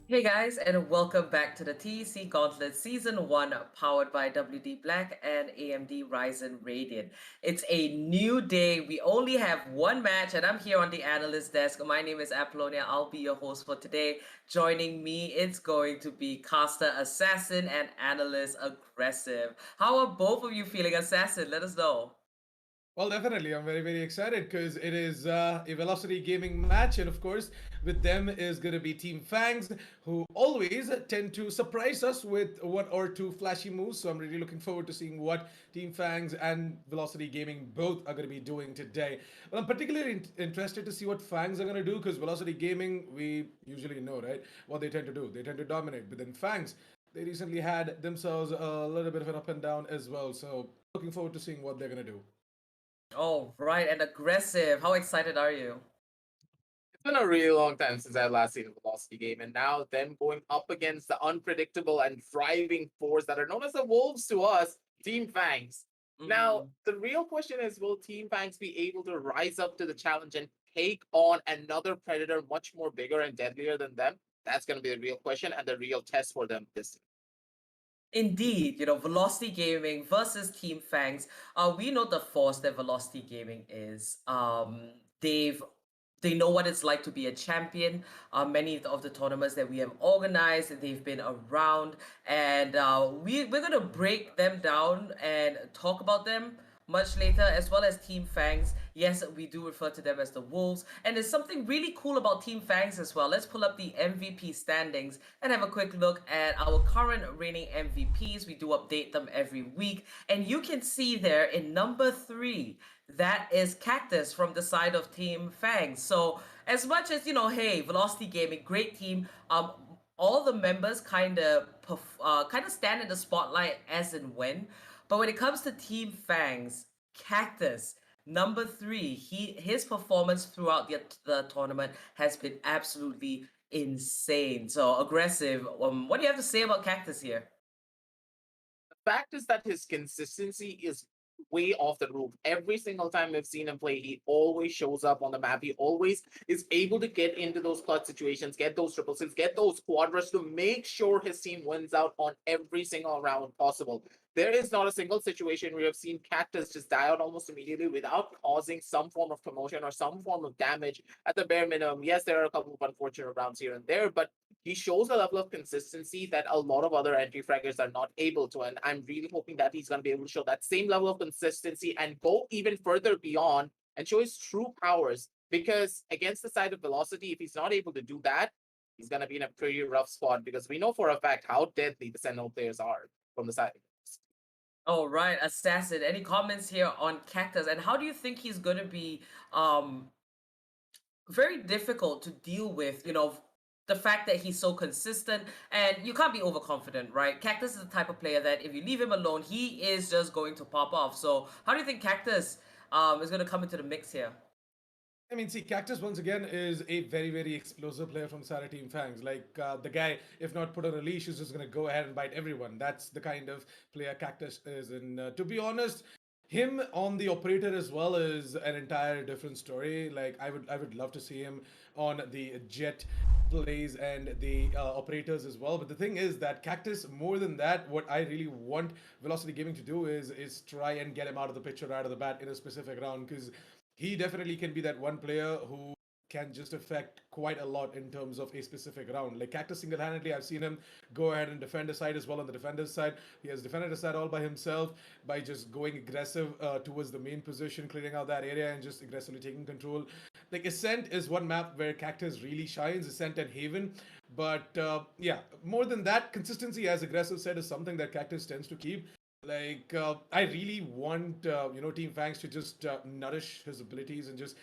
Hey guys, and welcome back to the TEC Gauntlet Season 1, powered by WD Black and AMD Ryzen Radeon. It's a new day. We only have one match, and I'm here on the analyst desk. My name is Apollonia. I'll be your host for today. Joining me, it's going to be Caster Assassin and Analyst Aggressive. How are both of you feeling, Assassin? Let us know. Well, definitely. I'm very, very excited because it is a Velocity Gaming match. And of course, with them is going to be Team FANGS, who always tend to surprise us with one or two flashy moves. So I'm really looking forward to seeing what Team FANGS and Velocity Gaming both are going to be doing today. But I'm particularly interested to see what FANGS are going to do because Velocity Gaming, we usually know, right, what they tend to do. They tend to dominate. But then FANGS, they recently had themselves a little bit of an up and down as well. So looking forward to seeing what they're going to do. Oh, right, and Aggressive. How excited are you? It's been a really long time since I last seen a Velocity game, and now them going up against the unpredictable and driving force that are known as the Wolves to us, Team FANGS. Now, Mm. the real question is, will Team FANGS be able to rise up to the challenge and take on another predator much more bigger and deadlier than them? That's going to be the real question and the real test for them this time. Indeed, Velocity Gaming versus Team Fangs. We know the force that Velocity Gaming is. They know what it's like to be a champion. Many of the tournaments that we have organized, they've been around, and we're gonna break them down and talk about them much later, as well as Team Fangs. Yes, we do refer to them as the Wolves. And there's something really cool about Team Fangs as well. Let's pull up the MVP standings and have a quick look at our current reigning MVPs. We do update them every week. And you can see there in number 3, that is Cactus from the side of Team Fangs. So as much as, hey, Velocity Gaming, great team, all the members kind of stand in the spotlight as and when. But when it comes to Team Fangs, Cactus, number 3, his performance throughout the tournament has been absolutely insane. So Aggressive. What do you have to say about Cactus here? The fact is that his consistency is way off the roof. Every single time we've seen him play, he always shows up on the map. He always is able to get into those clutch situations, get those triple six, get those quadras to make sure his team wins out on every single round possible. There is not a single situation where I've seen Cactus just die out almost immediately without causing some form of commotion or some form of damage at the bare minimum. Yes, there are a couple of unfortunate rounds here and there, but he shows a level of consistency that a lot of other entry fraggers are not able to. And I'm really hoping that he's going to be able to show that same level of consistency and go even further beyond and show his true powers. Because against the side of Velocity, if he's not able to do that, he's going to be in a pretty rough spot because we know for a fact how deadly the Sentinel players are from the side. All right, Assassin. Any comments here on Cactus, and how do you think he's going to be very difficult to deal with? The fact that he's so consistent, and you can't be overconfident, right? Cactus is the type of player that if you leave him alone, he is just going to pop off. So how do you think Cactus is going to come into the mix here? I mean, see, Cactus once again is a very, very explosive player from Sarah Team Fangs. Like the guy, if not put on a leash, is just gonna go ahead and bite everyone. That's the kind of player Cactus is. And to be honest, him on the operator as well is an entire different story. Like I would love to see him on the Jet. plays and the operators as well. But the thing is that Cactus, more than that, what I really want Velocity Gaming to do is try and get him out of the picture right out of the bat in a specific round, because he definitely can be that one player who can just affect quite a lot in terms of a specific round. Like Cactus single-handedly, I've seen him go ahead and defend a side as well on the defender's side. He has defended a side all by himself by just going aggressive towards the main position, clearing out that area and just aggressively taking control. Like Ascent is one map where Cactus really shines, Ascent and Haven. But yeah, more than that, consistency, as Aggressive said, is something that Cactus tends to keep. Like I really want Team Fangs to just nourish his abilities and just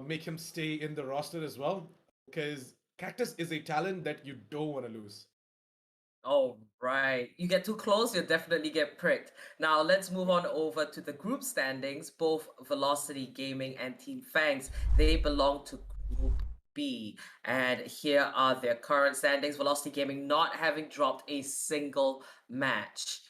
make him stay in the roster as well, because Cactus is a talent that you don't want to lose. Oh, right. You get too close, you'll definitely get pricked. Now, let's move on over to the group standings. Both Velocity Gaming and Team Fangs, they belong to Group B. And here are their current standings. Velocity Gaming not having dropped a single match.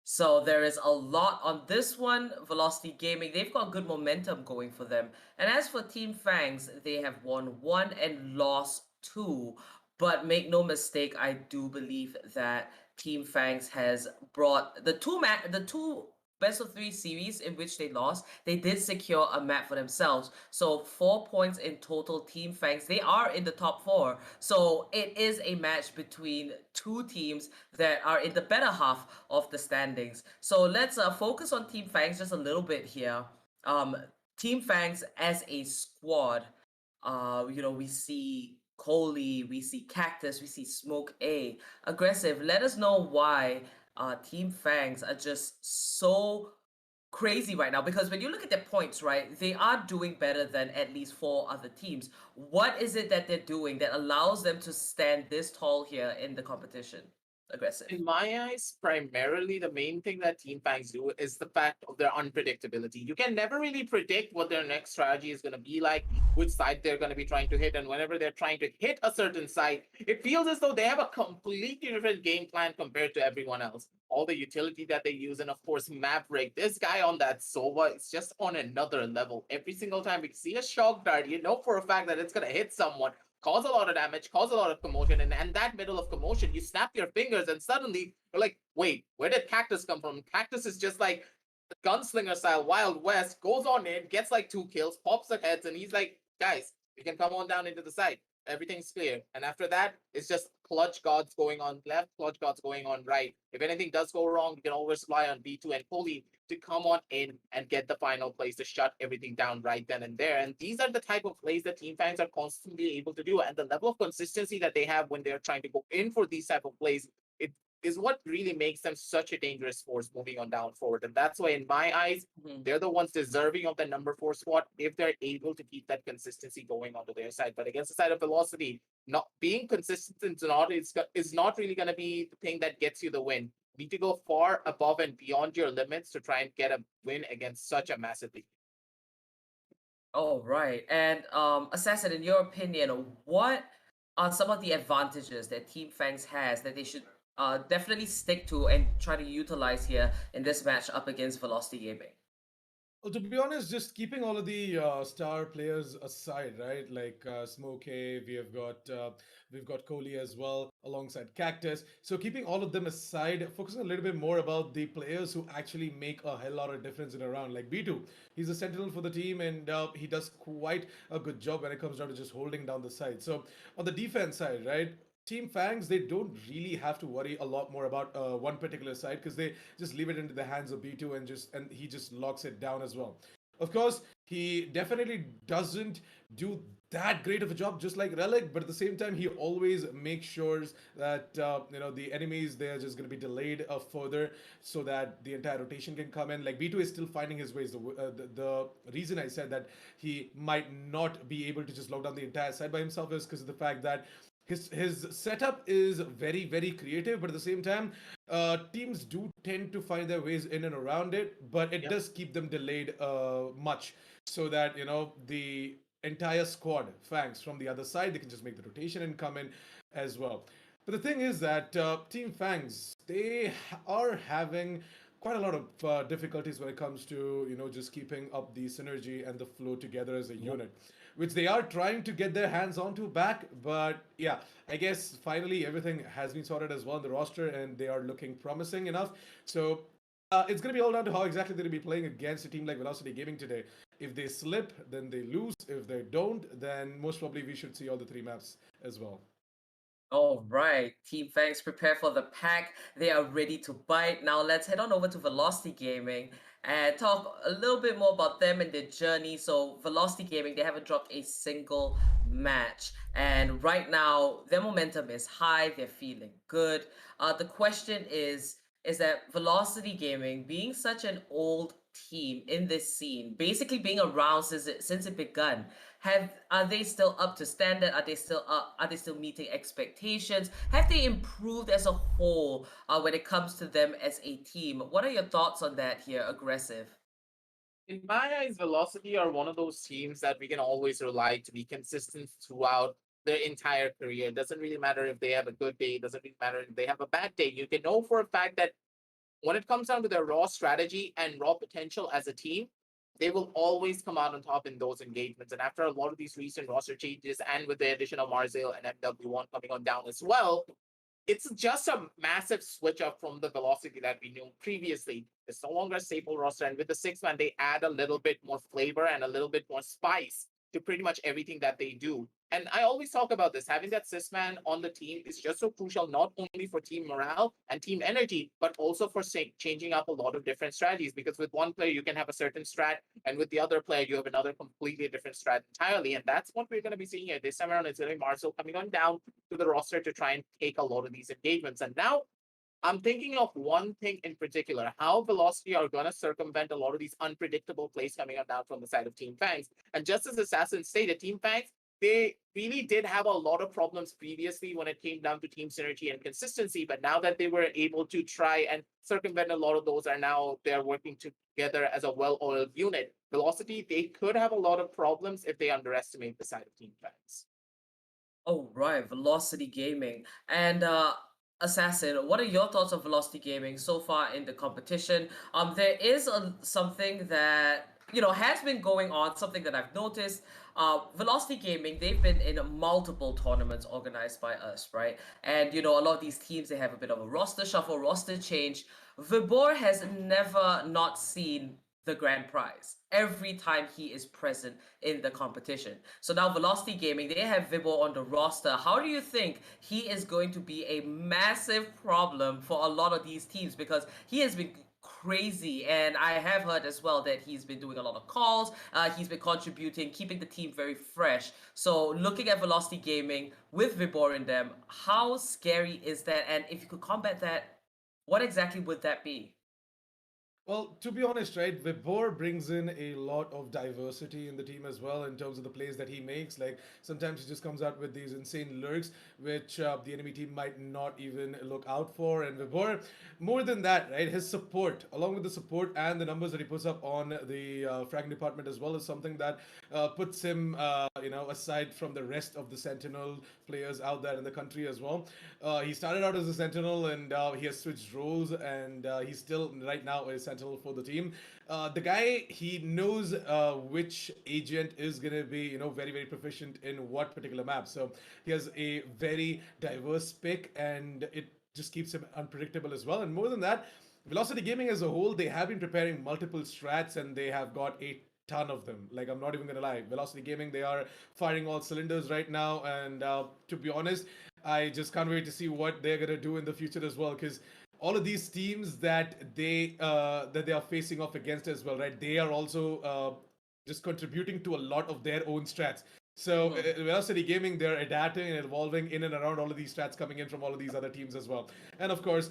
So there is a lot on this one. Velocity Gaming, they've got good momentum going for them. And as for Team Fangs, they have won one and lost two. But make no mistake, I do believe that Team Fangs has brought the two best of three series in which they lost. They did secure a map for themselves. So 4 points in total. Team Fangs, they are in the top four. So it is a match between two teams that are in the better half of the standings. So let's focus on Team Fangs just a little bit here. Um, Team Fangs as a squad, we see Coley, we see Cactus, we see Smoke A. Aggressive, let us know why Team Fangs are just so crazy right now, because when you look at their points, right, they are doing better than at least four other teams. What is it that they're doing that allows them to stand this tall here in the competition? Aggressive. In my eyes, primarily the main thing that Team Fangs do is the fact of their unpredictability. You can never really predict what their next strategy is going to be like, which side they're going to be trying to hit, and whenever they're trying to hit a certain side, it feels as though they have a completely different game plan compared to everyone else. All the utility that they use, and of course, Maverick, this guy on that Sova is just on another level. Every single time we see a shock dart, you know for a fact that it's going to hit someone, cause a lot of damage, cause a lot of commotion, and that middle of commotion, you snap your fingers, and suddenly you're like, wait, where did Cactus come from? Cactus is just like gunslinger style, Wild West, goes on in, gets like 2 kills, pops their heads, and he's like, guys, you can come on down into the side. Everything's clear. And after that, it's just clutch gods going on left, clutch gods going on right. If anything does go wrong, you can always rely on B2 and Holy to come on in and get the final plays to shut everything down right then and there. And these are the type of plays that Team Fangs are constantly able to do. And the level of consistency that they have when they're trying to go in for these type of plays, it is what really makes them such a dangerous force moving on down forward. And that's why, in my eyes, they're the ones deserving of the number 4 spot if they're able to keep that consistency going onto their side. But against the side of Velocity, not being consistent is not really going to be the thing that gets you the win. You need to go far above and beyond your limits to try and get a win against such a massive league. Oh, right. And Assassin, in your opinion, what are some of the advantages that Team Fangs has that they should definitely stick to and try to utilize here in this match up against Velocity Gaming? Well, to be honest, just keeping all of the star players aside, right? Like Smokey, we've got Kohli as well alongside Cactus. So keeping all of them aside, focusing a little bit more about the players who actually make a hell lot of difference in a round. Like B2, he's a sentinel for the team, and he does quite a good job when it comes down to just holding down the side. So on the defense side, right? Team Fangs, they don't really have to worry a lot more about one particular side, because they just leave it into the hands of B2 and he just locks it down as well. Of course, he definitely doesn't do that great of a job just like Relic, but at the same time, he always makes sure that the enemies, they're just going to be delayed further so that the entire rotation can come in. Like B2 is still finding his ways. The reason I said that he might not be able to just lock down the entire side by himself is because of the fact that his setup is very, very creative, but at the same time, teams do tend to find their ways in and around it, but it does keep them delayed much, so that the entire squad Fangs from the other side, they can just make the rotation and come in as well. But the thing is that Team Fangs, they are having quite a lot of difficulties when it comes to just keeping up the synergy and the flow together as a unit. which they are trying to get their hands onto back. But yeah, I guess finally everything has been sorted as well in the roster, and they are looking promising enough. So it's going to be all down to how exactly they're going to be playing against a team like Velocity Gaming today. If they slip, then they lose. If they don't, then most probably we should see all the three maps as well. All right, Team Fangs, prepare for the pack. They are ready to bite. Now let's head on over to Velocity Gaming and talk a little bit more about them and their journey. So Velocity Gaming, they haven't dropped a single match, and right now their momentum is high. They're feeling good. The question is that Velocity Gaming, being such an old team in this scene, basically being around since it begun, have are they still up to standard? Are they still meeting expectations? Have they improved as a whole when it comes to them as a team? What are your thoughts on that here, Aggressive? In my eyes, Velocity are one of those teams that we can always rely to be consistent throughout their entire career. It doesn't really matter if they have a good day, it doesn't really matter if they have a bad day. You can know for a fact that when it comes down to their raw strategy and raw potential as a team, they will always come out on top in those engagements. And after a lot of these recent roster changes, and with the addition of Marzale and MW1 coming on down as well, it's just a massive switch up from the velocity that we knew previously. It's no longer a staple roster, and with the six man, they add a little bit more flavor and a little bit more spice to pretty much everything that they do. And I always talk about this, having that cis man on the team is just so crucial, not only for team morale and team energy, but also for changing up a lot of different strategies. Because with one player, you can have a certain strat, and with the other player, you have another completely different strat entirely. And that's what we're going to be seeing here. This time around, it's going to be Marcel coming on down to the roster to try and take a lot of these engagements. And now I'm thinking of one thing in particular, how Velocity are going to circumvent a lot of these unpredictable plays coming up down from the side of Team Fangs. And just as Assassin stated, Team Fangs, they really did have a lot of problems previously when it came down to team synergy and consistency. But now that they were able to try and circumvent a lot of those, are now they're working together as a well-oiled unit. Velocity, they could have a lot of problems if they underestimate the side of Team Fangs. Oh, right, Velocity Gaming. And Assassin, what are your thoughts on Velocity Gaming so far in the competition? There is something that has been going on, something that I've noticed. Velocity Gaming, they've been in multiple tournaments organized by us, right? And a lot of these teams, they have a bit of a roster shuffle, roster change. Vibor has never not seen the grand prize every time he is present in the competition. So now Velocity Gaming, they have Vibo on the roster. How do you think he is going to be a massive problem for a lot of these teams? Because he has been crazy, and I have heard as well that he's been doing a lot of calls, he's been contributing, keeping the team very fresh. So looking at Velocity Gaming with Vibor in them, how scary is that? And if you could combat that, what exactly would that be? Well, to be honest, right, Vibor brings in a lot of diversity in the team as well in terms of the plays that he makes. Like sometimes he just comes out with these insane lurks, which the enemy team might not even look out for. And Vibor, more than that, right, his support, along with the support and the numbers that he puts up on the frag department as well, is something that puts him, aside from the rest of the Sentinel players out there in the country as well. He started out as a Sentinel, and he has switched roles, and he's still right now a Sentinel for the team. The guy, he knows which agent is gonna be very very proficient in what particular map. So he has a very diverse pick, and it just keeps him unpredictable as well. And more than that, Velocity Gaming as a whole, they have been preparing multiple strats, and they have got a ton of them. Like, I'm not even gonna lie, Velocity Gaming, they are firing all cylinders right now, and to be honest, I just can't wait to see what they're gonna do in the future as well. Because all of these teams that they are facing off against as well, right? They are also just contributing to a lot of their own strats. So Mhm. Velocity Gaming, they're adapting and evolving in and around all of these strats coming in from all of these other teams as well. And of course,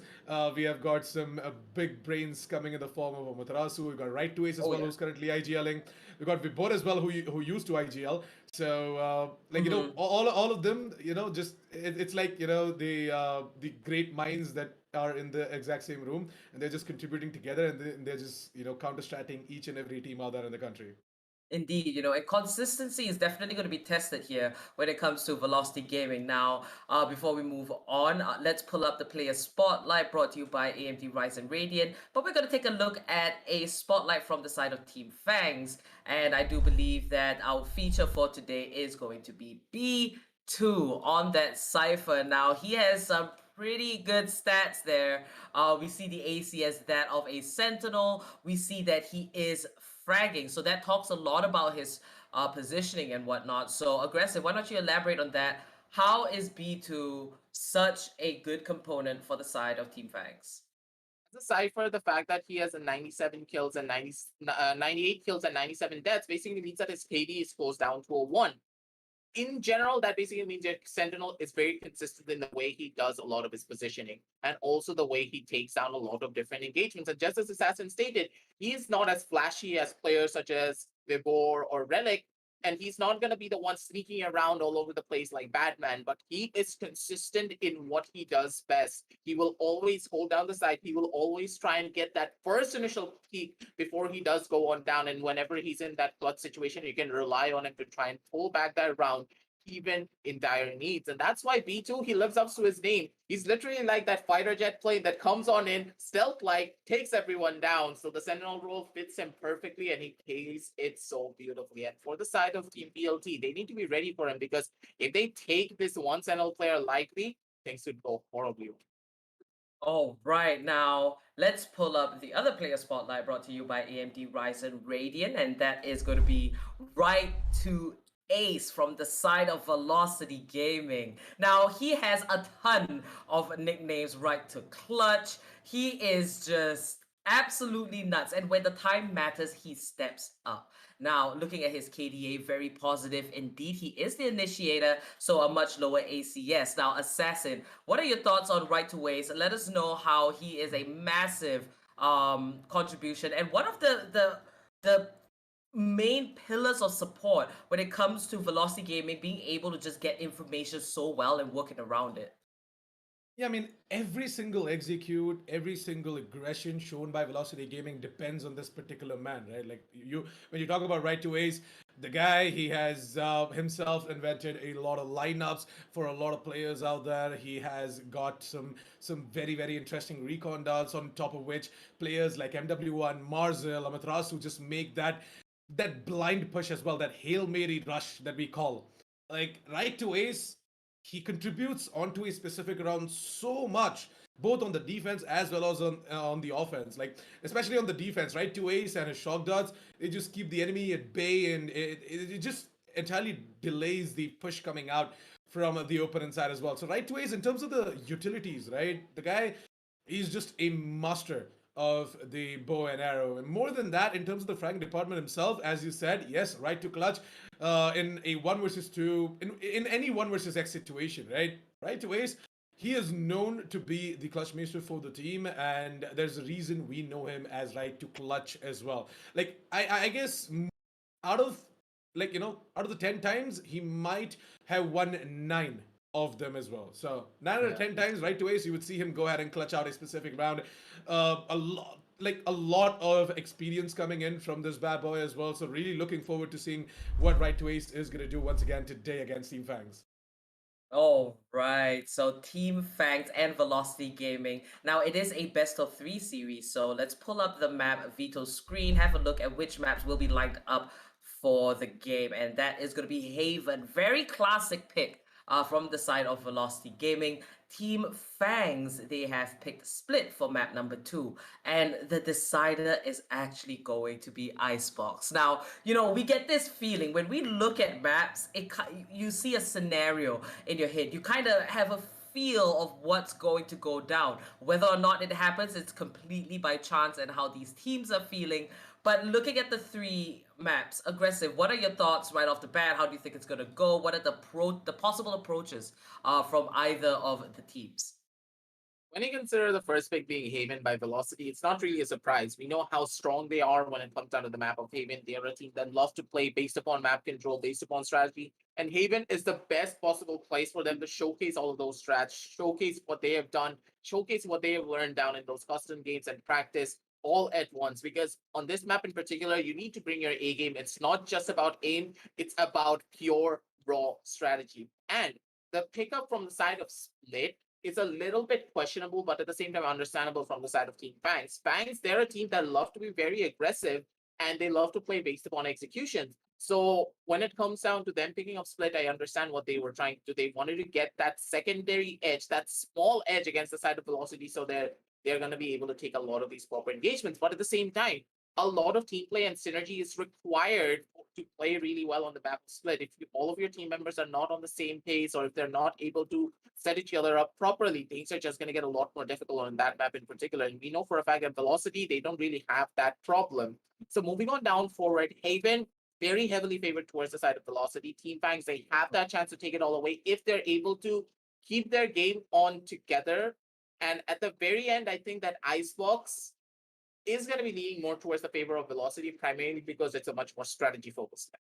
we have got some big brains coming in the form of Amaterasu. We've got Right to Ace as Oh well, yeah. who's currently IGLing. We've got Vibor as well, who used to IGL. So Mhm. all of them, just it's like the great minds that are in the exact same room, and they're just contributing together, and they're just counter stratting each and every team out there in the country. Indeed, and consistency is definitely going to be tested here when it comes to Velocity Gaming. Now, before we move on, let's pull up the player spotlight brought to you by AMD Ryzen Radiant. But we're going to take a look at a spotlight from the side of Team Fangs. And I do believe that our feature for today is going to be B2 on that Cypher. Now, he has some pretty good stats there. We see the AC as that of a Sentinel. We see that he is fragging. So that talks a lot about his positioning and whatnot. So aggressive, why don't you elaborate on that? How is B2 such a good component for the side of Team Fangs? Aside for the fact that he has a 97 kills and 98 kills and 97 deaths, basically means that his KD goes down to a 1. In general, that basically means that Sentinel is very consistent in the way he does a lot of his positioning and also the way he takes down a lot of different engagements. And just as Assassin stated, he is not as flashy as players such as Vibor or Relic, and he's not going to be the one sneaking around all over the place like Batman, but he is consistent in what he does best. He will always hold down the side. He will always try and get that first initial peak before he does go on down. And whenever he's in that clutch situation, you can rely on him to try and pull back that round even in dire needs. And that's why B2, he lives up to his name. He's literally like that fighter jet plane that comes on in, stealth like, takes everyone down. So the Sentinel role fits him perfectly and he plays it so beautifully. And for the side of Team PLT, they need to be ready for him because if they take this one Sentinel player lightly, things could go horribly wrong. All right, now let's pull up the other player spotlight brought to you by AMD Ryzen Radiant, and that is going to be right to Ace from the side of Velocity Gaming. Now, he has a ton of nicknames right to Clutch. He is just absolutely nuts, and when the time matters, he steps up. Now, looking at his KDA, very positive indeed. He is the initiator, so a much lower ACS. Now, Assassin, what are your thoughts on Right to Waste? Let us know how he is a massive contribution and one of the main pillars of support when it comes to Velocity Gaming being able to just get information so well and working around it. Yeah, I mean, every single execute, every single aggression shown by Velocity Gaming depends on this particular man, right? Like when you talk about right to ace, the guy he has himself invented a lot of lineups for a lot of players out there. He has got some very very interesting recon darts on top of which players like MW1, Marzel, Amatrasu just make that blind push as well, that hail mary rush that we call. Like right to ace, he contributes onto a specific round so much, both on the defense as well as on the offense. Like especially on the defense, right? To ace and his shock darts, they just keep the enemy at bay, and it just entirely delays the push coming out from the opponent side as well. So right to ace in terms of the utilities, right? The guy, he's just a master of the bow and arrow. And more than that, in terms of the frag department himself, as you said, yes, right to clutch in a one versus two, in any one versus X situation, right? Right to ace. He is known to be the clutch master for the team, and there's a reason we know him as right to clutch as well. Like I guess out of out of the 10 times, he might have won 9 of them as well. So 9 out of Yeah. 10 times, right to ace, you would see him go ahead and clutch out a specific round. A lot of experience coming in from this bad boy as well. So really looking forward to seeing what right to ace is going to do once again today against Team Fangs. Oh, right. So Team Fangs and Velocity Gaming. Now it is a best of 3 series. So let's pull up the map Veto screen, have a look at which maps will be lined up for the game. And that is going to be Haven. Very classic pick from the side of Velocity Gaming. Team Fangs, they have picked Split for map number 2. And the decider is actually going to be Icebox. Now, we get this feeling when we look at maps, you see a scenario in your head. You kind of have a feel of what's going to go down. Whether or not it happens, it's completely by chance and how these teams are feeling. But looking at the 3 maps, aggressive, what are your thoughts right off the bat? How do you think it's going to go? What are the possible approaches from either of the teams? When you consider the first pick being Haven by Velocity, it's not really a surprise. We know how strong they are when it comes down to the map of Haven. They are a team that loves to play based upon map control, based upon strategy. And Haven is the best possible place for them to showcase all of those strats, showcase what they have done, showcase what they have learned down in those custom games and practice all at once, because on this map in particular, you need to bring your A game. It's not just about aim, it's about pure raw strategy. And the pickup from the side of Split is a little bit questionable, but at the same time understandable from the side of Team FANGS. FANGS, they're a team that love to be very aggressive and they love to play based upon execution. So when it comes down to them picking up Split, I understand what they were trying to do. They wanted to get that secondary edge, that small edge against the side of Velocity, so they're going to be able to take a lot of these proper engagements. But at the same time, a lot of team play and synergy is required to play really well on the map of Split. If all of your team members are not on the same pace, or if they're not able to set each other up properly, things are just going to get a lot more difficult on that map in particular. And we know for a fact that Velocity, they don't really have that problem. So moving on down forward, Haven, very heavily favored towards the side of Velocity. Team FANGS, they have that chance to take it all away if they're able to keep their game on together. And at the very end, I think that Icebox is going to be leaning more towards the favor of Velocity, primarily because it's a much more strategy focused.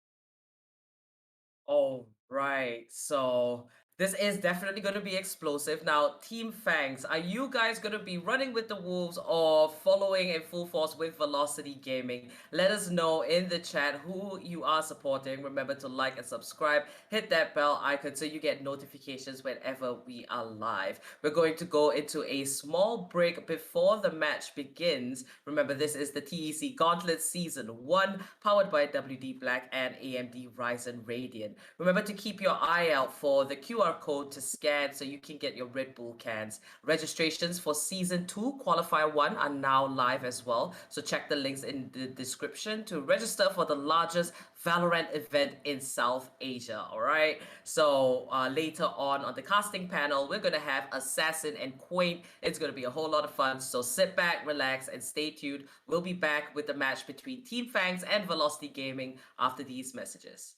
All right, so this is definitely going to be explosive. Now, Team Fangs, are you guys going to be running with the Wolves or following in full force with Velocity Gaming? Let us know in the chat who you are supporting. Remember to like and subscribe. Hit that bell icon so you get notifications whenever we are live. We're going to go into a small break before the match begins. Remember, this is the TEC Gauntlet Season 1, powered by WD Black and AMD Ryzen Radeon. Remember to keep your eye out for the QR code to scan so you can get your Red Bull cans. Registrations for Season 2 Qualifier 1 are now live as well, so check the links in the description to register for the largest Valorant event in South Asia, alright? So later on the casting panel, we're going to have Assassin and Quaint. It's going to be a whole lot of fun, so sit back, relax, and stay tuned. We'll be back with the match between Team Fangs and Velocity Gaming after these messages.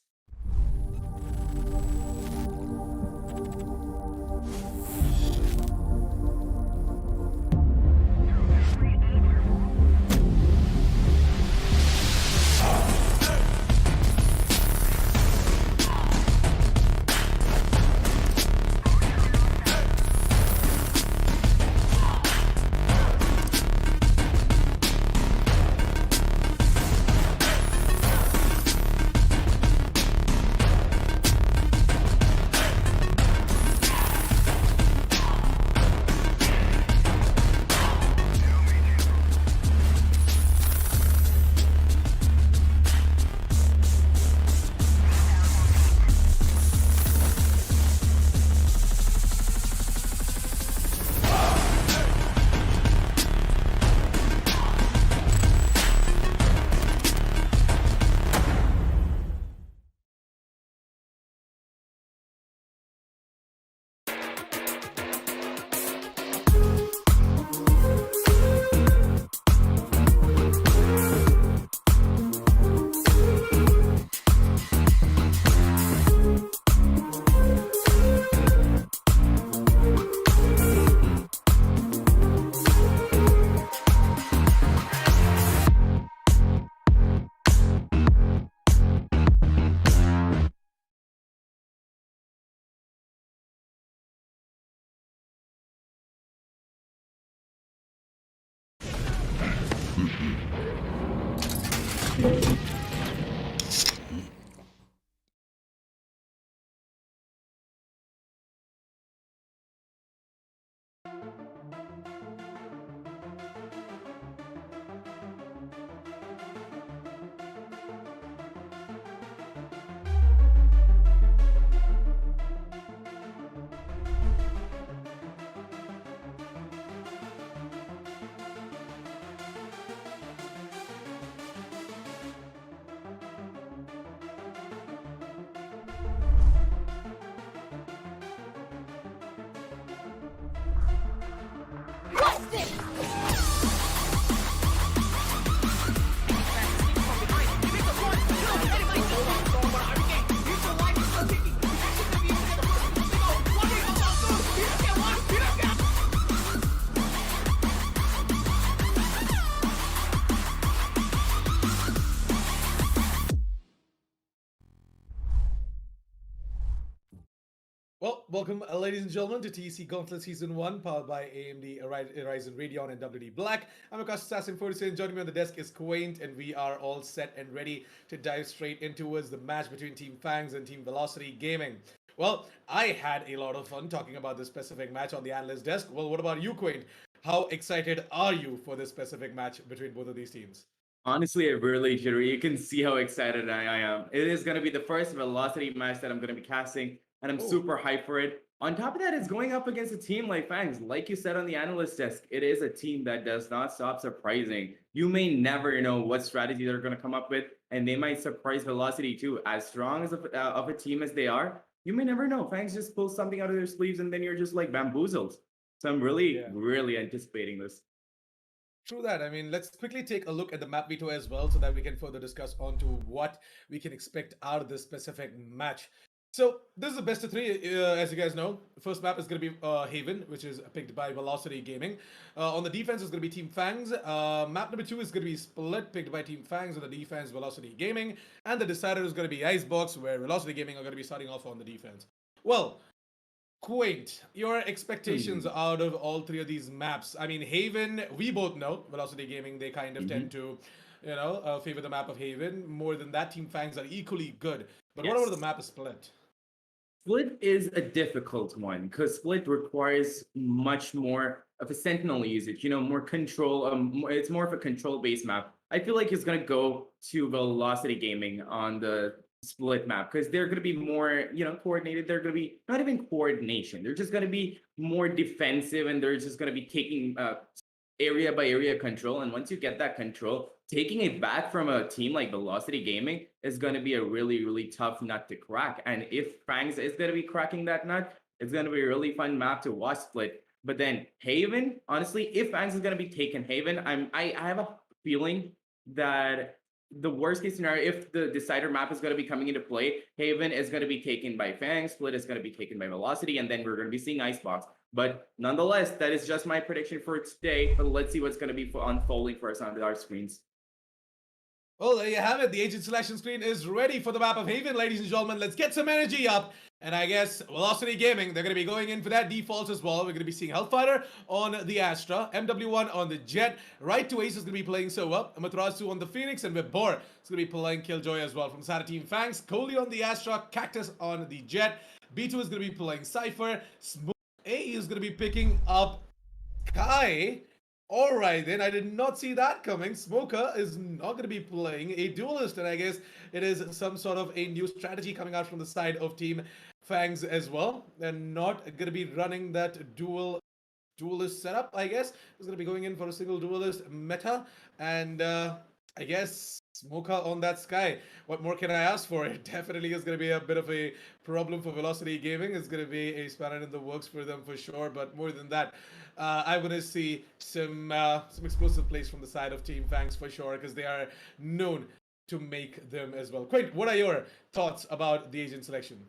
Well, welcome, ladies and gentlemen, to TEC Gauntlet Season 1, powered by AMD, Ryzen, Radeon, and WD Black. I'm your cast assassin 47. Joining me on the desk is Quaint, and we are all set and ready to dive straight in towards the match between Team Fangs and Team Velocity Gaming. Well, I had a lot of fun talking about this specific match on the analyst desk. Well, what about you, Quaint? How excited are you for this specific match between both of these teams? Honestly, I'm really jittery. You can see how excited I am. It is going to be the first Velocity match that I'm going to be casting, and I'm Oh. super hyped for it. On top of that, it's going up against a team like FANGS. Like you said on the analyst desk, it is a team that does not stop surprising. You may never know what strategy they're going to come up with, and they might surprise Velocity too. As strong as of a team as they are, you may never know. FANGS just pulls something out of their sleeves, and then you're just like bamboozled. So I'm really, Yeah. really anticipating this. True that. I mean, let's quickly take a look at the map veto as well so that we can further discuss onto what we can expect out of this specific match. So this is the best of three, as you guys know. First map is going to be Haven, which is picked by Velocity Gaming. On the defense is going to be Team Fangs. Map number 2 is going to be Split, picked by Team Fangs on the defense, Velocity Gaming. And the decider is going to be Icebox, where Velocity Gaming are going to be starting off on the defense. Well, Quaint, your expectations out of all three of these maps. I mean, Haven, we both know Velocity Gaming, they kind of tend to, favor the map of Haven. More than that, Team Fangs are equally good. But what about the Yes. map of Split? Split is a difficult one because Split requires much more of a Sentinel usage, more control. It's more of a control-based map. I feel like it's gonna go to Velocity Gaming on the Split map because they're gonna be more, coordinated. They're gonna be not even coordination. They're just gonna be more defensive, and they're just gonna be taking area by area control. And once you get that control, taking it back from a team like Velocity Gaming is going to be a really, really tough nut to crack. And if Fangs is going to be cracking that nut, it's going to be a really fun map to watch Split. But then Haven, honestly, if Fangs is going to be taken Haven, I have a feeling that the worst case scenario, if the decider map is going to be coming into play, Haven is going to be taken by Fangs, Split is going to be taken by Velocity, and then we're going to be seeing Icebox. But nonetheless, that is just my prediction for today. But let's see what's going to be unfolding for us on our screens. Well, there you have it. The agent selection screen is ready for the map of Haven, ladies and gentlemen. Let's get some energy up. And I guess Velocity Gaming, they're going to be going in for that default as well. We're going to be seeing Hellfighter on the Astra, MW1 on the Jet, Right to Ace is going to be playing Sova, Amatrasu on the Phoenix, and Vibor is going to be playing Killjoy as well. From Sata Team Fangs, Coley on the Astra, Cactus on the Jet, B2 is going to be playing Cypher, Smoke A is going to be picking up Kai. Alright then, I did not see that coming. Smoker is not going to be playing a duelist, and I guess it is some sort of a new strategy coming out from the side of Team Fangs as well. They're not going to be running that duelist setup, I guess. It's going to be going in for a single duelist meta, and I guess Smoker on that Sky. What more can I ask for? It definitely is going to be a bit of a problem for Velocity Gaming. It's going to be a spanner in the works for them for sure, but more than that, I'm going to see some explosive plays from the side of Team Fangs for sure, because they are known to make them as well. Quaint, what are your thoughts about the agent selection?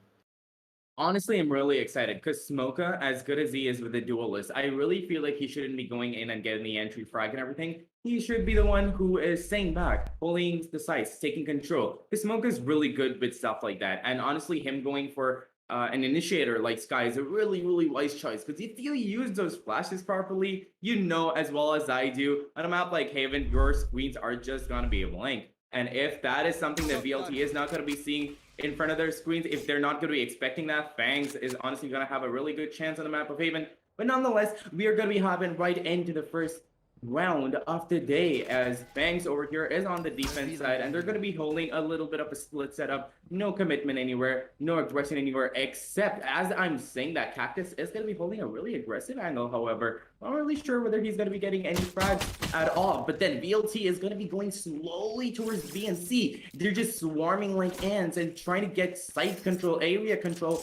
Honestly, I'm really excited because Smoka, as good as he is with the duelist, I really feel like he shouldn't be going in and getting the entry frag and everything. He should be the one who is staying back, pulling the sights, taking control. Because Smoka is really good with stuff like that. And honestly, him going for an initiator like Sky is a really, really wise choice. Because if you use those flashes properly, you know as well as I do, on a map like Haven, your screens are just going to be a blank. And if that is something that VLT is not going to be seeing in front of their screens, if they're not going to be expecting that, FANGS is honestly going to have a really good chance on the map of Haven. But nonetheless, we are going to be hopping right into the first round of the day, as FANGS over here is on the defense side, and they're going to be holding a little bit of a split setup. No commitment anywhere, no aggression anywhere, except as I'm saying that Cactus is going to be holding a really aggressive angle. However, I'm not really sure whether he's going to be getting any frags at all. But then VLT is going to be going slowly towards B and C. They're just swarming like ants and trying to get site control, area control.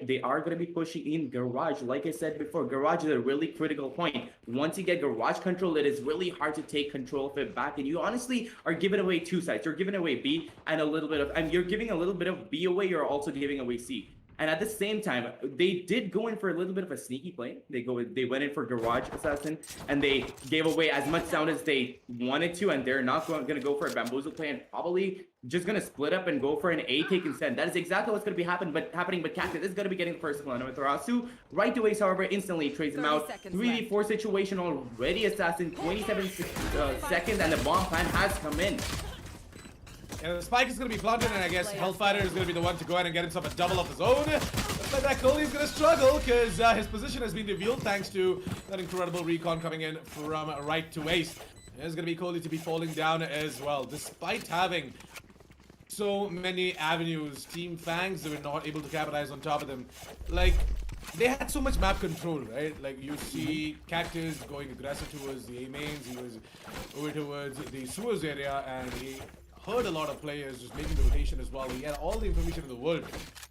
They are going to be pushing in Garage. Like I said before, Garage is a really critical point. Once you get Garage control, it is really hard to take control of it back. And you honestly are giving away two sides. You're giving away B and a little bit of, and you're giving a little bit of B away. You're also giving away C. And at the same time, they did go in for a little bit of a sneaky play. They went in for Garage Assassin, and they gave away as much sound as they wanted to, and they're not going to go for a bamboozle play and probably just going to split up and go for an A take instead. That is exactly what's going to be happening, but Cactus is going to be getting the first kill on with Rasu. Right to Ace, however, instantly trades him out. 3v4 situation already, Assassin, 27 seconds, and the bomb plan has come in. And the spike is going to be planted, and I guess Hellfighter is going to be the one to go ahead and get himself a double of his own. But that Kohli is going to struggle because his position has been revealed thanks to that incredible recon coming in from right to Ace. There's going to be Kohli to be falling down as well. Despite having so many avenues, Team FANGS, they were not able to capitalize on top of them. Like, they had so much map control, right? Like, you see Cactus going aggressive towards the A mains, he was over towards the sewers area, and he heard a lot of players just making the rotation as well. He had all the information in the world.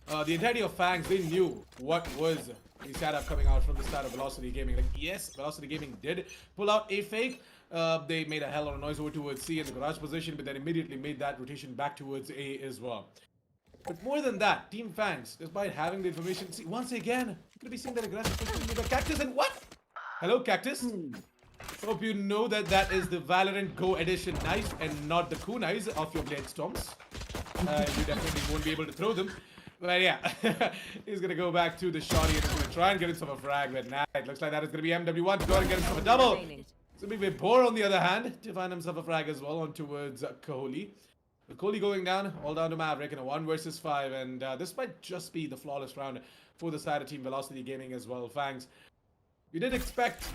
The entirety of FANGS, they knew what was the setup coming out from the start of Velocity Gaming. Like, yes, Velocity Gaming did pull out a fake. They made a hell of a noise over towards C in the garage position, but then immediately made that rotation back towards A as well. But more than that, Team FANGS, despite having the information, see, once again, you're gonna be seeing that aggressive push with the Cactus, and what? Hello, Cactus? Hope you know that that is the Valorant Go Edition knife and not the kunais of your blade storms. You definitely won't be able to throw them. But yeah, he's gonna go back to the shotty and he's gonna try and get himself a frag. But nah, it looks like that is gonna be MW1 to go and get himself a double. It's gonna be Bor on the other hand to find himself a frag as well on towards Kohli. Kohli going down, all down to Maverick in a 1 versus 5, and this might just be the flawless round for the side of Team Velocity Gaming as well. FANGS, we did expect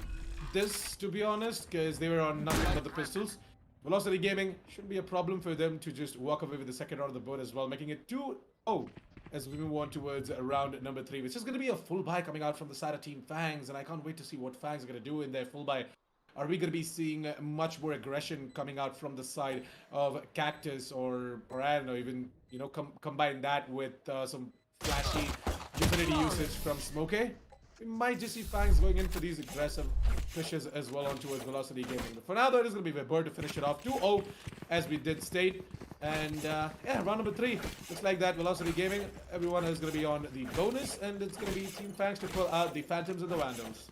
this, to be honest, because they were on nothing but the pistols. Velocity Gaming shouldn't be a problem for them to just walk away with the second round of the board as well, making it 2-0 as we move on towards round number 3, which is going to be a full buy coming out from the side of Team FANGS, and I can't wait to see what FANGS are going to do in their full buy. Are we going to be seeing much more aggression coming out from the side of Cactus, or I don't know, even, you know, combine that with some flashy utility usage from Smokey? We might just see FANGS going in for these aggressive pushes as well on towards Velocity Gaming. But for now, though, it is going to be Bird to finish it off 2-0, as we did state. And yeah, round number 3. Looks like that Velocity Gaming, everyone is going to be on the bonus, and it's going to be Team FANGS to pull out the Phantoms and the Vandals.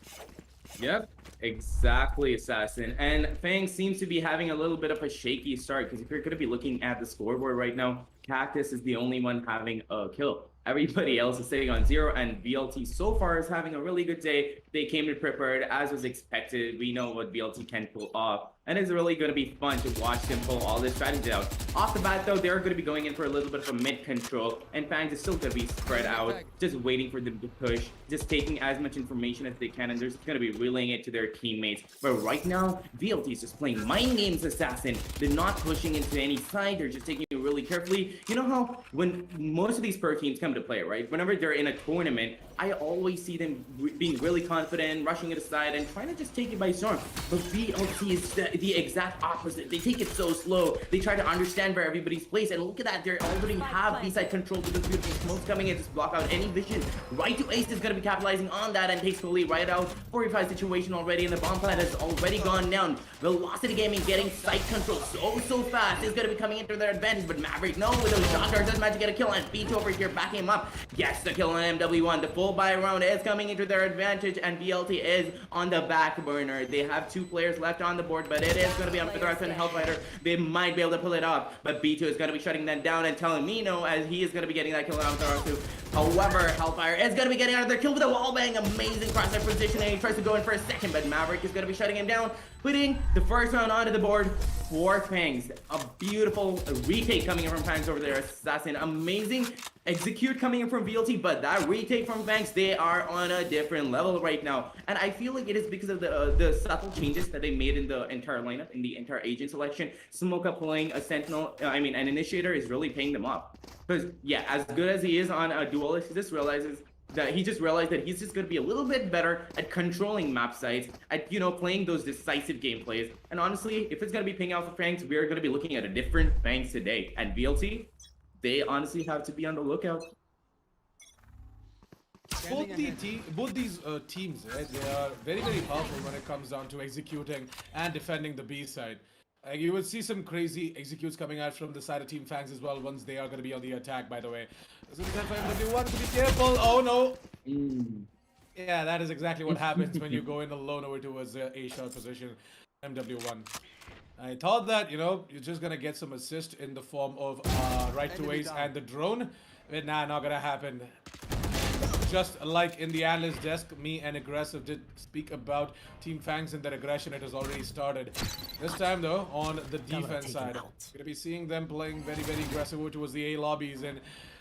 Yep, exactly, Assassin. And FANGS seems to be having a little bit of a shaky start, because if you're going to be looking at the scoreboard right now, Cactus is the only one having a kill. Everybody else is sitting on 0, and VLT so far is having a really good day. They came in prepared as was expected. We know what VLT can pull off, and it's really going to be fun to watch them pull all this strategy out. Off the bat, though, they're going to be going in for a little bit of a mid control, and FANGS is still going to be spread out, just waiting for them to push, just taking as much information as they can, and they're just going to be relaying it to their teammates. But right now, VLT is just playing mind games, Assassin. They're not pushing into any side. They're just taking it really carefully. You know how when most of these pro teams come to play, right? Whenever they're in a tournament, I always see them being really confident, rushing it aside, and trying to just take it by storm. But VLT is the exact opposite. They take it so slow. They try to understand where everybody's placed, and look at that. They already have B-side control to the beautiful smokes coming in, just block out any vision. Right to Ace is going to be capitalizing on that and takes the lead right out. 45 situation already, and the bomb plant has already gone down. Velocity Gaming getting sight control so fast. Is going to be coming into their advantage, but Maverick, no, with those shot darts, doesn't manage to get a kill, and B2 over here backing him up. Gets the kill on MW1. The full buy round is coming into their advantage, and VLT is on the back burner. They have 2 players left on the board, but it is going to be on Federax and Hellfighter. They might be able to pull it off, but B2 is going to be shutting them down and telling me no, as he is going to be getting that kill on Federax. However, Hellfire is going to be getting out of their kill with a wall bang. Amazing crosshair position, and he tries to go in for a second, but Maverick is going to be shutting him down, putting the first round onto the board for FANGS. A beautiful retake coming in from FANGS over there. Assassin, amazing execute coming in from VLT, but that retake from FANGS, they are on a different level right now. And I feel like it is because of the subtle changes that they made in the entire lineup, in the entire agent selection. Smoka playing a Sentinel, an Initiator is really paying them off. Because, yeah, as good as he is on a Duelist, he just realized that he's just going to be a little bit better at controlling map sites, at, you know, playing those decisive gameplays. And honestly, if it's going to be paying off for FANGS, we're going to be looking at a different FANGS today. And VLT, they honestly have to be on the lookout. Both these teams, right, they are very, very powerful when it comes down to executing and defending the B side. You would see some crazy executes coming out from the side of Team FANGS as well once they are going to be on the attack, by the way. So MW1 to be careful. Oh no! Yeah, that is exactly what happens when you go in alone over towards the A-shot position, MW1. I thought that, you're just going to get some assist in the form of right to ways and the drone. But nah, not going to happen. Just like in the analyst desk, me and Aggressive did speak about Team FANGS and their aggression. It has already started. This time, though, on the defense side, we're going to be seeing them playing very, very aggressive over towards the A lobbies. And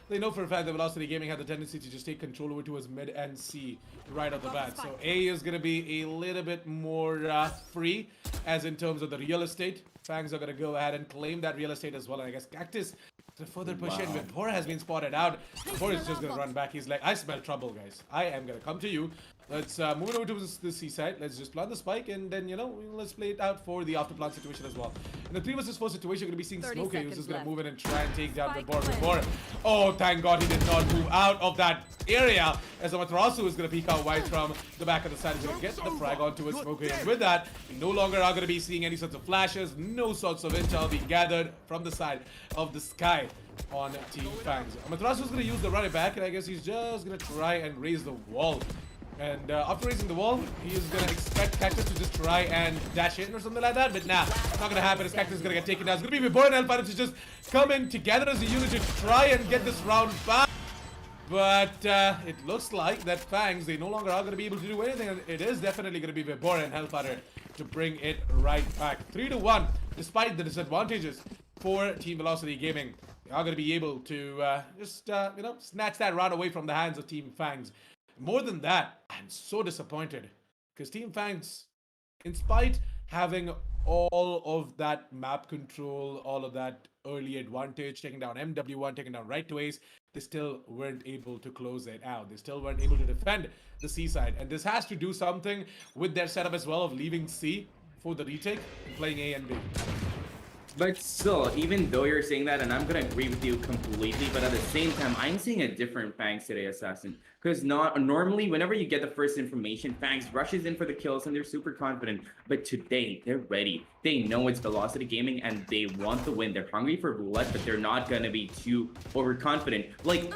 they know for a fact that Velocity Gaming had the tendency to just take control over towards mid and C right off the bat. So A is going to be a little bit more free, as in terms of the real estate. FANGS are going to go ahead and claim that real estate as well. And I guess Cactus to further push in. Vibhor has been spotted out. Vibhor is just going to run back. He's like, I smell trouble, guys. I am going to come to you. Let's move over to the C side. Let's just plant the spike and then, let's play it out for the after plant situation as well. In the 3 vs 4 situation, you're going to be seeing Smokey who's just going to move in and try and take down Vibhor. Oh, thank God he did not move out of that area as Amaterasu is going to peek out wide from the back of the side. He's going to get the frag onto his Smokey. And with that, we no longer are going to be seeing any sorts of flashes, no sorts of intel being gathered from the side of the sky on Team FANGS. Amaterasu is going to use the running back, and I guess he's just going to try and raise the wall. And after raising the wall, he is going to expect Cactus to just try and dash in or something like that. But nah, it's not going to happen as Cactus is going to get taken down. It's going to be Vibhor and Hellfire to just come in together as a unit to try and get this round back. But it looks like that FANGS, they no longer are going to be able to do anything. And it is definitely going to be Vibhor and Hellfire to bring it right back. 3-1, despite the disadvantages for Team Velocity Gaming. They are going to be able to just, snatch that round away from the hands of Team FANGS. More than that, I'm so disappointed because Team FANGS, in spite having all of that map control, all of that early advantage, taking down MW1, taking down right to ace, they still weren't able to close it out. They still weren't able to defend the C side. And this has to do something with their setup as well of leaving C for the retake and playing A and B. But still, even though you're saying that, and I'm gonna agree with you completely, but at the same time, I'm seeing a different FANGS today, Assassin. Because normally, whenever you get the first information, FANGS rushes in for the kills and they're super confident. But today, they're ready. They know it's Velocity Gaming and they want the win. They're hungry for blood, but they're not gonna be too overconfident. Like,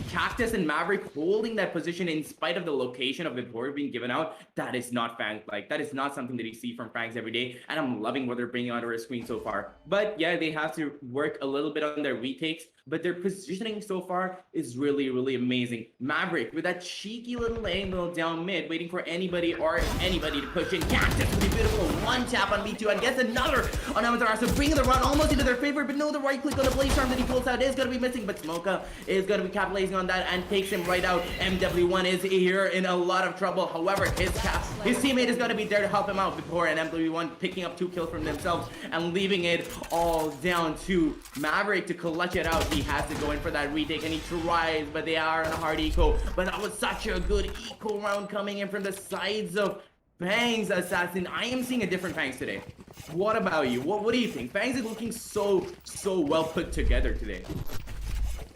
Cactus and Maverick holding that position in spite of the location of the board being given out, that is not FANGS-like. That is not something that you see from FANGS every day. And I'm loving what they're bringing onto our screen so far. But yeah, they have to work a little bit on their retakes, but their positioning so far is really, really amazing. Maverick with that cheeky little angle down mid, waiting for anybody to push in. Cactus with a beautiful one tap on B2 and gets another on Amaterasu, bringing the run almost into their favor, but no, the right click on the blaze charm that he pulls out is going to be missing, but Smoka is going to be capitalizing on that and takes him right out. MW1 is here in a lot of trouble. However, his teammate is going to be there to help him out before, and MW1 picking up 2 kills from themselves and leaving it all down to Maverick to clutch it out. He has to go in for that retake and he tries, but they are in a hard eco. But that was such a good eco round coming in from the sides of FANGS, Assassin. I am seeing a different FANGS today. What about you? What do you think? FANGS is looking so well put together today.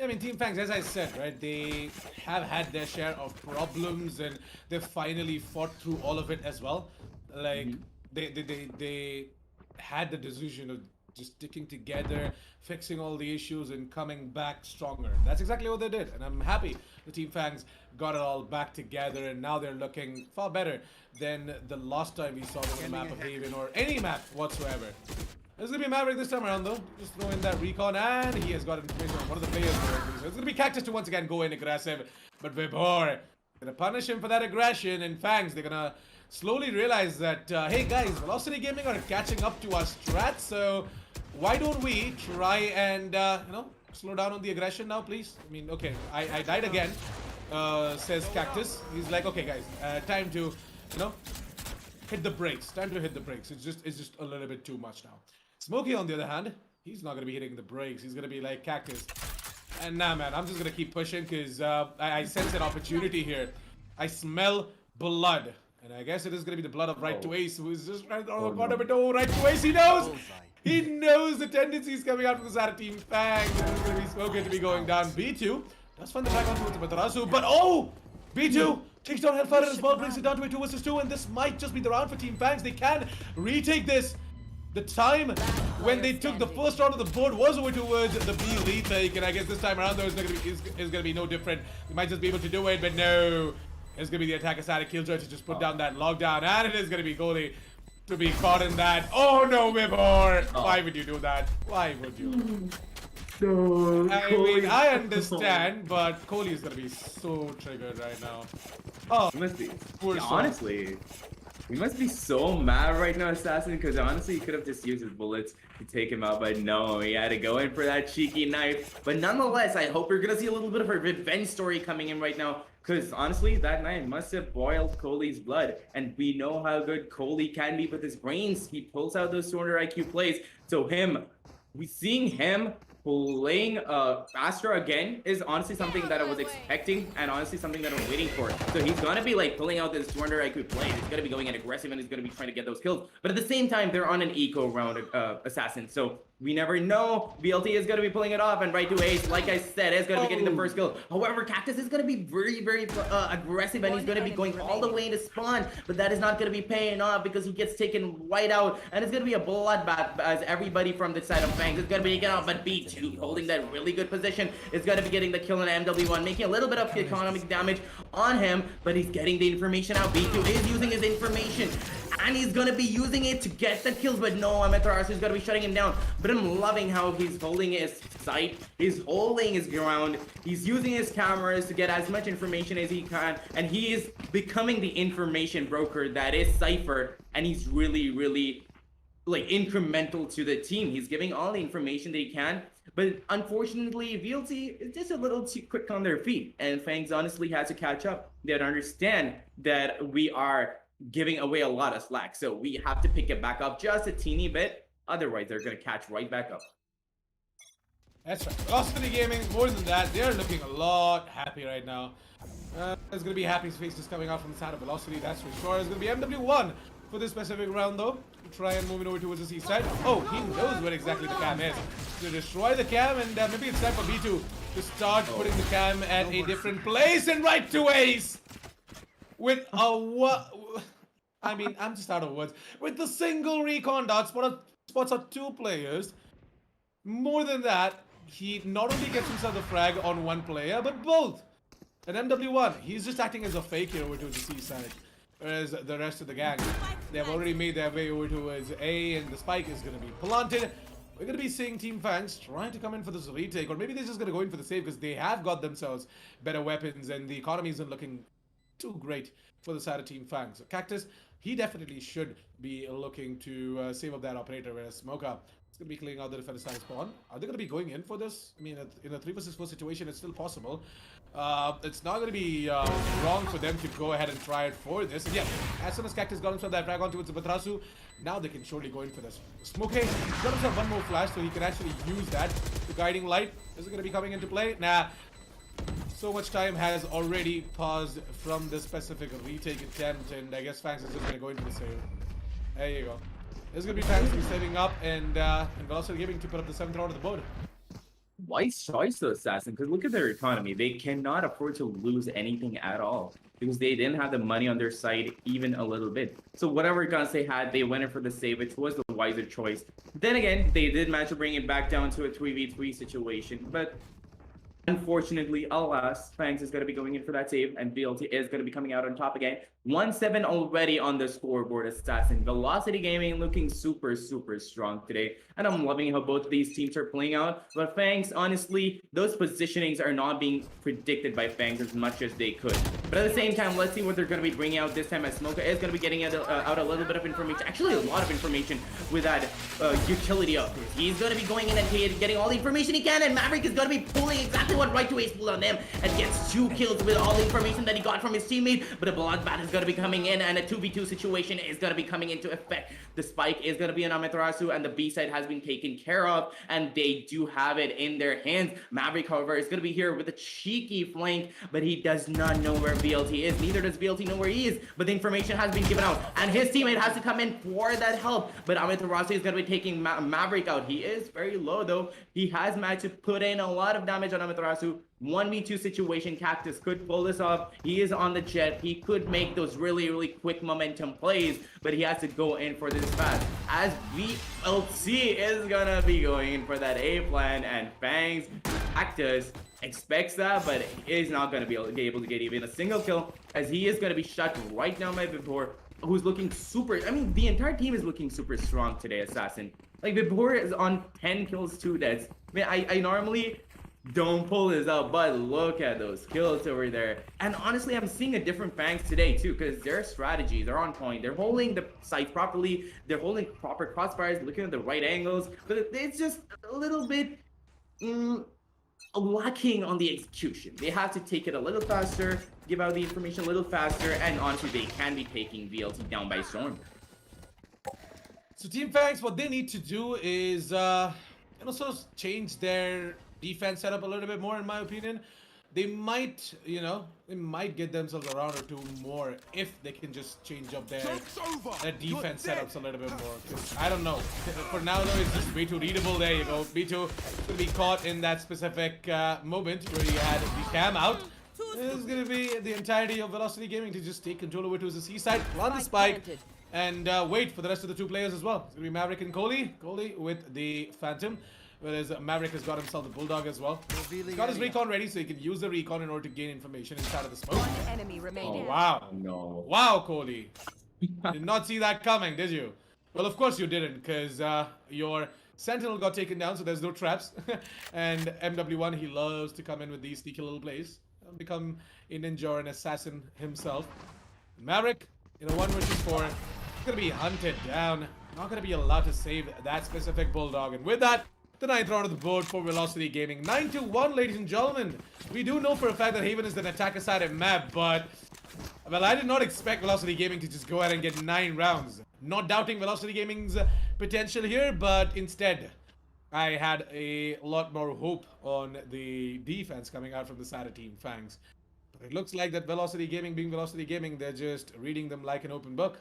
I mean, Team FANGS, as I said, right, they have had their share of problems and they've finally fought through all of it as well. Like, they had the decision of just sticking together, fixing all the issues and coming back stronger. That's exactly what they did, and I'm happy the Team FANGS got it all back together, and now they're looking far better than the last time we saw them on the map of Haven or any map whatsoever. It's gonna be Maverick this time around though, just throw in that recon, and he has got information on one of the players. So it's gonna be Cactus to once again go in aggressive, but Vibhor gonna punish him for that aggression, and FANGS, they're gonna slowly realize that, hey guys, Velocity Gaming are catching up to our strats, so why don't we try and, slow down on the aggression now, please? I mean, okay, I died again, says Cactus. He's like, okay guys, time to, hit the brakes. Time to hit the brakes. It's just a little bit too much now. Smokey, on the other hand, he's not gonna be hitting the brakes. He's gonna be like Cactus. And nah, man, I'm just gonna keep pushing because I sense an opportunity here. I smell blood. And I guess it is going to be the blood of Right to Ace, who is just right on the bottom. But no, Right to Ace, he knows! He knows the tendencies coming out from the side of Team FANGS. And it's going to be Smoker to be going down. B2 does find the back onto Amaterasu, but oh! B2 takes down Hellfire as well, brings it down to a 2 vs 2, and this might just be the round for Team FANGS. They can retake this. The time when they took the first round of the board was over towards the B retake, and I guess this time around though is gonna be no different. We might just be able to do it, but no. It's gonna be the attacker side of Killjoy to just put down that lockdown, and it is gonna be Goldie to be caught in that. Oh no, Vibor! Why would you do that? Why would you? No, I mean, I understand, but Kohli is gonna be so triggered right now. Oh, He must be. poor Yeah, soul. honestly, he must be so mad right now, Assassin, because honestly, he could have just used his bullets to take him out, but no, he had to go in for that cheeky knife. But nonetheless, I hope we're gonna see a little bit of a revenge story coming in right now, because honestly, that knife must have boiled Kohli's blood, and we know how good Kohli can be with his brains. He pulls out those 200 IQ plays, so seeing him playing faster again is honestly something that I was expecting, and honestly something that I'm waiting for. So he's gonna be like pulling out this 200 IQ play. He's gonna be going in aggressive, and he's gonna be trying to get those kills. But at the same time, they're on an eco round, Assassin. So we never know. VLT is gonna be pulling it off, and right to Ace, like I said, is gonna be getting the first kill. However, Cactus is gonna be very, very aggressive, and he's gonna be going all the way into spawn. But that is not gonna be paying off because he gets taken right out, and it's gonna be a bloodbath as everybody from the side of FANGS is gonna be taken out. But B2 holding that really good position is gonna be getting the kill on MW1, making a little bit of economic damage on him. But he's getting the information out. B2 is using his information, and he's gonna be using it to get the kills. But no, Amaterasu is gonna be shutting him down. But I'm loving how he's holding his sight, he's holding his ground, he's using his cameras to get as much information as he can, and he is becoming the information broker that is Cypher, and he's really like incremental to the team. He's giving all the information that he can, but unfortunately VLT is just a little too quick on their feet, and FANGS honestly has to catch up. They don't understand that we are giving away a lot of slack, so we have to pick it back up just a teeny bit. Otherwise, they're gonna catch right back up. That's right. Velocity Gaming, more than that, they're looking a lot happy right now. There's gonna be happy faces coming out from the side of Velocity, that's for sure. It's gonna be MW1 for this specific round though. Try and move it over towards the C side. Oh, he knows where exactly the cam is. To destroy the cam, and maybe it's time for B2 to start putting the cam at a different place, and right to Ace! With a what? I mean, I'm just out of words. With the single recon dot spots are 2 players. More than that, he not only gets himself the frag on 1 player, but both. At MW1, he's just acting as a fake here over to the C side. Whereas the rest of the gang, they have already made their way over towards A, and the spike is going to be planted. We're going to be seeing Team FANGS trying to come in for this retake, or maybe they're just going to go in for the save because they have got themselves better weapons, and the economy isn't looking too great for the side of Team FANGS. Cactus, he definitely should be looking to save up that operator, whereas Smoker is going to be clearing out the defender side spawn. Are they going to be going in for this? I mean, in a 3 vs 4 situation, it's still possible. It's not going to be wrong for them to go ahead and try it for this. And yeah, as soon as Cactus got himself that frag on towards Batrasu, now they can surely go in for this. Smokey got himself 1 more flash, so he can actually use that. The guiding light is it going to be coming into play? Nah. So much time has already passed from this specific retake attempt, and I guess FANGS is just going to go into the save. There you go. There's going to be FANGS saving up, and Velocity Gaming to put up the 7th round of the board. Wise choice though, Assassin, because look at their economy. They cannot afford to lose anything at all because they didn't have the money on their side even a little bit. So whatever guns they had, they went in for the save, which was the wiser choice. Then again, they did manage to bring it back down to a 3v3 situation, but unfortunately, alas, FANGS is going to be going in for that save, and VLT is going to be coming out on top again. 1-7 already on the scoreboard, Assassin. Velocity Gaming looking super strong today, and I'm loving how both of these teams are playing out. But FANGS, honestly, those positionings are not being predicted by FANGS as much as they could. But at the same time, let's see what they're going to be bringing out this time, as Smoka is going to be getting out a little bit of information, actually a lot of information with that utility up. He's going to be going in and getting all the information he can, and Maverick is going to be pulling exactly what right to Ace pulled on them, and gets 2 kills with all the information that he got from his teammate. But a bloodbath is going to be coming in, and a 2v2 situation is going to be coming into effect. The spike is going to be on Amaterasu, and the B side has been taken care of, and they do have it in their hands. Maverick, however, is going to be here with a cheeky flank, but he does not know where VLT is. Neither does VLT know where he is, but the information has been given out, and his teammate has to come in for that help. But Amaterasu is going to be taking Maverick out. He is very low, though. He has managed to put in a lot of damage on Amaterasu. Amaterasu. 1v2 situation, Cactus could pull this off. He is on the jet. He could make those really quick momentum plays, but he has to go in for this fast. As VLC is gonna be going in for that A plan, and FANGS, Cactus expects that, but is not gonna be able to get even a single kill, as he is gonna be shot right now by Vibhor, who's looking super. I mean, the entire team is looking super strong today, Assassin. Like, Vibhor is on 10 kills, 2 deaths. I mean, I normally don't pull this up, but look at those kills over there. And honestly, I'm seeing a different FANGS today too, because their strategies are on point. They're holding the site properly. They're holding proper crossfires, looking at the right angles. But it's just a little bit lacking on the execution. They have to take it a little faster, give out the information a little faster, and honestly, they can be taking VLT down by storm. So Team FANGS, what they need to do is, sort of change their defense setup a little bit more, in my opinion. They might, they might get themselves a round or 2 more if they can just change up their defense setups a little bit more. 'Cause I don't know. For now, though, it's just way too readable. There you go. B2 gonna be caught in that specific moment where he had the cam out. This is gonna be the entirety of Velocity Gaming to just take control over to the seaside, plant the spike, and wait for the rest of the 2 players as well. It's gonna be Maverick and Kohli. Kohli with the Phantom, whereas Maverick has got himself the Bulldog as well. He's got his recon ready, so he can use the recon in order to gain information inside of the smoke. One enemy remaining. Oh, wow. No. Wow, Kohli. Did not see that coming, did you? Well, of course you didn't, because your Sentinel got taken down, so there's no traps. And MW1, he loves to come in with these sneaky little plays. Become a ninja or an assassin himself. Maverick, in a 1 versus 4, he's going to be hunted down. Not going to be allowed to save that specific Bulldog. And with that, the 9th round of the board for Velocity Gaming. 9-1, ladies and gentlemen. We do know for a fact that Haven is an attacker-sided map, but well, I did not expect Velocity Gaming to just go ahead and get 9 rounds. Not doubting Velocity Gaming's potential here, but instead, I had a lot more hope on the defense coming out from the side of Team FANGS. But it looks like that Velocity Gaming being Velocity Gaming, they're just reading them like an open book.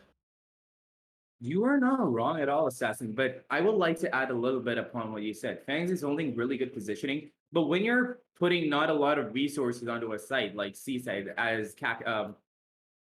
You are not wrong at all, Assassin, but I would like to add a little bit upon what you said. FANGS is holding really good positioning, but when you're putting not a lot of resources onto a site like Seaside, as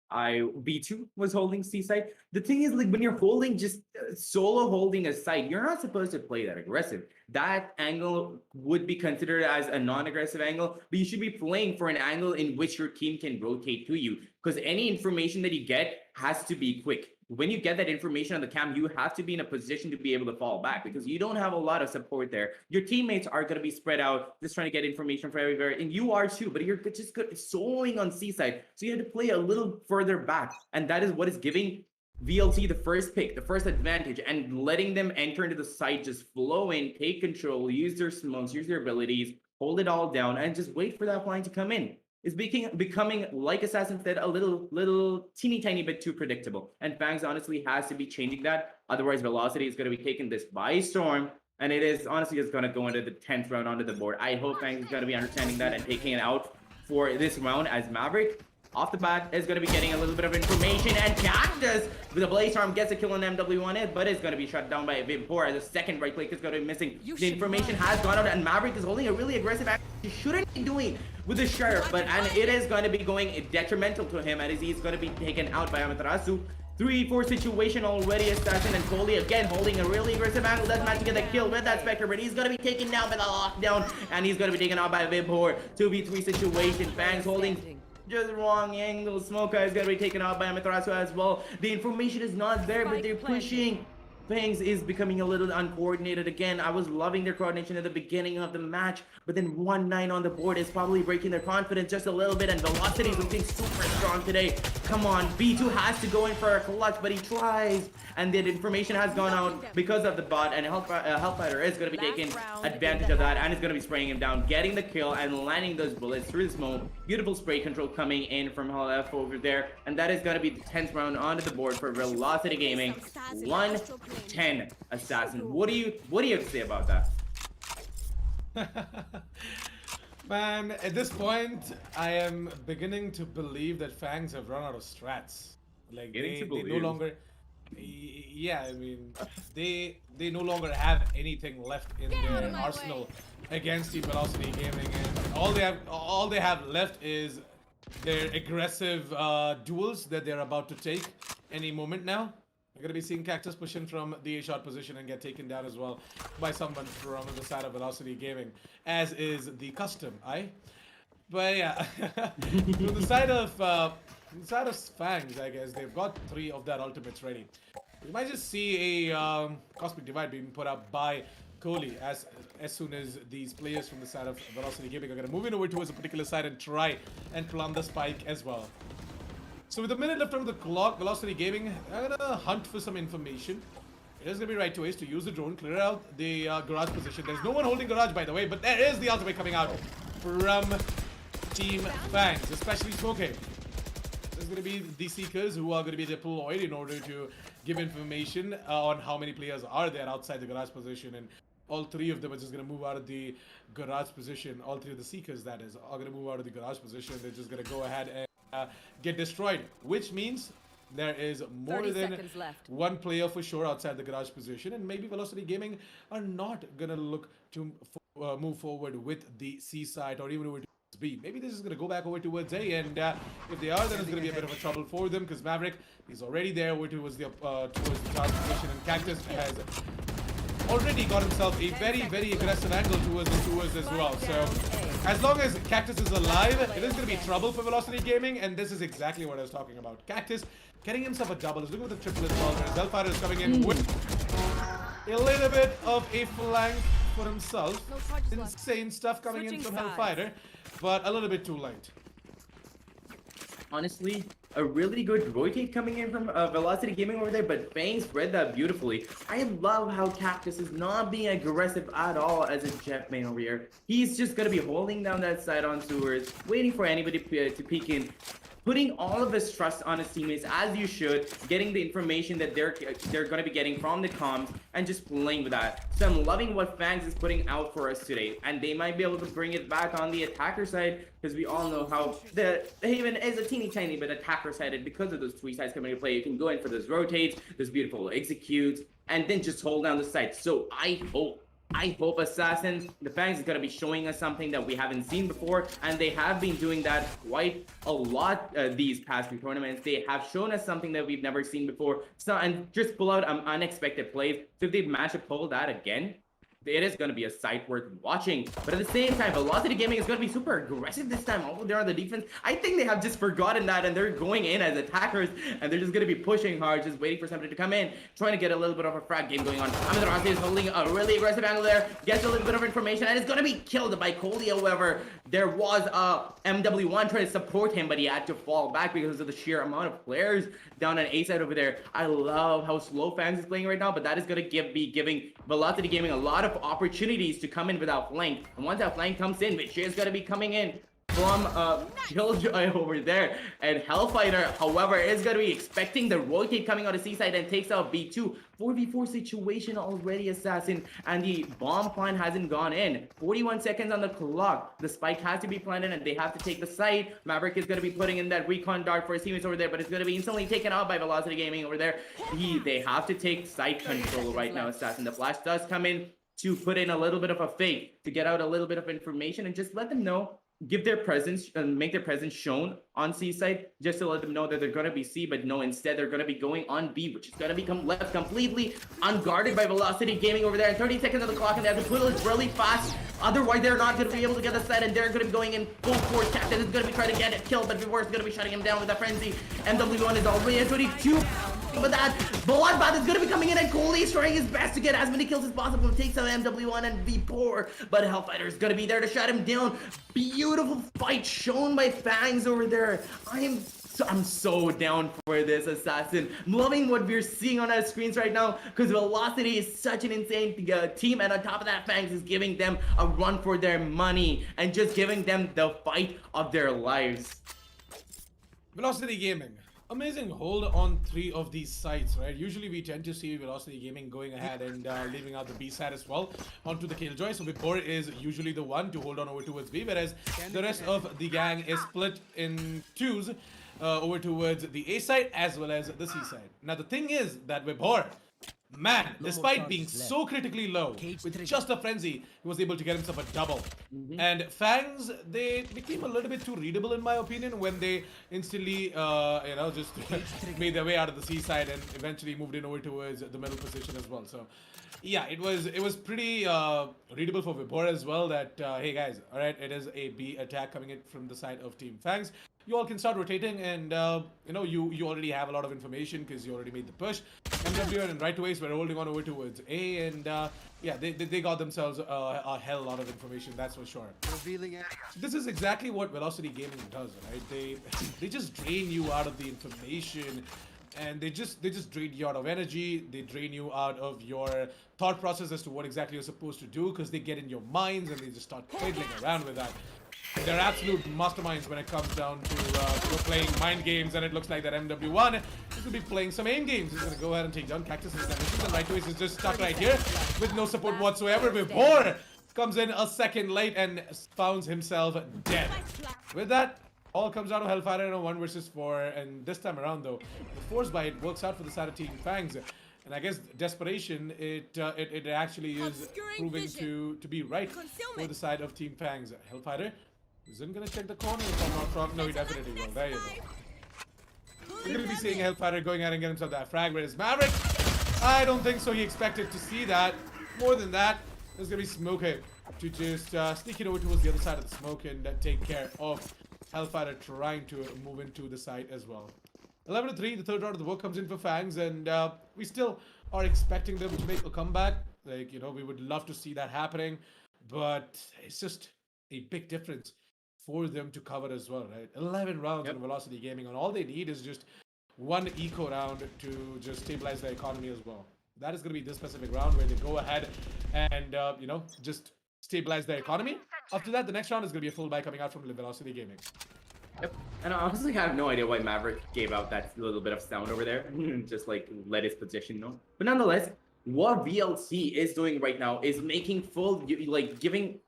B2 was holding Seaside, the thing is, like, when you're holding just solo holding a site, you're not supposed to play that aggressive. That angle would be considered as a non-aggressive angle, but you should be playing for an angle in which your team can rotate to you, because any information that you get has to be quick. When you get that information on the cam, you have to be in a position to be able to fall back, because you don't have a lot of support there. Your teammates are going to be spread out, just trying to get information from everywhere, and you are too, but you're just soloing on Seaside, so you have to play a little further back, and that is what is giving VLT the first pick, the first advantage, and letting them enter into the site, just flow in, take control, use their smokes, use their abilities, hold it all down, and just wait for that flying to come in. It's becoming, like Assassin said, a little teeny tiny bit too predictable. And FANGS honestly has to be changing that. Otherwise, Velocity is going to be taking this by storm. And it is honestly just going to go into the 10th round onto the board. I hope FANGS is going to be understanding that and taking it out for this round, as Maverick, off the bat, is going to be getting a little bit of information. And Cactus with a Blaze Arm gets a kill on MW1, but it's going to be shut down by Vibhor, as a second right click is going to be missing. The information has gone out, and Maverick is holding a really aggressive action he shouldn't be doing with the Sheriff, and it is going to be going detrimental to him, as he's going to be taken out by Amaterasu. 3-4 situation already. Assassin and Kohli again holding a really aggressive angle. Doesn't manage to get the kill with that Spectre, but he's going to be taken down by the lockdown, and he's going to be taken out by Vibhor. 2v3 situation. FANGS holding just wrong angle. Smoker is going to be taken out by Amaterasu as well. The information is not there, but they're pushing. FANGS is becoming a little uncoordinated again. I was loving their coordination at the beginning of the match, but then 1-9 on the board is probably breaking their confidence just a little bit, and Velocity is looking super strong today. Come on, B2 has to go in for a clutch, but he tries, and the information has gone out because of the bot, and Hellfighter is going to be taking advantage of that, and is going to be spraying him down, getting the kill, and landing those bullets through the smoke. Beautiful spray control coming in from LF over there, and that is going to be the 10th round onto the board for Velocity Gaming. 1-10, Assassin. What do you say about that? Man, at this point, I am beginning to believe that FANGS have run out of strats. Like, they no longer Yeah, I mean, they no longer have anything left in their arsenal against Team Velocity Gaming, and all they have left is their aggressive duels that they're about to take any moment now. We're gonna be seeing Cactus push in from the A shot position and get taken down as well by someone from the side of Velocity Gaming, as is the custom, aye? But yeah, from the side of FANGS, I guess they've got 3 of their ultimates ready. We might just see a cosmic divide being put up by Kohli as soon as these players from the side of Velocity Gaming are gonna move in over towards a particular side and try and plumb the spike as well. So with a minute left on the clock, Velocity Gaming are gonna hunt for some information. There's gonna be right ways to use the drone, clear out the garage position. There's no one holding garage, by the way, but there is the ultimate coming out from Team FANGS, especially Smoke. There's gonna be the Seekers who are gonna be deployed in order to give information on how many players are there outside the garage position, and all 3 of them are just gonna move out of the garage position. All 3 of the Seekers, that is, are gonna move out of the garage position. They're just gonna go ahead and get destroyed, which means there is more than one player for sure outside the garage position, and maybe Velocity Gaming are not gonna look to move forward with the C side or even over to B. Maybe this is gonna go back over towards A, and if they are, then it's gonna be a bit of a trouble for them because Maverick is already there over towards the charge position, and Cactus has already got himself a very aggressive angle towards as well. So as long as Cactus is alive, it is going to be trouble for Velocity Gaming, and this is exactly what I was talking about. Cactus getting himself a double. He's looking for the triple as well. Hellfighter is coming in with a little bit of a flank for himself. Insane stuff coming in from Hellfighter, but a little bit too late. Honestly, a really good rotate coming in from Velocity Gaming over there, but FANGS read that beautifully. I love how Cactus is not being aggressive at all as a jet main over here. He's just going to be holding down that side on sewers, waiting for anybody to peek in, putting all of his trust on his teammates as you should, getting the information that they're going to be getting from the comms, and just playing with that. So I'm loving what FANGS is putting out for us today, and they might be able to bring it back on the attacker side, because we all know how the Haven is a teeny tiny bit attacker sided because of those 3 sides coming into play. You can go in for those rotates, those beautiful executes, and then just hold down the site. So I hope Assassin, the FANGS is going to be showing us something that we haven't seen before, and they have been doing that quite a lot these past 2 tournaments. They have shown us something that we've never seen before, so and just pull out unexpected plays. So if they manage to pull that again, it is going to be a sight worth watching. But at the same time, Velocity Gaming is going to be super aggressive this time. Although they're on the defense, I think they have just forgotten that, and they're going in as attackers, and they're just going to be pushing hard, just waiting for somebody to come in, trying to get a little bit of a frag game going on. Amidrossi is holding a really aggressive angle there, gets a little bit of information, and it's going to be killed by Kohli. However, there was a MW1 trying to support him, but he had to fall back because of the sheer amount of players down on A side over there. I love how slow FANGS is playing right now, but that is going to be giving Velocity Gaming a lot of opportunities to come in without flank. And once that flank comes in, which is going to be coming in from Killjoy over there, and Hellfighter, however, is going to be expecting the rotate coming out of C side and takes out B2. 4v4 situation already, Assassin, and the bomb plan hasn't gone in. 41 seconds on the clock. The spike has to be planted, and they have to take the site. Maverick is going to be putting in that recon dart for his teammates over there, but it's going to be instantly taken out by Velocity Gaming over there. They have to take site control right now, Assassin. The flash does come in to put in a little bit of a fake to get out a little bit of information and just let them know, give their presence and make their presence shown on C side, just to let them know that they're going to be C, but no, instead they're going to be going on B, which is going to become left completely unguarded by Velocity Gaming over there. 30 seconds on the clock, and they have to put it really fast. Otherwise, they're not going to be able to get the side, and they're going to be going in full force. Cactus is going to be trying to get it killed, but before it's going to be shutting him down with a frenzy. MW1 is already at 22. But that Bloodbath is going to be coming in, and Kohli is trying his best to get as many kills as possible. Takes out MW1 and V4, but Hellfighter is going to be there to shut him down. Beautiful fight shown by FANGS over there. I'm so down for this, Assassin. I'm loving what we're seeing on our screens right now, because Velocity is such an insane team, and on top of that, FANGS is giving them a run for their money and just giving them the fight of their lives. Velocity Gaming. Amazing hold on 3 of these sites, right? Usually we tend to see Velocity Gaming going ahead and leaving out the B side as well onto the Killjoy. So Vipor is usually the one to hold on over towards B, whereas the rest of the gang is split in twos. over towards the A side as well as the C side. Now the thing is that Vibhor, man, despite being so critically low, with just a frenzy, he was able to get himself a double. And FANGS, they became a little bit too readable in my opinion when they instantly, just made their way out of the C side and eventually moved in over towards the middle position as well. So, yeah, it was pretty readable for Vibhor as well that, hey guys, all right, it is a B attack coming in from the side of Team FANGS. You all can start rotating and, you already have a lot of information because you already made the push. MW and right ways were holding on over towards A and, yeah, they got themselves a hell lot of information, that's for sure. This is exactly what Velocity Gaming does, right? They just drain you out of the information and they just drain you out of energy, they drain you out of your thought process as to what exactly you're supposed to do because they get in your minds and they just start fiddling around with that. They're absolute masterminds when it comes down to playing mind games, and it looks like that MW1 is going to be playing some aim games. He's going to go ahead and take down Cactus. And right away is just stuck right here with no support whatsoever. Before comes in a second late and found himself dead. With that, all comes down to Hellfighter in a 1 versus 4, and this time around though, the force bite works out for the side of Team FANGS. And I guess desperation, it actually is proving to be right for the side of Team FANGS. Hellfighter isn't gonna check the corner if I'm not wrong. No, he definitely will. There you go. We're gonna be seeing Hellfighter going out and getting himself that frag. Whereas Maverick, I don't think so. He expected to see that. More than that, there's gonna be Smoker to just sneak it over towards the other side of the smoke and take care of Hellfighter trying to move into the site as well. 11-3, the third round of the work comes in for FANGS, and we still are expecting them to make a comeback. Like, we would love to see that happening, but it's just a big difference for them to cover as well, right? 11 rounds on Velocity Gaming, and all they need is just one eco round to just stabilize their economy as well. That is going to be this specific round where they go ahead and, just stabilize their economy. After that, the next round is going to be a full buy coming out from Velocity Gaming. Yep. And I honestly have no idea why Maverick gave out that little bit of sound over there. Just like let his position know. But nonetheless, what VLC is doing right now is making giving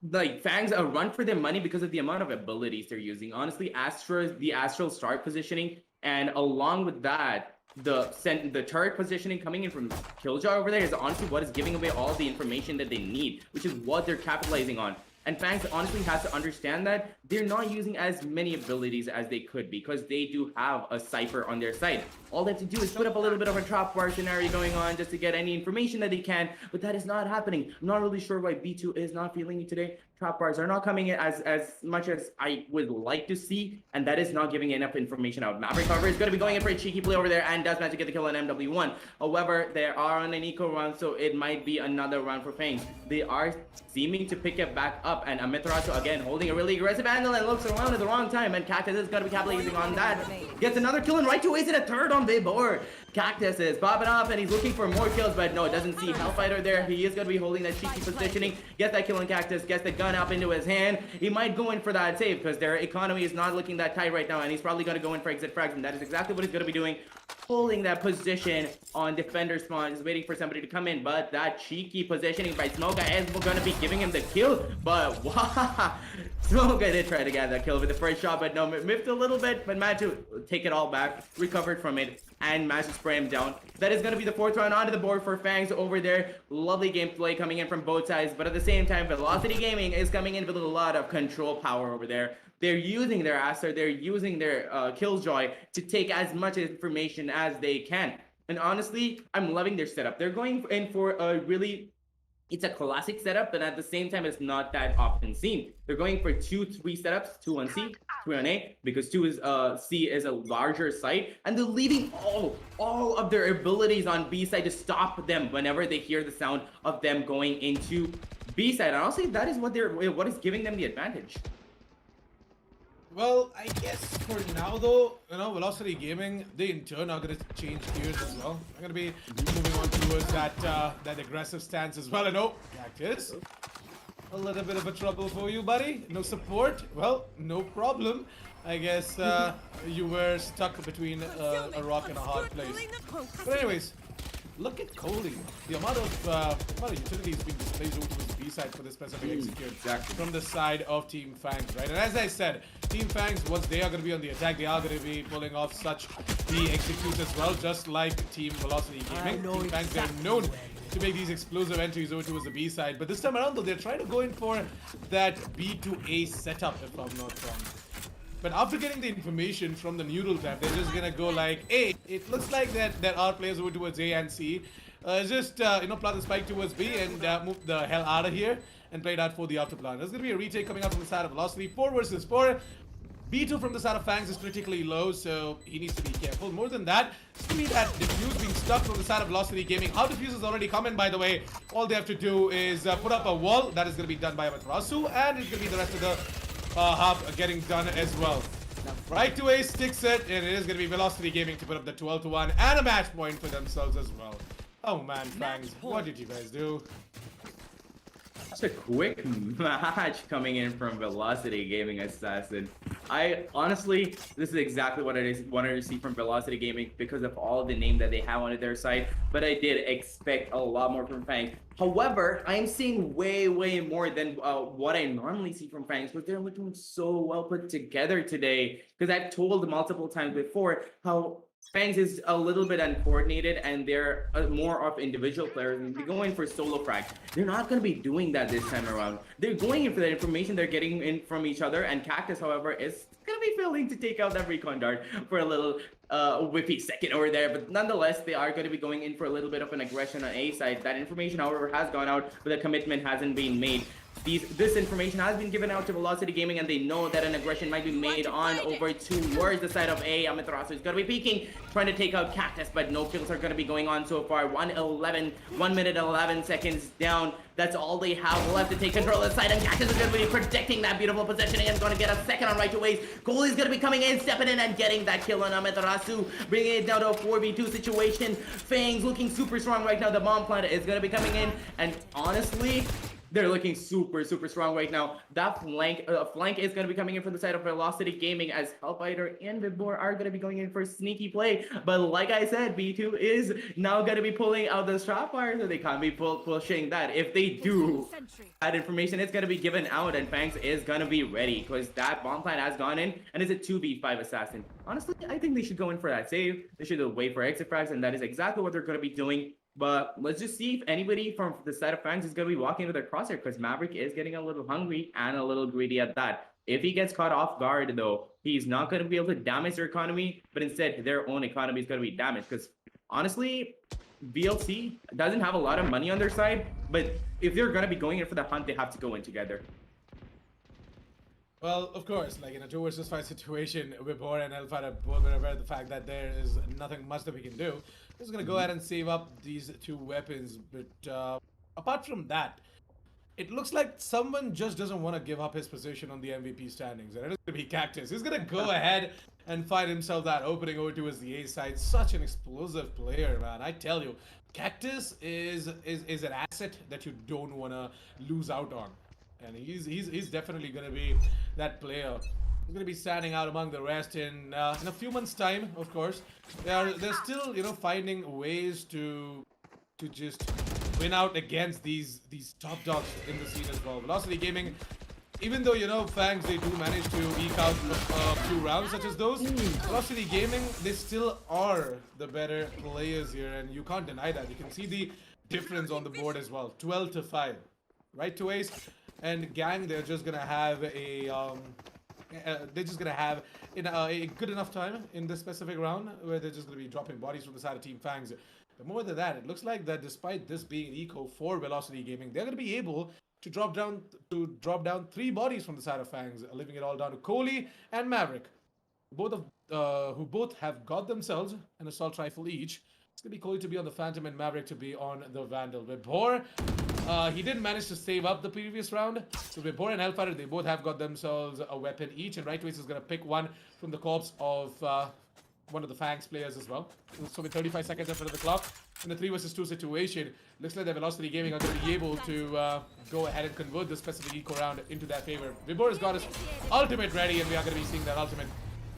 FANGS a run for their money because of the amount of abilities they're using. Honestly, the Astral start positioning, and along with that, the turret positioning coming in from Killjoy over there is honestly what is giving away all the information that they need, which is what they're capitalizing on. And FANGS honestly has to understand that they're not using as many abilities as they could because they do have a Cypher on their side. All they have to do is put up a little bit of a trap bar scenario going on just to get any information that they can, but that is not happening. I'm not really sure why B2 is not feeling it today. Trap bars are not coming in as much as I would like to see, and that is not giving enough information out. Maverick, however, is going to be going in for a cheeky play over there and does manage to get the kill on MW1. However, they are on an eco run, so it might be another run for FANGS. They are seeming to pick it back up, and Amiterasu again holding a really aggressive angle and looks around at the wrong time, and Cactus is going to be capitalizing on that. Gets another kill and right to waste it a third on Vibhor. Cactus is popping off and he's looking for more kills, but no, doesn't see Hellfighter there. He is going to be holding that cheeky positioning. Gets that kill on Cactus, gets the gun up into his hand. He might go in for that save because their economy is not looking that tight right now, and he's probably going to go in for exit frags, and that is exactly what he's going to be doing. Holding that position on defender spawn, just waiting for somebody to come in, but that cheeky positioning by Smoka is going to be giving him the kill, but wow, Smoka did try to get that kill with the first shot, but no, miffed a little bit, but managed to take it all back, recovered from it, and managed to spray him down. That is going to be the fourth round onto the board for FANGS over there. Lovely gameplay coming in from both sides, but at the same time, Velocity Gaming is coming in with a lot of control power over there. They're using their Aster, they're using their Killjoy to take as much information as they can. And honestly, I'm loving their setup. They're going in for a really, it's a classic setup, but at the same time, it's not that often seen. They're going for 2-3 setups, 2 on C, 3 on A, because 2 is C is a larger site, and they're leaving all of their abilities on B side to stop them whenever they hear the sound of them going into B side. And honestly, that is what is giving them the advantage. Well, I guess for now though, Velocity Gaming, they in turn are going to change gears as well. They're going to be moving on towards that aggressive stance as well. And oh, Cactus, a little bit of a trouble for you, buddy. No support? Well, no problem. I guess you were stuck between a rock and a hard place. But anyways, look at Coley. The amount of utility is being displayed over to the B side for this specific execute from the side of Team FANGS, right? And as I said, Team FANGS, once they are going to be on the attack, they are going to be pulling off such the executes as well, just like Team Velocity Gaming. Team FANGS, they're known to make these explosive entries over towards the B side. But this time around, though, they're trying to go in for that B to A setup, if I'm not wrong. But after getting the information from the neutral tab, they're just gonna go like, hey, it looks like that there are players over towards A and C. Just plant the spike towards B and move the hell out of here and play that for the after plan. There's gonna be a retake coming out from the side of Velocity. 4 versus 4. B2 from the side of FANGS is critically low, so he needs to be careful. More than that, it's gonna be that defuse being stuck from the side of Velocity Gaming. How defuse is already coming, by the way. All they have to do is put up a wall. That is gonna be done by Amaterasu, and it's gonna be the rest of the half getting done as well. Right to A sticks it, and it is going to be Velocity Gaming to put up the 12-1 and a match point for themselves as well. Oh man, FANGS, what did you guys do? Just a quick match coming in from Velocity Gaming Assassin. I honestly, this is exactly what I wanted to see from Velocity Gaming because of all the name that they have on their side. But I did expect a lot more from FANGS. However, I'm seeing way more than what I normally see from FANGS, but they're looking so well put together today. Because I've told multiple times before how FANGS is a little bit uncoordinated and they're more of individual players and they're going for solo frag. They're not going to be doing that this time around. They're going in for the information they're getting in from each other, and Cactus, however, is going to be failing to take out that recon dart for a little whippy second over there. But nonetheless, they are going to be going in for a little bit of an aggression on A side. That information, however, has gone out, but the commitment hasn't been made. This information has been given out to Velocity Gaming, and they know that an aggression might be made on over towards the side of A. Amaterasu is going to be peeking, trying to take out Cactus, but no kills are going to be going on so far. 1 minute 11 seconds down. That's all they have left to take control of the side, and Cactus is going to be protecting that beautiful positioning and going to get a second on right away. Cole is going to be coming in, stepping in, and getting that kill on Amaterasu, bringing it down to a 4v2 situation. FANGS looking super strong right now. The bomb plant is going to be coming in, and honestly, they're looking super strong right now. That flank is going to be coming in from the side of Velocity Gaming, as Hellfighter and Vibor are going to be going in for sneaky play. But like I said, B2 is now going to be pulling out the Starfire, so they can't be pushing that. If they do, that information is going to be given out, and FANGS is going to be ready because that bomb plant has gone in, and it's a 2v5 assassin. Honestly, I think they should go in for that save. They should wait for exit frags, and that is exactly what they're going to be doing. But let's just see if anybody from the side of FANGS is going to be walking with their crosshair, because Maverick is getting a little hungry and a little greedy at that. If he gets caught off guard, though, he's not going to be able to damage their economy, but instead their own economy is going to be damaged. Because honestly, VLC doesn't have a lot of money on their side, but if they're going to be going in for the hunt, they have to go in together. Well, of course, like in a 2 versus 5 situation, Vibor and Hellfire are both aware of the fact that there is nothing much that we can do. We're just gonna go ahead and save up these 2 weapons, but apart from that, it looks like someone just doesn't want to give up his position on the MVP standings, and it is gonna be Cactus. He's gonna go ahead and find himself that opening over towards the A side. Such an explosive player, man. I tell you, Cactus is an asset that you don't want to lose out on. And he's definitely going to be that player. He's going to be standing out among the rest in a few months' time, of course. They're still, finding ways to just win out against these top dogs in the scene as well. Velocity Gaming, even though, FANGS, they do manage to eke out a few rounds such as those, Velocity Gaming, they still are the better players here, and you can't deny that. You can see the difference on the board as well. 12-5. Right to Ace. And Gang, they're just gonna have a good enough time in this specific round where they're just gonna be dropping bodies from the side of Team FANGS. But more than that, it looks like that despite this being an eco for Velocity Gaming, they're gonna be able to drop down 3 bodies from the side of FANGS, leaving it all down to Coley and Maverick, who both have got themselves an assault rifle each. It's gonna be Coley to be on the Phantom and Maverick to be on the Vandal. Vibor, he didn't manage to save up the previous round. So Vibor and Hellfire, they both have got themselves a weapon each, and Right Ways is gonna pick one from the corpse of one of the FANGS players as well. So with 35 seconds left of the clock, in a 3 versus 2 situation, looks like the Velocity Gaming are going to be able to go ahead and convert this specific eco round into their favor. Vibor has got his ultimate ready, and we are going to be seeing that ultimate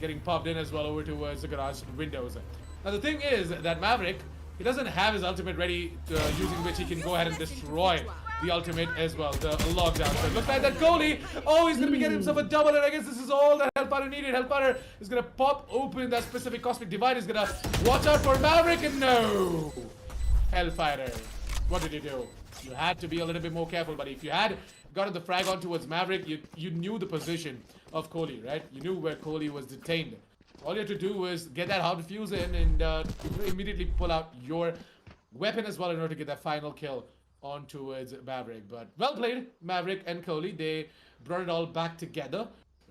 getting popped in as well over towards the garage windows. Now the thing is that Maverick, he doesn't have his ultimate ready, using which he can go ahead and destroy the ultimate as well, the lockdown. So it looks like that goalie, oh, he's going to be getting himself a double, and I guess this is all that Hellfighter needed. Hellfighter is going to pop open that specific Cosmic Divide. He's going to watch out for Maverick, and no! Hellfighter, what did you do? You had to be a little bit more careful, but if you had gotten the frag on towards Maverick, you knew the position of Kohli, right? You knew where Kohli was detained. All you had to do was get that hard fuse in and immediately pull out your weapon as well in order to get that final kill on towards Maverick. But well played, Maverick and Kohli. They brought it all back together.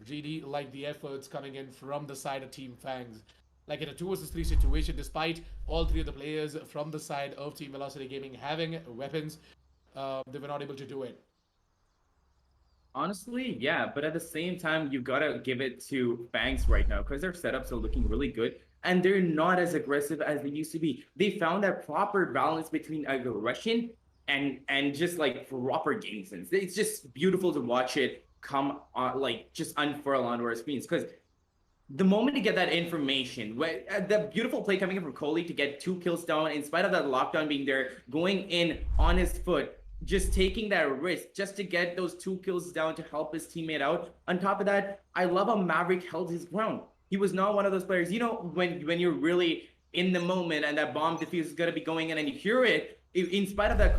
Really like the efforts coming in from the side of Team FANGS. Like in a 2 versus 3 situation, despite all 3 of the players from the side of Team Velocity Gaming having weapons, they were not able to do it. Honestly, yeah, but at the same time, you gotta give it to FANGS right now because their setups are looking really good and they're not as aggressive as they used to be. They found that proper balance between aggression and just like proper game sense. It's just beautiful to watch it come on, like just unfurl onto our screens because the moment you get that information, the beautiful play coming in from Kohli to get 2 kills down, in spite of that lockdown being there, going in on his foot, just taking that risk just to get those 2 kills down to help his teammate out. On top of that, I love how Maverick held his ground. He was not one of those players, you know, when you're really in the moment and that bomb defuse is going to be going in and you hear it, in spite of that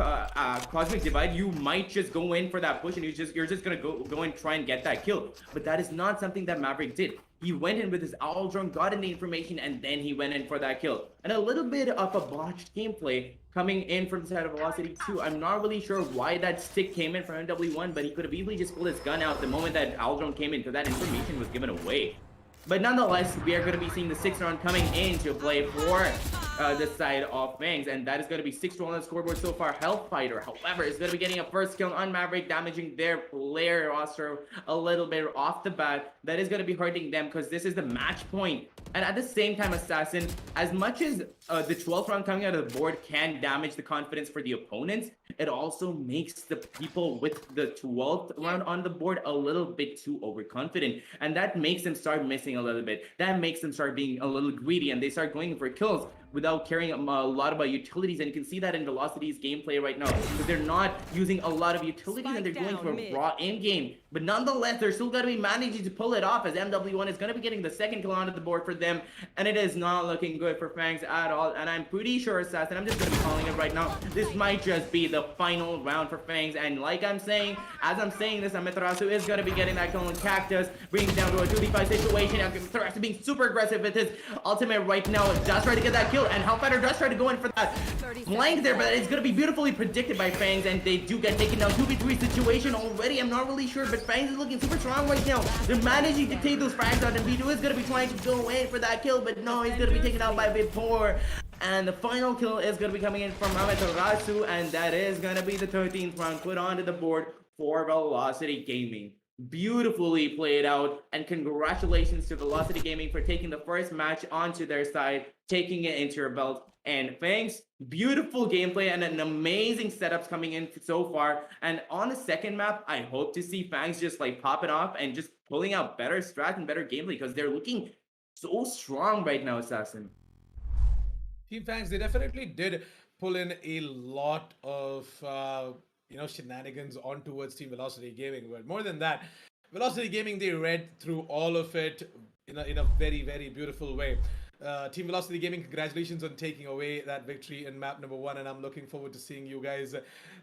Cosmic Divide, you might just go in for that push and you're just going to go and try and get that kill. But that is not something that Maverick did. He went in with his owl drone, got in the information, and then he went in for that kill. And a little bit of a botched gameplay coming in from the side of Velocity 2. I'm not really sure why that stick came in from MW1, but he could have easily just pulled his gun out the moment that owl drone came in because that information was given away. But nonetheless, we are going to be seeing the 6th round coming into play for the side of FANGS, and that is going to be 6 on the scoreboard so far. Hellfighter, however, is going to be getting a first kill on Maverick, damaging their player roster a little bit off the bat. That is going to be hurting them because this is the match point. And at the same time, Assassin, as much as the 12th round coming out of the board can damage the confidence for the opponents, it also makes the people with the 12th round on the board a little bit too overconfident, and that makes them start missing a little bit. That makes them start being a little greedy and they start going for kills without caring a lot about utilities, and you can see that in Velocity's gameplay right now because they're not using a lot of utilities and they're going for raw in-game. But nonetheless, they're still going to be managing to pull it off as MW1 is going to be getting the 2nd kill onto the board for them, and it is not looking good for FANGS at all. And I'm pretty sure, Assassin, I'm just going to be calling it right now, this might just be the final round for FANGS. And like I'm saying, as I'm saying this, Amaterasu is going to be getting that kill on Cactus, bringing down to a 2v5 situation. Amaterasu being super aggressive with his ultimate right now, just trying to get that kill, and Hellfighter does try to go in for that flank there, but it's going to be beautifully predicted by FANGS, and they do get taken down. 2v3 situation already, I'm not really sure, but FANGS is looking super strong right now. They're managing to take those frags out, and B2 is going to be trying to go in for that kill, but no, he's going to be taken out by Vipor. And the final kill is going to be coming in from Amaterasu, and that is going to be the 13th round put onto the board for Velocity Gaming. Beautifully played out, and congratulations to Velocity Gaming for taking the first match onto their side, taking it into your belt. And FANGS, beautiful gameplay and an amazing setups coming in so far. And on the second map, I hope to see FANGS just like pop it off and just pulling out better strat and better gameplay because they're looking so strong right now, Assassin. Team FANGS, they definitely did pull in a lot of shenanigans on towards Team Velocity Gaming. But more than that, Velocity Gaming, they read through all of it in a very, very beautiful way. Team Velocity Gaming, congratulations on taking away that victory in map number 1, and I'm looking forward to seeing you guys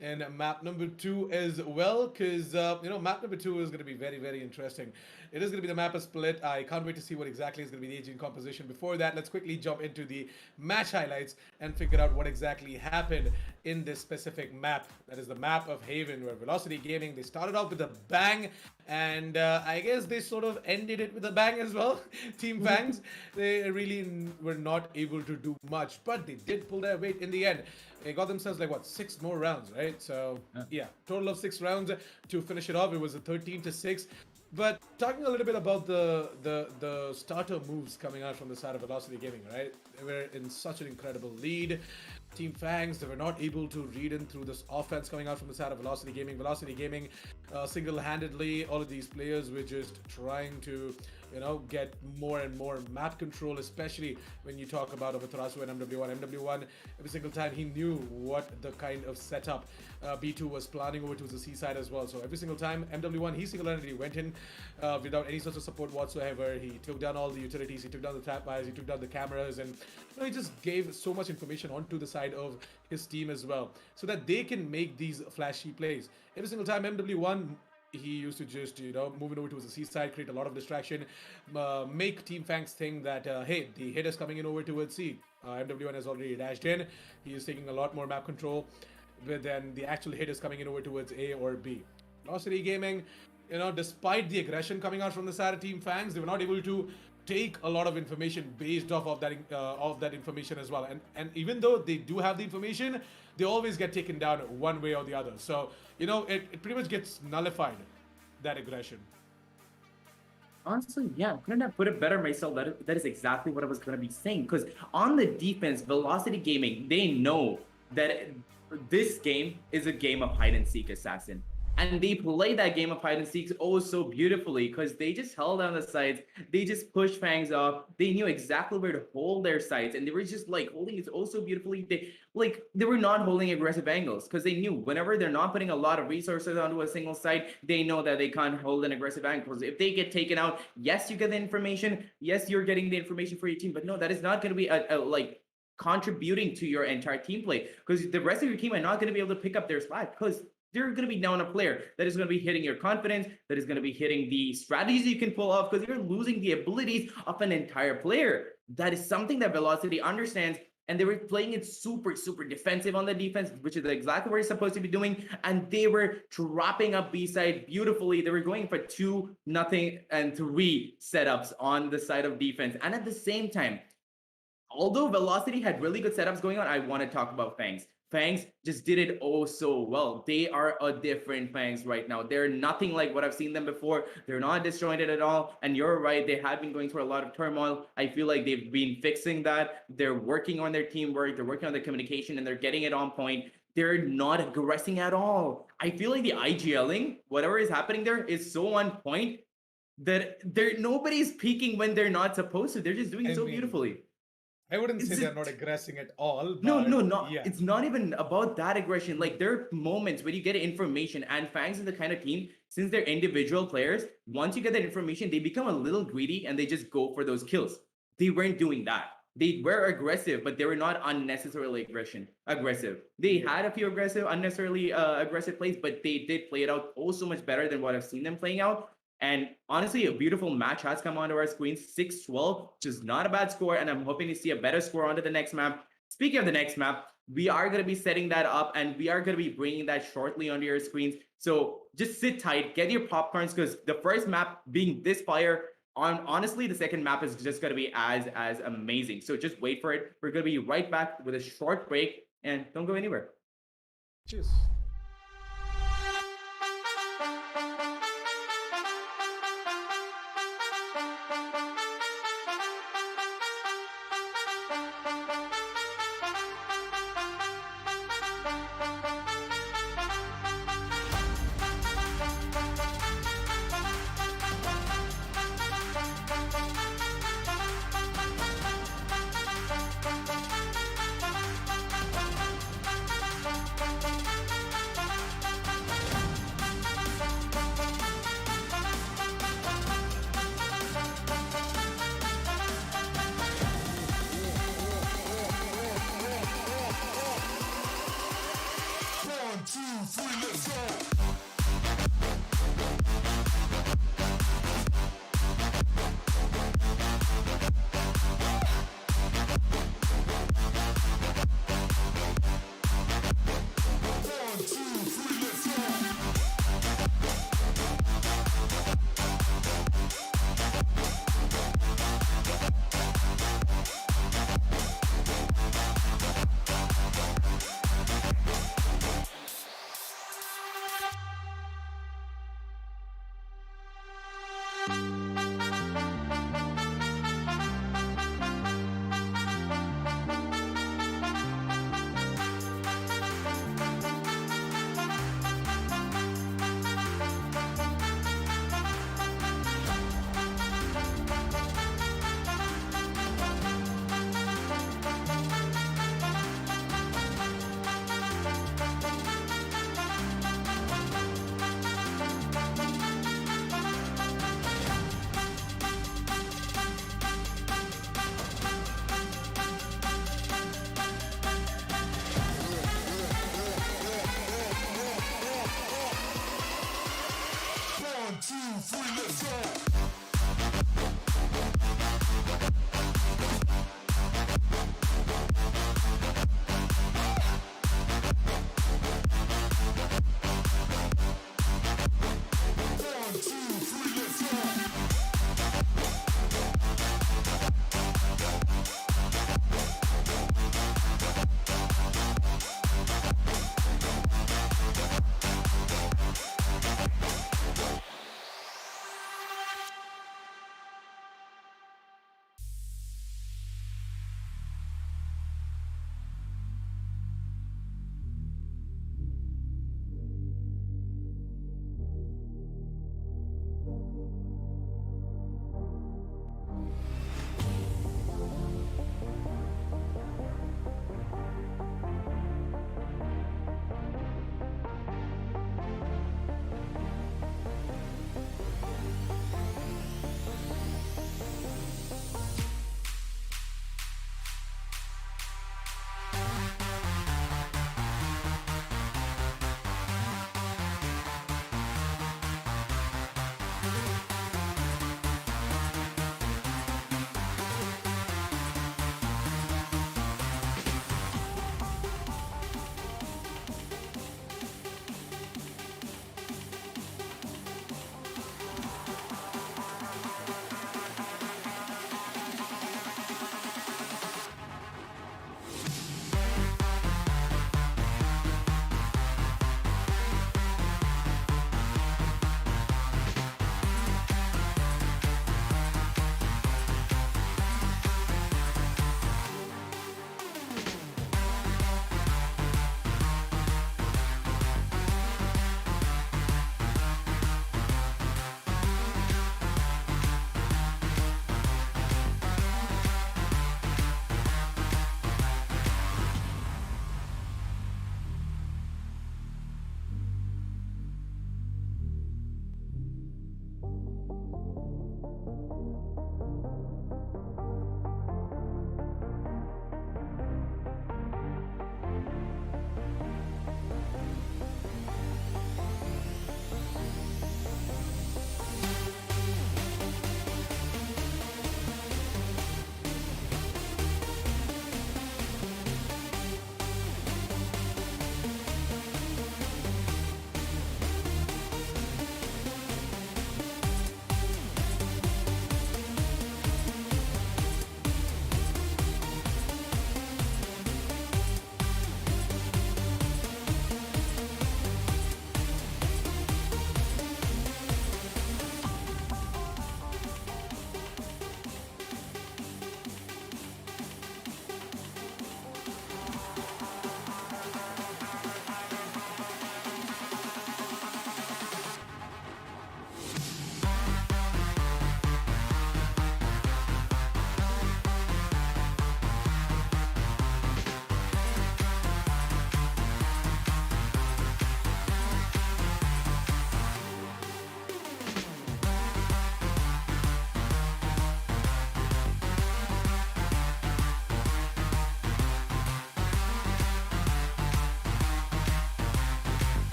in map number 2 as well, because map number 2 is going to be very, very interesting. It is going to be the map of split. I can't wait to see what exactly is going to be the agent composition. Before that, let's quickly jump into the match highlights and figure out what exactly happened in this specific map. That is the map of Haven, where Velocity Gaming, they started off with a bang, and I guess they sort of ended it with a bang as well. Team FANGS, they really were not able to do much, but they did pull their weight in the end. They got themselves like 6 more rounds, right? So yeah, total of 6 rounds to finish it off. It was a 13-6. But talking a little bit about the starter moves coming out from the side of Velocity Gaming, right? They were in such an incredible lead. Team FANGS, they were not able to read in through this offense coming out from the side of Velocity Gaming. Velocity Gaming, single-handedly, all of these players were just trying to get more and more map control, especially when you talk about Amaterasu and MW1. MW1, every single time he knew what the kind of setup B2 was planning over to the seaside as well. So every single time MW1, he single-handedly went in without any sort of support whatsoever. He took down all the utilities, he took down the tap bars, he took down the cameras, and he just gave so much information onto the side of his team as well, so that they can make these flashy plays. Every single time MW1, he used to just, move it over to the seaside, create a lot of distraction, make Team Fangs think that, hey, the hit is coming in over towards C. MW1 has already dashed in. He is taking a lot more map control, but then the actual hit is coming in over towards A or B. Velocity Gaming, despite the aggression coming out from the side of Team Fangs, they were not able to take a lot of information based off of that information as well. And even though they do have the information, they always get taken down one way or the other. So, it pretty much gets nullified, that aggression. Honestly, yeah, couldn't have put it better myself. That is exactly what I was going to be saying. Because on the defense, Velocity Gaming, they know that this game is a game of hide and seek assassin. And they play that game of hide and seek oh so beautifully, because they just held down the sides. They just pushed Fangs off. They knew exactly where to hold their sides, and they were just like holding it oh so beautifully. They were not holding aggressive angles, because they knew whenever they're not putting a lot of resources onto a single side, they know that they can't hold an aggressive angle. Because if they get taken out, yes, you get the information. Yes, you're getting the information for your team, but no, that is not going to be a contributing to your entire team play, because the rest of your team are not going to be able to pick up their slack, because they're going to be down a player that is going to be hitting your confidence, that is going to be hitting the strategies you can pull off, because you're losing the abilities of an entire player. That is something that Velocity understands, and they were playing it super, super defensive on the defense, which is exactly what you're supposed to be doing, and they were trapping up B-side beautifully. They were going for 2-0 and 3 setups on the side of defense, and at the same time, although Velocity had really good setups going on, I want to talk about FANGS. FANGS just did it oh so well. They are a different FANGS right now. They're nothing like what I've seen them before. They're not disjointed at all. And you're right, they have been going through a lot of turmoil. I feel like they've been fixing that. They're working on their teamwork. They're working on their communication, and they're getting it on point. They're not aggressing at all. I feel like the IGLing, whatever is happening there, is so on point that nobody's peaking when they're not supposed to. They're just doing it so beautifully. I wouldn't say they're not aggressing at all. But No. yeah. It's not even about that aggression. Like, there are moments when you get information, and FANGS is the kind of team, since they're individual players, once you get that information, they become a little greedy and they just go for those kills. They weren't doing that. They were aggressive, but they were not unnecessarily aggressive. They had a few unnecessarily aggressive plays, but they did play it out oh so much better than what I've seen them playing out. And honestly, a beautiful match has come onto our screens, 6-12, which is not a bad score, and I'm hoping to see a better score onto the next map. Speaking of the next map, we are going to be setting that up, and we are going to be bringing that shortly onto your screens. So just sit tight, get your popcorns, because the first map being this fire, honestly, the second map is just going to be as amazing. So just wait for it. We're going to be right back with a short break, and don't go anywhere. Cheers.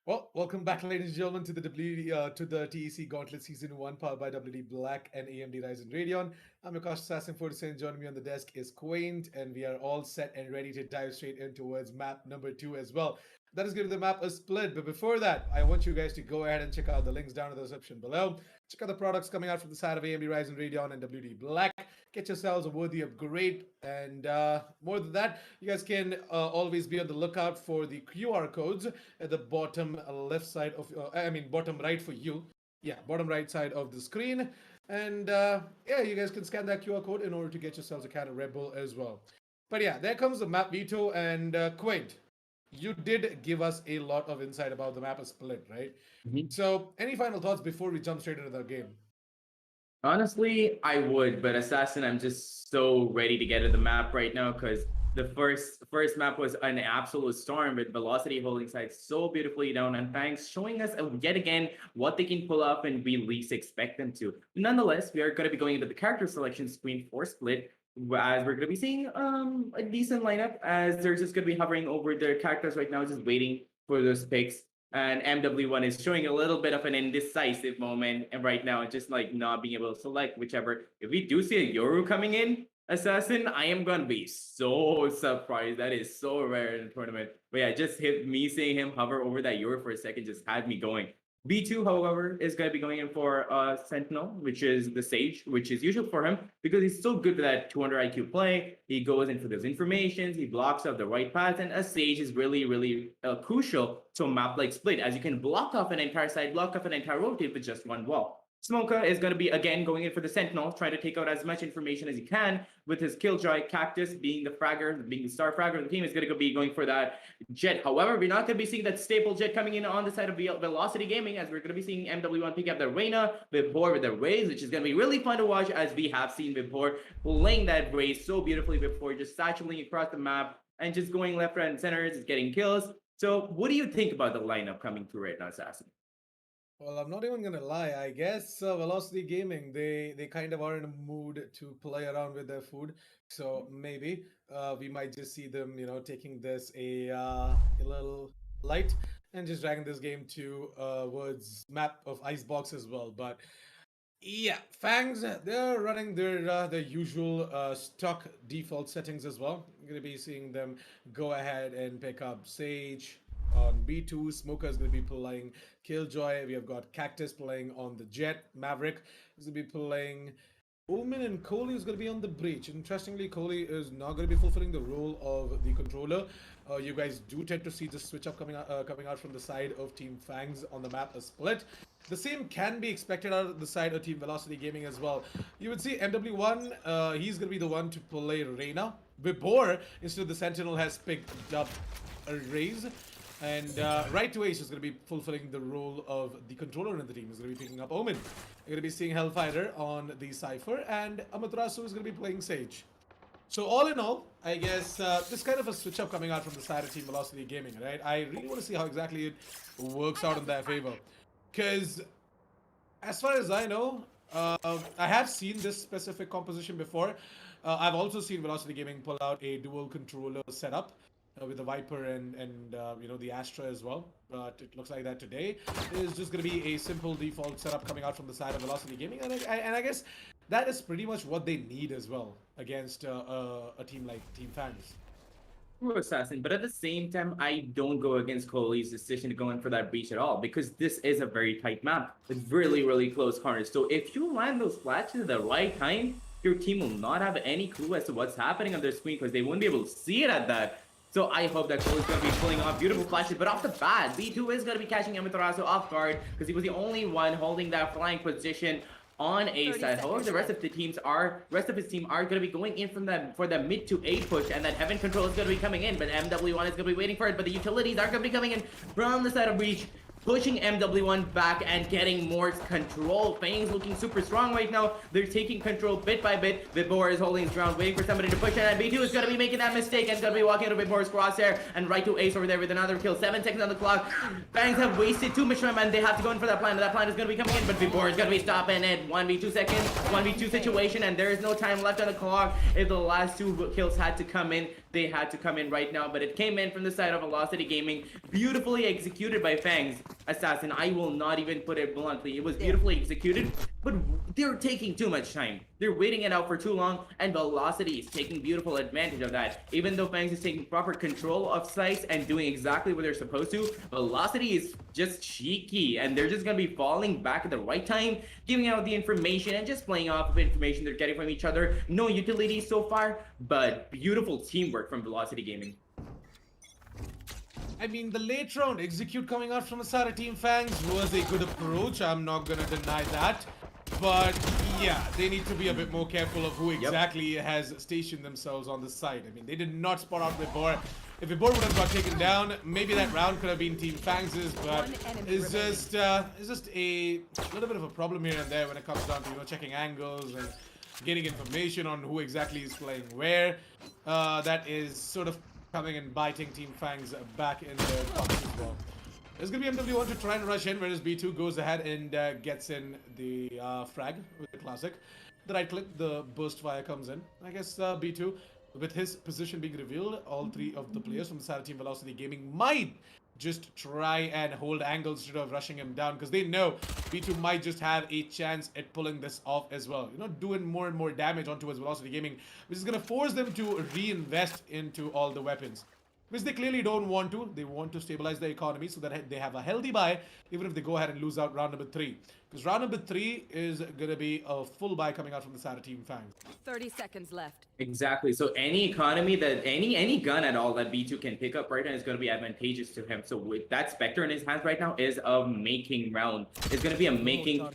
Well, welcome back, ladies and gentlemen, to the to the TEC Gauntlet Season 1, powered by WD Black and AMD Ryzen Radeon. I'm your Cost Assassin 47. Joining me on the desk is Quaint, and we are all set and ready to dive straight in towards map number 2 as well. That is giving the map a split. But before that, I want you guys to go ahead and check out the links down in the description below. Check out the products coming out from the side of AMD Ryzen Radeon and WD Black. Get yourselves a worthy upgrade. And more than that, you guys can always be on the lookout for the QR codes at the bottom left side of, bottom right for you. Yeah, bottom right side of the screen. And yeah, you guys can scan that QR code in order to get yourselves a can of Red Bull as well. But yeah, there comes the map veto. And Quaint, you did give us a lot of insight about the map split, right? Mhm. So any final thoughts before we jump straight into the game? Honestly, I would, but Assassin, I'm just so ready to get to the map right now because the first map was an absolute storm with Velocity holding sides so beautifully down and FANGS showing us yet again what they can pull off and we least expect them to. Nonetheless, we are going to be going into the character selection screen for Split, as we're going to be seeing a decent lineup as they're just going to be hovering over their characters right now, just waiting for those picks. And MW1 is showing a little bit of an indecisive moment and right now, just like not being able to select whichever. If we do see a Yoru coming in, Assassin, I am gonna be so surprised. That is so rare in the tournament. But yeah, just me seeing him hover over that Yoru for a second just had me going. B2, however, is going to be going in for Sentinel, which is the Sage, which is usual for him because he's so good with that 200 IQ play. He goes in for those informations, he blocks up the right paths, and a Sage is really, really crucial to a map like Split, as you can block off an entire side, block off an entire rotate with just one wall. Smoka is going to be, again, going in for the Sentinel, trying to take out as much information as he can with his Killjoy. Cactus being the fragger, being the star fragger of the team, is going to be going for that Jet. However, we're not going to be seeing that staple Jet coming in on the side of Velocity Gaming, as we're going to be seeing MW1 pick up the Reyna, Vibhor with the Raze, which is going to be really fun to watch, as we have seen Vibhor playing that Raze so beautifully before, just saturating across the map and just going left, right, and center, just getting kills. So what do you think about the lineup coming through right now, Assassin? Well, I'm not even gonna lie. I guess Velocity Gaming, they kind of are in a mood to play around with their food. So maybe we might just see them, taking this a little light and just dragging this game to Word's map of Icebox as well. But yeah, FANGS, they're running their usual stock default settings as well. You're gonna be seeing them go ahead and pick up Sage on B2. Smoker is going to be playing Killjoy. We have got Cactus playing on the Jet. Maverick is going to be playing Omen, and Coley is going to be on the Breach. Interestingly, Coley is not going to be fulfilling the role of the controller. You guys do tend to see the switch up coming out from the side of Team FANGS on the map, a split. The same can be expected out of the side of Team Velocity Gaming as well. You would see MW1, he's going to be the one to play Reyna. Vibhor, instead of the Sentinel, has picked up a Raze. And right away, she's going to be fulfilling the role of the controller in the team. He's going to be picking up Omen. You're going to be seeing Hellfighter on the Cypher, and Amaterasu is going to be playing Sage. So all in all, I guess this kind of a switch up coming out from the side of Team Velocity Gaming, right? I really want to see how exactly it works out in their favor. Because as far as I know, I have seen this specific composition before. I've also seen Velocity Gaming pull out a dual controller setup with the Viper and the Astra as well. But it looks like that today is just going to be a simple default setup coming out from the side of Velocity Gaming. And I guess that is pretty much what they need as well against a team like Team FANGS. True assassin, but at the same time, I don't go against Kohli's decision to go in for that breach at all because this is a very tight map with really, really close corners. So if you land those flashes at the right time, your team will not have any clue as to what's happening on their screen because they won't be able to see it at that. So I hope that Kohli's going to be pulling off beautiful flashes, but off the bat, B2 is going to be catching Amaterasu off guard because he was the only one holding that flying position on A side. However, the rest of his team are going to be going in for the mid to A push, and that Heaven Control is going to be coming in, but MW1 is going to be waiting for it, but the utilities are going to be coming in from the side of Breach, pushing MW1 back and getting more control. FANGS looking super strong right now. They're taking control bit by bit. Vibor is holding his ground, waiting for somebody to push in, and B2 is going to be making that mistake and is going to be walking into Vibor's crosshair and right to Ace over there with another kill. 7 seconds on the clock. FANGS have wasted too much time and they have to go in for that plan, but that plan is going to be coming in, but Vibor is going to be stopping it. 1v2 seconds, 1v2 situation, and there is no time left on the clock. If the last 2 kills had to come in, they had to come in right now, but it came in from the side of Velocity Gaming. Beautifully executed by FANGS. Assassin, I will not even put it bluntly. It was beautifully executed, but they're taking too much time. They're waiting it out for too long, and Velocity is taking beautiful advantage of that. Even though FANGS is taking proper control of sites and doing exactly what they're supposed to, Velocity is just cheeky, and they're just going to be falling back at the right time, giving out the information and just playing off of information they're getting from each other. No utility so far, but beautiful teamwork from Velocity Gaming. I mean, the late round execute coming out from the side of Team FANGS was a good approach. I'm not gonna deny that. But yeah, they need to be a bit more careful of who exactly has stationed themselves on the side. I mean, they did not spot out Vibor. If Vibor would have got taken down, maybe that round could have been Team FANGS's, but it's just a little bit of a problem here and there when it comes down to, checking angles and getting information on who exactly is playing where. That is sort of coming and biting Team FANGS back in the pocket as well. There's going to be MW1 to try and rush in, whereas B2 goes ahead and gets in the frag with the classic. The right click, the burst fire comes in. I guess B2, with his position being revealed, all 3 of the players from the side of Team Velocity Gaming might just try and hold angles instead of rushing him down, because they know B2 might just have a chance at pulling this off as well. Doing more and more damage onto his Velocity Gaming, which is going to force them to reinvest into all the weapons, which they clearly don't want to. They want to stabilize the economy so that they have a healthy buy, even if they go ahead and lose out round number 3. Because round number 3 is going to be a full buy coming out from the side of Team FANGS. 30 seconds left. Exactly. So any economy that any gun at all that B2 can pick up right now is going to be advantageous to him. So with that Spectre in his hands right now is a making round. It's going to be a making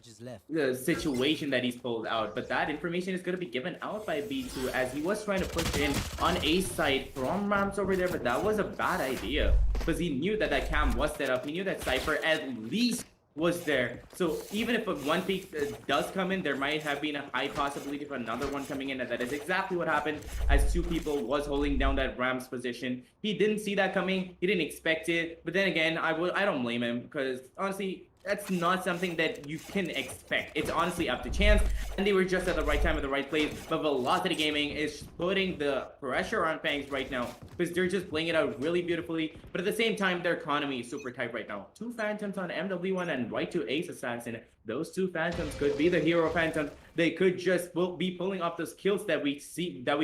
situation that he's pulled out. But that information is going to be given out by B2 as he was trying to push in on A side from ramps over there. But that was a bad idea because he knew that that cam was set up. He knew that Cypher at least was there. So even if one peak does come in, there might have been a high possibility for another one coming in, and that is exactly what happened as 2 people was holding down that Rams position. He didn't see that coming, he didn't expect it, but then again, I don't blame him, because honestly, that's not something that you can expect. It's honestly up to chance, and they were just at the right time at the right place. But Velocity Gaming is putting the pressure on FANGS right now because they're just playing it out really beautifully. But at the same time, their economy is super tight right now. 2 Phantoms on MW1 and right to Ace Assassin. Those 2 Phantoms could be the hero Phantoms. They could just be pulling off those kills that we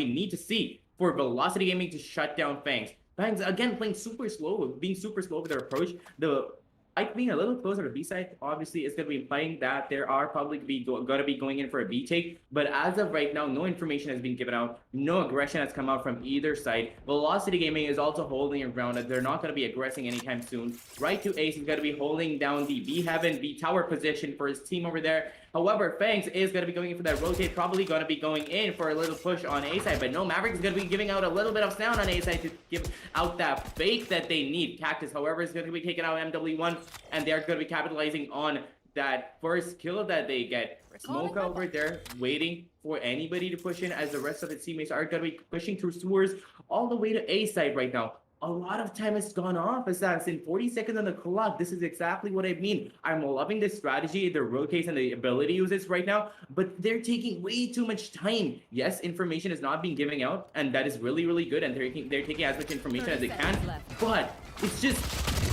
need to see for Velocity Gaming to shut down FANGS. FANGS again playing super slow, being super slow with their approach. The being a little closer to B side, obviously, is going to be implying that there are probably going to be going in for a B take. But as of right now, no information has been given out. No aggression has come out from either side. Velocity Gaming is also holding their ground. They're not going to be aggressing anytime soon. Right to Ace is going to be holding down the B Heaven, B Tower position for his team over there. However, FANGS is going to be going in for that rotate, probably going to be going in for a little push on A side, but no, Maverick is going to be giving out a little bit of sound on A side to give out that fake that they need. Cactus, however, is going to be taking out MW1, and they're going to be capitalizing on that first kill that they get. Smoke over there, waiting for anybody to push in, as the rest of the teammates are going to be pushing through sewers all the way to A side right now. A lot of time has gone off, Assassin. 40 seconds on the clock. This is exactly what I mean. I'm loving this strategy, the rotates, and the ability to use this right now, but they're taking way too much time. Yes, information is not being given out, and that is really, really good, and they're taking as much information as they can, but it's just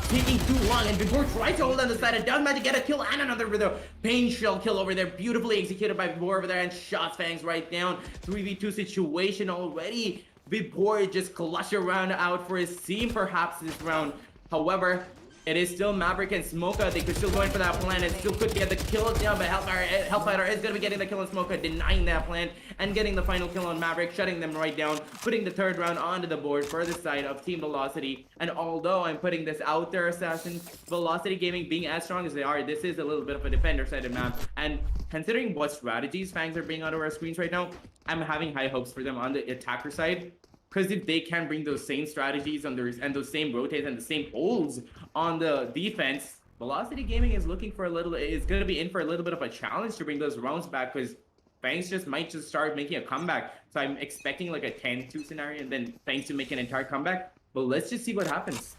taking too long, and Vibor tries to hold on the side and does manage to get a kill and another with a pain shell kill over there, beautifully executed by Vibor over there, and shots FANGS right down. 3v2 situation already. Vibor just clutch around out for his team perhaps this round. However, it is still Maverick and Smoka. They could still go in for that plan and still could get the kill down, but Hellfighter is going to be getting the kill on Smoka, denying that plan and getting the final kill on Maverick, shutting them right down, putting the third round onto the board for the side of Team Velocity. And although I'm putting this out there, Assassin, Velocity Gaming being as strong as they are, this is a little bit of a defender-sided map. And considering what strategies FANGS are bringing onto our screens right now, I'm having high hopes for them on the attacker side. Because if they can bring those same strategies and those same rotates and the same holds on the defense, Velocity Gaming is looking for going to be in for a little bit of a challenge to bring those rounds back, because FANGS might start making a comeback. So I'm expecting like a 10-2 scenario and then FANGS to make an entire comeback. But let's just see what happens.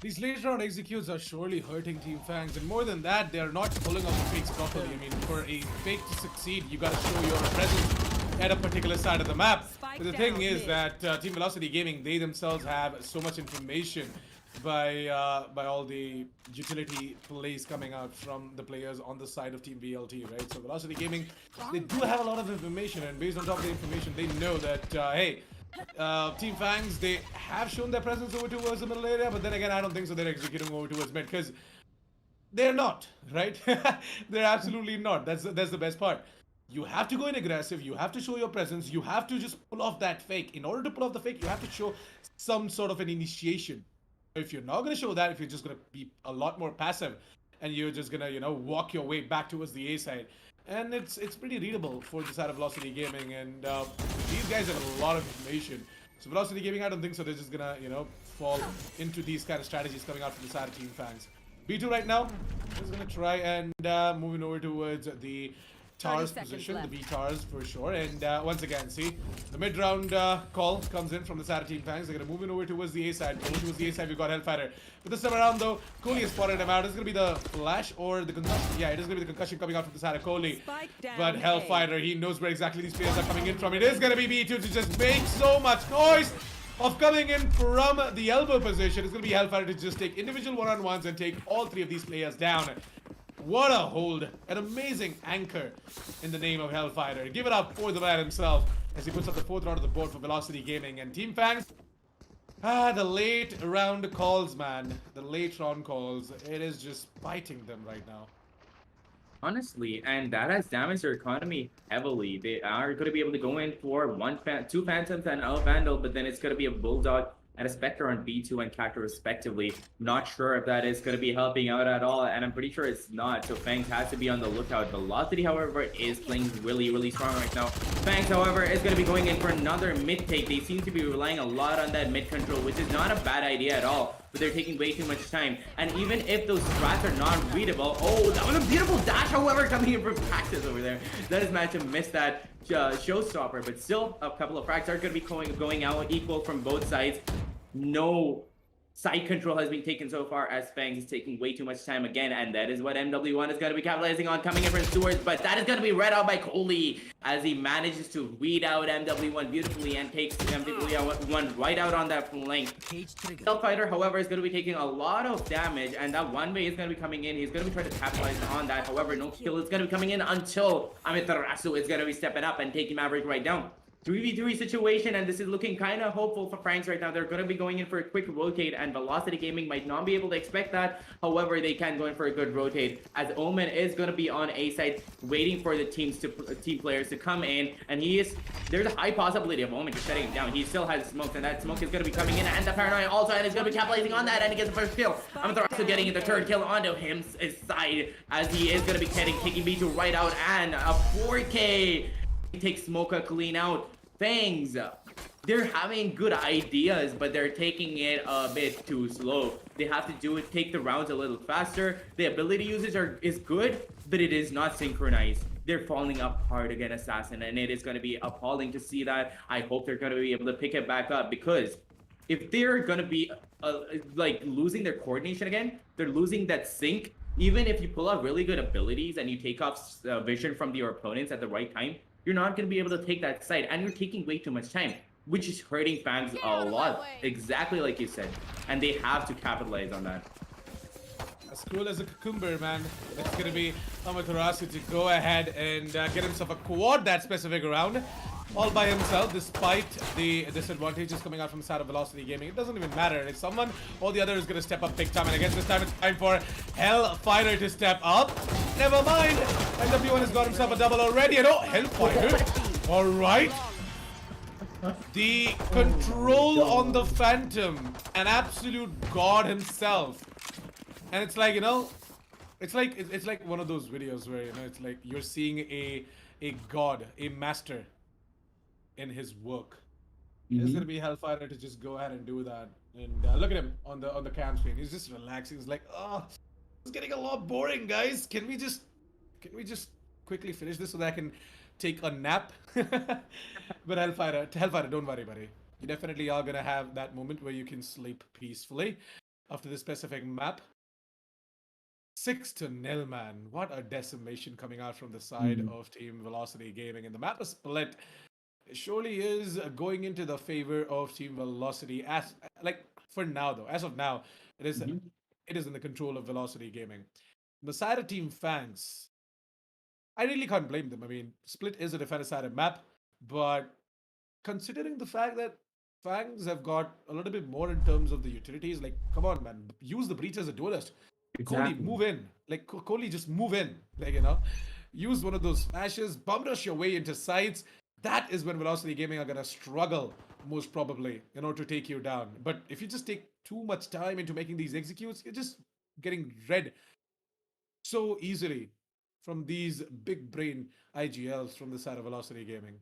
These late round executes are surely hurting Team FANGS, and more than that, they are not pulling off the fakes properly. I mean, for a fake to succeed, you gotta show your presence at a particular side of the map. But the thing is that Team Velocity Gaming, they themselves have so much information by all the utility plays coming out from the players on the side of Team VLT, right? So Velocity Gaming, they do have a lot of information, and based on top of the information, they know that hey, Team FANGS, they have shown their presence over towards the middle area, but then again, I don't think so they're executing over towards mid, because they're not, right? They're absolutely not. That's the best part. You have to go in aggressive, you have to show your presence, you have to just pull off that fake. In order to pull off the fake, you have to show some sort of an initiation. If you're not going to show that, if you're just going to be a lot more passive, and you're just going to, you know, walk your way back towards the A side, and it's pretty readable for the side of Velocity Gaming, and these guys have a lot of information. So Velocity Gaming, I don't think so they're just going to, you know, fall into these kind of strategies coming out from the side of Team FANGS. B2 right now is going to try and moving over towards the TARS position, the B TARS for sure. And once again, see, the mid-round call comes in from the side of Team FANGS. They're going to move in over towards the A side. Over towards the A side, we've got Hellfighter. But this time around, though, Kohli has spotted him out. It's going to be the flash or the concussion. Yeah, it is going to be the concussion coming out from the side of Kohli. But Hellfighter, he knows where exactly these players are coming in from. It is going to be B2 to just make so much noise of coming in from the elbow position. It's going to be Hellfighter to just take individual one-on-ones and take all three of these players down. What a hold. An amazing anchor in the name of Hellfighter. Give it up for the man himself as he puts up the fourth round of the board for Velocity Gaming. And Team FANGS, the late round calls, man. The late round calls. It is just biting them right now. Honestly, and that has damaged their economy heavily. They are going to be able to go in for two Phantoms and a Vandal, but then it's going to be a Bulldog and a Spectre on B2 and Cactus respectively. Not sure if that is going to be helping out at all, and I'm pretty sure it's not, so FANGS has to be on the lookout. Velocity, however, is playing really strong right now. FANGS, however, is going to be going in for another mid take. They seem to be relying a lot on that mid control, which is not a bad idea at all, but they're taking way too much time. And even if those strats are not readable, oh, that was a beautiful dash, however, coming in from Cactus over there. That is managed to miss that showstopper, but still a couple of frags are going to be going out equal from both sides. No side control has been taken so far, as FANGS is taking way too much time again, and that is what MW1 is going to be capitalizing on, coming in from Stewards, but that is going to be read out by Kohli as he manages to read out MW1 beautifully and takes MW1 right out on that flank. Hellfighter, however, is going to be taking a lot of damage, and that one way is going to be coming in. He's going to be trying to capitalize on that. However, no kill is going to be coming in until Amitarasu is going to be stepping up and taking Maverick right down. 3v3 situation, and this is looking kind of hopeful for FANGS right now. They're going to be going in for a quick rotate, and Velocity Gaming might not be able to expect that. However, they can go in for a good rotate, as Omen is going to be on A side waiting for the team players to come in, and there's a high possibility of Omen just shutting him down. He still has smoke, and that smoke is going to be coming in, and the Paranoia also, and is going to be capitalizing on that, and he gets the first kill. Amaterasu getting the third kill onto his side, as he is going to be taking B2 right out, and a 4K. He takes Smoka clean out. FANGS, they're having good ideas, but they're taking it a bit too slow. They have to take the rounds a little faster. The ability usage is good, but it is not synchronized. They're falling apart again, Assassin, and it is going to be appalling to see that. I hope they're going to be able to pick it back up, because if they're going to be like losing their coordination again, they're losing that sync. Even if you pull out really good abilities and you take off vision from your opponents at the right time, you're not going to be able to take that side, and you're taking way too much time. which is hurting fans a lot, exactly like you said, and they have to capitalize on that. As cool as a cucumber, man. That's gonna be Amaterasu to go ahead and get himself a quad that specific round. All by himself, despite the disadvantages coming out from the side of Velocity Gaming. It doesn't even matter. If someone or the other is gonna step up big time, and I guess this time it's time for Hellfighter to step up. Never mind. NW1 has got himself a double already, and oh, Hellfighter. Alright. The control on the Phantom. An absolute god himself. And it's like, you know, it's like one of those videos where, you know, it's like you're seeing a god, a master in his work. It's gonna be Hellfighter to just go ahead and do that. And look at him on the cam screen. He's just relaxing. He's like, oh, it's getting a lot boring, guys. Can we just quickly finish this so that I can take a nap? But Hellfighter, don't worry, buddy. You definitely are gonna have that moment where you can sleep peacefully after this specific map. 6-0, man. What a decimation coming out from the side of Team Velocity Gaming. And the map is split. It surely is going into the favor of Team Velocity. As like for now, though, as of now, it is in the control of Velocity Gaming. The side of Team FANGS, I really can't blame them. I mean, split is a defender-sided map, but considering the fact that FANGS have got a little bit more in terms of the utilities, like, come on, man, use the breach as a duelist. Exactly. Kohli, move in. Like, Kohli, just move in. Like, you know, use one of those flashes, bum rush your way into sides. That is when Velocity Gaming are going to struggle, most probably, in order to take you down. But if you just take too much time into making these executes, you're just getting read so easily from these big brain IGLs from the side of Velocity Gaming.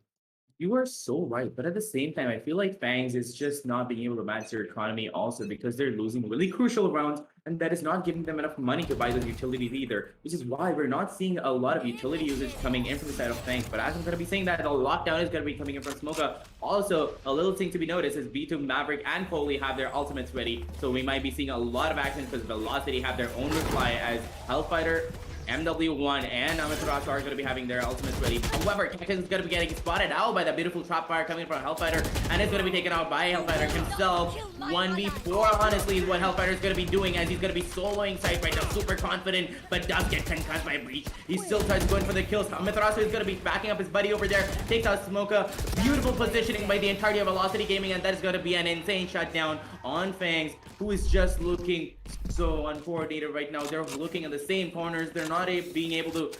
You are so right, but at the same time, I feel like FANGS is just not being able to match their economy also because they're losing really crucial rounds, and that is not giving them enough money to buy those utilities either, which is why we're not seeing a lot of utility usage coming in from the side of FANGS. But as I'm going to be saying that, the lockdown is going to be coming in from Smoka. Also, a little thing to be noticed is B2, Maverick, and Kohli have their ultimates ready, so we might be seeing a lot of action because Velocity have their own reply as Hellfighter, MW1 and Amaterasu are going to be having their ultimates ready. However, Tekken is going to be getting spotted out by the beautiful trap fire coming from Hellfighter, and it's going to be taken out by Hellfighter himself. 1v4, honestly, is what Hellfighter is going to be doing, as he's going to be soloing side right now. Super confident, but does get concussed by Breach. He still tries to go in for the kills. Amaterasu is going to be backing up his buddy over there. Takes out Smoka. Beautiful positioning by the entirety of Velocity Gaming, and that is going to be an insane shutdown on FANGS, who is just looking so uncoordinated right now. They're looking at the same corners. They're not being able to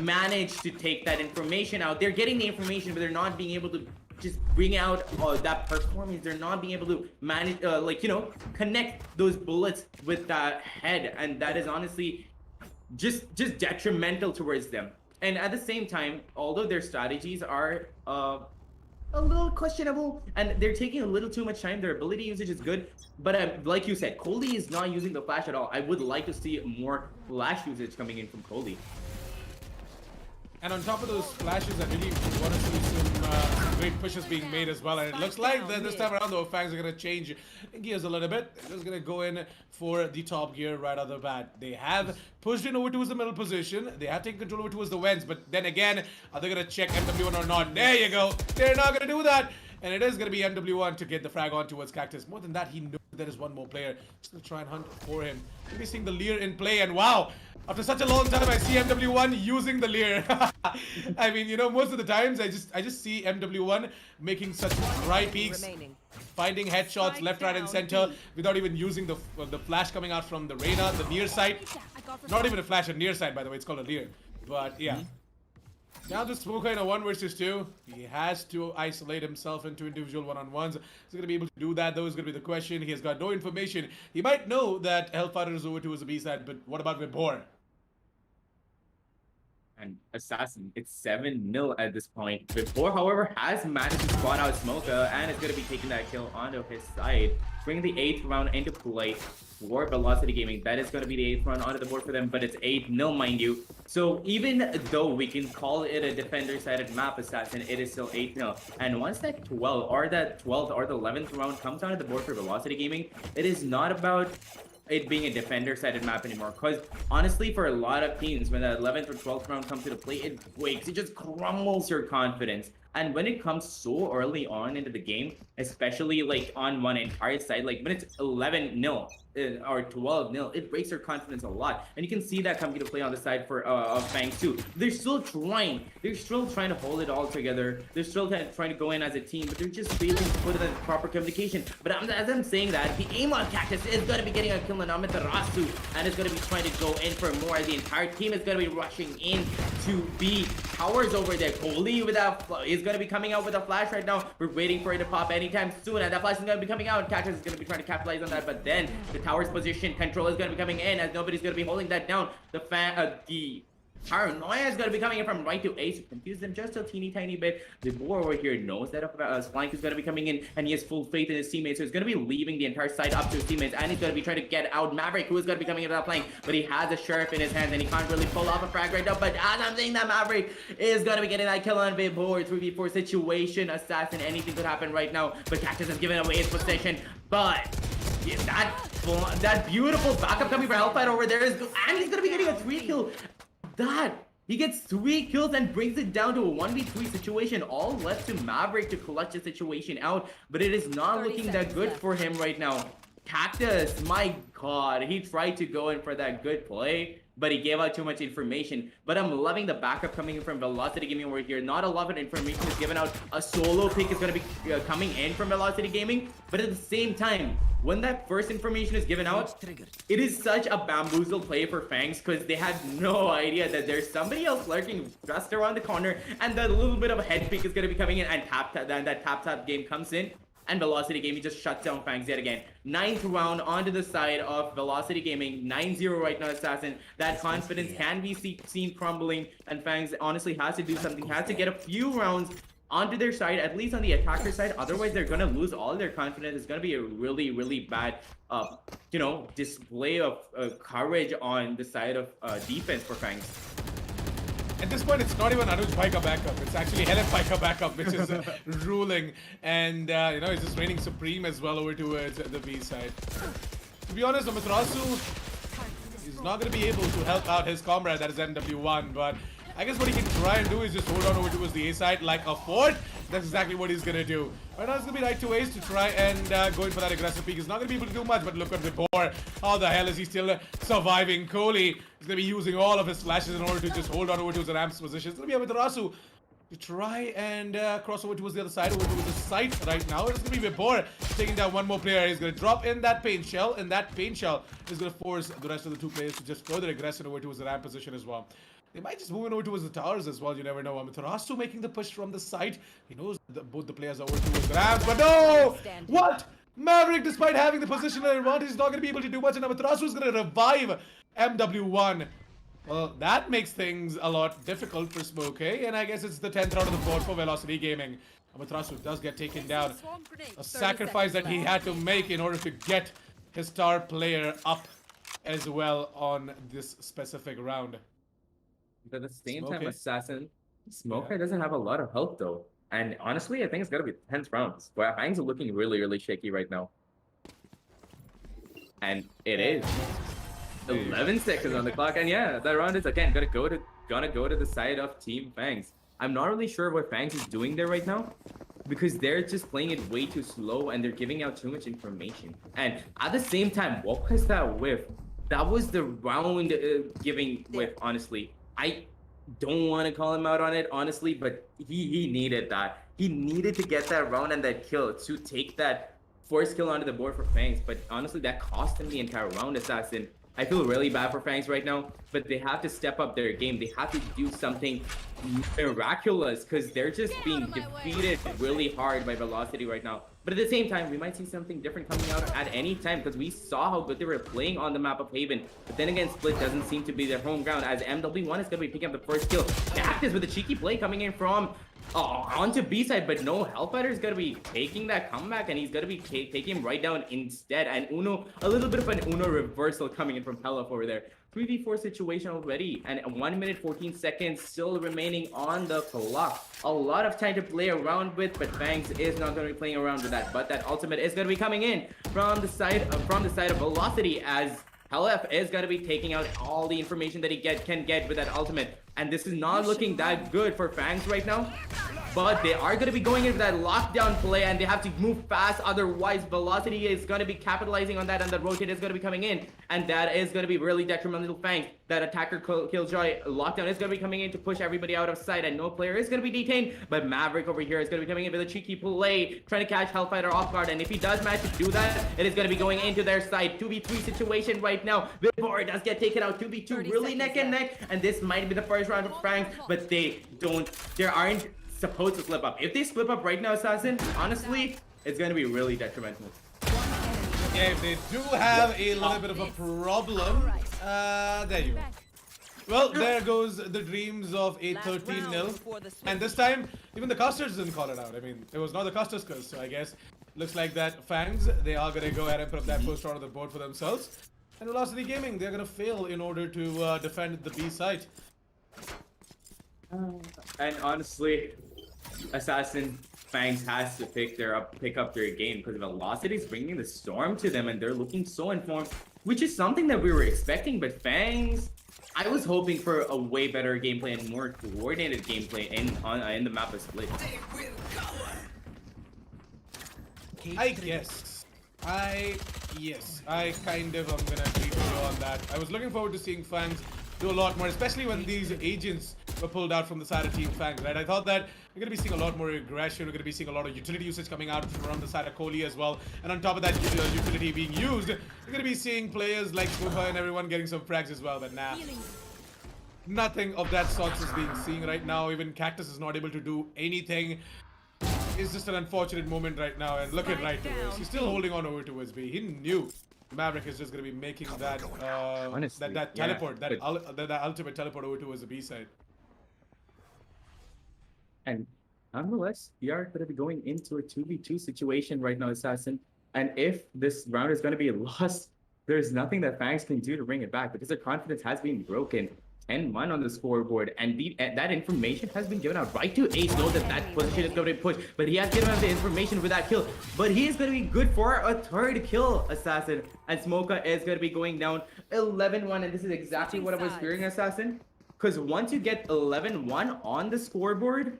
manage to take that information out. They're getting the information, but they're not being able to just bring out that performance. They're not being able to manage, like, you know, connect those bullets with that head, and that is honestly just detrimental towards them. And at the same time, although their strategies are a little questionable, and they're taking a little too much time. Their ability usage is good, but like you said, Kohli is not using the flash at all. I would like to see more flash usage coming in from Kohli. And on top of those flashes, I really want to see some great pushes being made as well. And it looks like that this time around, though, FANGS are going to change gears a little bit. They're just going to go in for the top gear right out of the bat. They have pushed in over towards the middle position. They have taken control over towards the vents. But then again, are they going to check MW1 or not? There you go. They're not going to do that. And it is going to be MW1 to get the frag on towards Cactus. More than that, he knows there is one more player. Just going to try and hunt for him. Maybe seeing the Lear in play. And wow, after such a long time, I see MW1 using the Lear. I mean, you know, most of the times, I just see MW1 making such dry peaks, finding headshots left, right, and center without even using the flash coming out from the Reyna, the near side. Not even a flash, a near side, by the way. It's called a Lear. But yeah. Now the Smoker in a 1 versus 2. He has to isolate himself into individual one-on-ones. Is he going to be able to do that? Though is going to be the question. He has got no information. He might know that Hellfighter is over towards the B side, but what about Vibor? And Assassin, it's 7-0 at this point. Vibor, however, has managed to spot out Smoka and is going to be taking that kill onto his side, bringing the 8th round into play for Velocity Gaming. That is going to be the 8th round onto the board for them, but it's 8-0, mind you. So even though we can call it a defender-sided map, Assassin, it is still 8-0. And once that 12th or the 11th round comes onto the board for Velocity Gaming, it is not about it being a defender-sided map anymore. Because honestly, for a lot of teams, when the 11th or 12th round comes to the play, it breaks. It just crumbles your confidence. And when it comes so early on into the game, especially like on one entire side, like when it's 11-0 or 12-0, it breaks their confidence a lot. And you can see that coming into play on the side for of FANGS too. They're still trying to hold it all together. They're still trying to go in as a team, but they're just failing to put in the proper communication. But as I'm saying that, the aim on Cactus is going to be getting a kill on Amaterasu, and is going to be trying to go in for more. The entire team is going to be rushing in to be towers over there. Kohli is going to be coming out with a flash right now. We're waiting for it to pop anytime soon, and that flash is going to be coming out. Cactus is going to be trying to capitalize on that, but then the tower's position control is going to be coming in as nobody's going to be holding that down. The Paranoia is going to be coming in from right to ace to confuse them just a teeny tiny bit. The boar over here knows that Splank is going to be coming in, and he has full faith in his teammates, so he's going to be leaving the entire side up to his teammates, and he's going to be trying to get out Maverick, who is going to be coming into that flank, but he has a sheriff in his hands, and he can't really pull off a frag right now. But as I'm saying that, Maverick is going to be getting that kill on Vibor. 3v4 situation, assassin, anything could happen right now, but Cactus has given away his position. But yeah, that beautiful backup coming from Hellfight over there is, and he's going to be getting a 3 kill. He gets 3 kills and brings it down to a 1v3 situation, all left to Maverick to clutch the situation out, but it is not looking that good for him right now. Cactus, my god, he tried to go in for that good play, but he gave out too much information. But I'm loving the backup coming in from Velocity Gaming over here. Not a lot of information is given out. A solo pick is going to be coming in from Velocity Gaming, but at the same time, when that first information is given out, it is such a bamboozle play for FANGS, because they had no idea that there's somebody else lurking just around the corner, and that little bit of a head pick is going to be coming in, and that tap game comes in, and Velocity Gaming just shuts down FANGS yet again. 9th round onto the side of Velocity Gaming, 9-0 right now, Assassin. That confidence can be seen crumbling, and FANGS honestly has to do something, has to get a few rounds onto their side, at least on the attacker side. Otherwise, they're gonna lose all their confidence. It's gonna be a really, really bad, display of courage on the side of defense for FANGS. At this point, it's not even Anuj Paika backup. It's actually Helen Paika backup, which is ruling. And, it's just reigning supreme as well over towards the B side. To be honest, Amaterasu is not going to be able to help out his comrade, that is MW1, but I guess what he can try and do is just hold on over towards the A side like a fort. That's exactly what he's going to do. Right now, it's going to be right to Ace to try and go in for that aggressive peek. He's not going to be able to do much, but look at Vibor. How the hell is he still surviving? Kohli is going to be using all of his flashes in order to just hold on over to his Ramp's position. It's going to be Amaterasu to try and cross over towards the other side, over towards the site right now. It's going to be Vibor taking down one more player. He's going to drop in that paint shell, and that paint shell is going to force the rest of the 2 players to just further aggress over towards the ramp position as well. They might just move in over towards the towers as well, you never know. Amaterasu making the push from the side. He knows that both the players are over towards the ramps, but no! What? Maverick, despite having the positional advantage, is not going to be able to do much, and Amaterasu is going to revive MW1. Well, that makes things a lot difficult for Smoke, eh? And I guess it's the 10th round of the board for Velocity Gaming. Amaterasu does get taken down. A sacrifice that he had to make in order to get his star player up as well on this specific round. But at the same time, Assassin, Smoker doesn't have a lot of health though. And honestly, I think it's gonna be 10th rounds. Where FANGS are looking really, really shaky right now. And it is 11 seconds on the clock, and yeah, that round is again gonna go to the side of Team FANGS. I'm not really sure what FANGS is doing there right now, because they're just playing it way too slow and they're giving out too much information. And at the same time, what was that whiff? That was the round giving whiff, honestly. I don't want to call him out on it, honestly, but he needed that. He needed to get that round and that kill to take that first kill onto the board for FANGS. But honestly, that cost him the entire round, Assassin. I feel really bad for FANGS right now, but they have to step up their game. They have to do something miraculous, because they're just being defeated really hard by Velocity right now. But at the same time, we might see something different coming out at any time, because we saw how good they were playing on the map of Haven. But then again, Split doesn't seem to be their home ground, as MW1 is going to be picking up the first kill. Cactus with a cheeky play coming in from onto B side, but no, Hellfighter is going to be taking that comeback, and he's going to be taking him right down instead. And Uno, a little bit of an Uno reversal coming in from Pelaf over there. 3v4 situation already, and 1 minute 14 seconds still remaining on the clock. A lot of time to play around with, but FANGS is not going to be playing around with that. But that ultimate is going to be coming in from the side of Velocity, as Pelaf is going to be taking out all the information that he can get with that ultimate. And this is not looking that good for FANGS right now. but they are going to be going into that lockdown play, and they have to move fast. Otherwise, Velocity is going to be capitalizing on that, and the rotate is going to be coming in, and that is going to be really detrimental to FANGS. That attacker Killjoy lockdown is going to be coming in to push everybody out of sight, and no player is going to be detained, but Maverick over here is going to be coming in with a cheeky play, trying to catch Hellfighter off guard, and if he does manage to do that, it is going to be going into their side. 2v3 situation right now. Before it does get taken out, 2v2 really neck and neck, and this might be the first round of FANGS, but they aren't supposed to slip up. If they slip up right now, Assassin, honestly, it's going to be really detrimental. Yeah, they do have a little bit of a problem. There you go. Well, there goes the dreams of a 13-0. And this time, even the casters didn't call it out. I mean, it was not the casters' curse, so I guess looks like that FANGS, they are going to go ahead and put up that first round on the board for themselves. And Velocity Gaming, they're going to fail in order to defend the B site. And honestly, Assassin, FANGS has to pick up their game, because Velocity is bringing the storm to them, and they're looking so informed, which is something that we were expecting. But FANGS, I was hoping for a way better gameplay and more coordinated gameplay in the map of Split. Yes, I kind of am gonna agree with you on that. I was looking forward to seeing FANGS do a lot more, especially when these agents were pulled out from the side of Team FANGS, right? I thought that we're gonna be seeing a lot more aggression, we're gonna be seeing a lot of utility usage coming out from the side of Kohli as well, and on top of that utility being used, we're gonna be seeing players like Smuha and everyone getting some frags as well, but nah. Nothing of that sort is being seen right now. Even Cactus is not able to do anything. It's just an unfortunate moment right now, and look at right towards. He's still holding on over towards B. He knew Maverick is just going to be making that Honestly, that teleport, that ultimate teleport over towards the B side. And nonetheless, we are going to be going into a 2v2 situation right now, Assassin. And if this round is going to be lost, there's nothing that FANGS can do to bring it back, because their confidence has been broken. 10-1 on the scoreboard, and that information has been given out right to Ace. Knows that position is going to be pushed, but he has given out the information with that kill. But he is going to be good for a third kill, Assassin. And Smoka is going to be going down 11-1, and this is exactly what I was fearing, Assassin. Because once you get 11-1 on the scoreboard,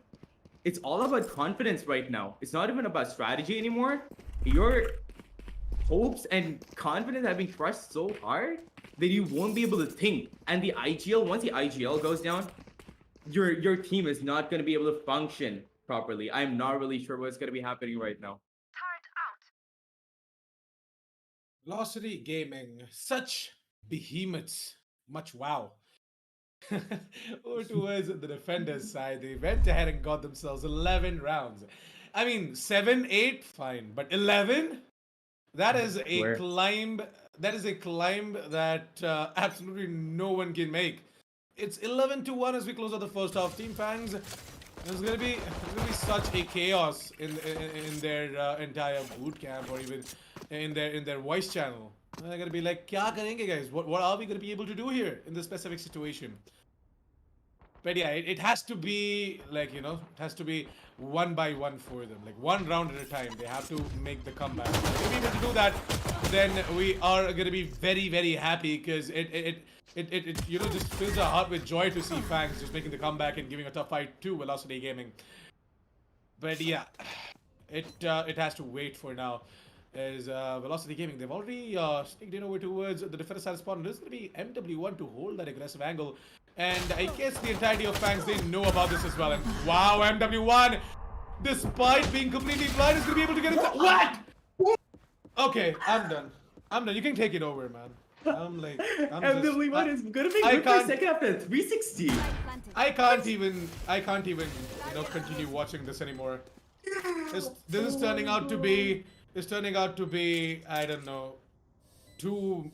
it's all about confidence right now. It's not even about strategy anymore. Your hopes and confidence have been crushed so hard that you won't be able to think. And the IGL, once the IGL goes down, your team is not going to be able to function properly. I'm not really sure what's going to be happening right now. Velocity Gaming, such behemoths. Much wow. Over towards the defenders side, they went ahead and got themselves 11 rounds. I mean, 7, 8, fine, but 11? That is a climb. That is a climb that absolutely no one can make. It's 11-1 as we close out the first half. Team FANGS, there's gonna be such a chaos in their entire boot camp, or even in their voice channel. They're gonna be like, "Kya karenge, guys? What are we gonna be able to do here in this specific situation?" But yeah, it has to be like, you know, it has to be one by one for them, like one round at a time. They have to make the comeback. If they're able to do that, then we are gonna be very, very happy, because it you know, just fills our heart with joy to see FANGS just making the comeback and giving a tough fight to Velocity Gaming. But yeah, it has to wait for now. As Velocity Gaming, they've already sneaked in over towards the defender side spawn. This is going to be MW1 to hold that aggressive angle. And I guess the entirety of FANGS, they know about this as well. And wow, MW1, despite being completely blind, is going to be able to get it. What? Okay, I'm done. You can take it over, man. MW1 is going to be good for a second after 360. I can't even, you know, continue watching this anymore. This is turning out to be... It's turning out to be, I don't know, too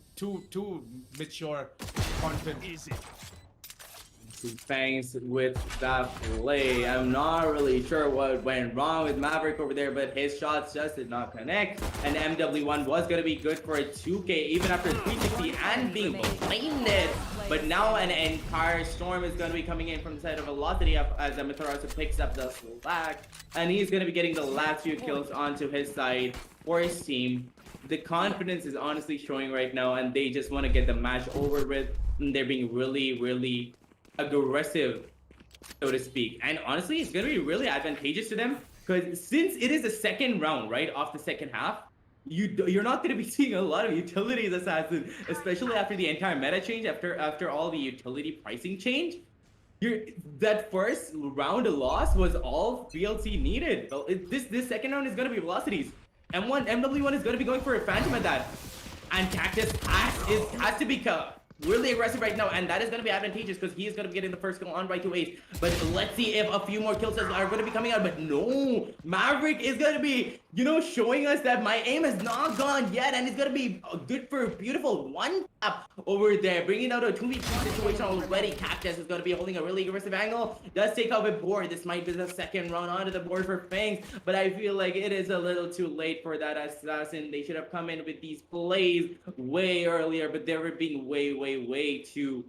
mature content. FANGS with that play. I'm not really sure what went wrong with Maverick over there, but his shots just did not connect. And MW1 was going to be good for a 2K even after 360 and being blinded. But now an entire storm is going to be coming in from the side of Velocity as Amaterasu picks up the slack. And he's going to be getting the last few kills onto his side for his team. The confidence is honestly showing right now, and they just want to get the match over with. And they're being really, really aggressive so to speak. And honestly, it's going to be really advantageous to them because since it is the second round, right, off the second half, you're not going to be seeing a lot of utilities assassin, especially after the entire meta change, after all the utility pricing change. That first round of loss was all VLC needed. This second round is going to be velocities. MW1 is going to be going for a phantom at that. And Cactus has to be really aggressive right now, and that is going to be advantageous because he is going to be getting the first kill on right to Ace. But let's see if a few more kills are going to be coming out. But no, Maverick is going to be, showing us that my aim has not gone yet, and it's going to be good for a beautiful one tap over there, bringing out a 2v2 situation already. Cactus is going to be holding a really aggressive angle. Does take out a board. This might be the second run onto the board for FANGS, but I feel like it is a little too late for that assassin. They should have come in with these plays way earlier, but they were being way too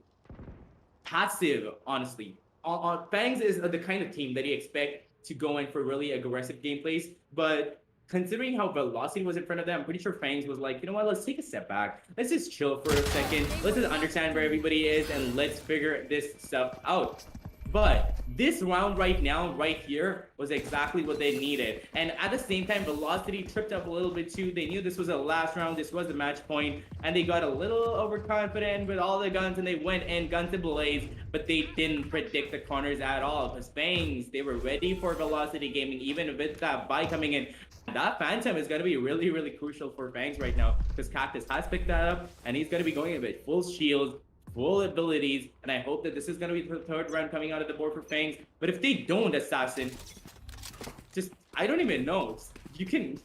passive, honestly. FANGS is the kind of team that you expect to go in for really aggressive gameplays, but considering how Velocity was in front of them, I'm pretty sure FANGS was like, you know what, let's take a step back. Let's just chill for a second. Let's just understand where everybody is and let's figure this stuff out. But this round right now, right here, was exactly what they needed. And at the same time, Velocity tripped up a little bit too. They knew this was the last round, this was the match point, and they got a little overconfident with all the guns and they went in guns ablaze, but they didn't predict the corners at all. Because FANGS, they were ready for Velocity Gaming, even with that buy coming in. That Phantom is going to be really crucial for FANGS right now because Cactus has picked that up and he's going to be going in with full shield, full abilities, and I hope that this is going to be the third round coming out of the board for FANGS. But if they don't, Assassin, I don't even know. You can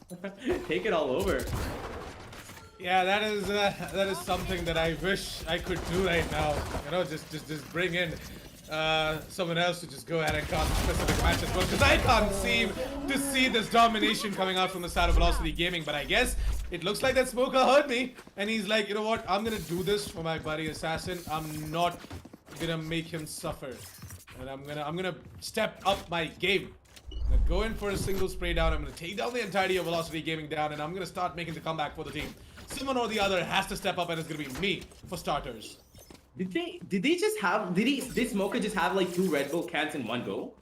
take it all over. Yeah, that is something that I wish I could do right now. Just bring in someone else to just go ahead and cast specific matches as well, because I can't seem to see this domination coming out from the side of Velocity Gaming. But I guess it looks like that Smoker heard me, and he's like, you know what? I'm gonna do this for my buddy Assassin. I'm not gonna make him suffer, and I'm gonna step up my game. I'm gonna go in for a single spray down. I'm gonna take down the entirety of Velocity Gaming down, and I'm gonna start making the comeback for the team. Someone or the other has to step up, and it's gonna be me for starters. Did Smoker just have like 2 Red Bull cans in one go?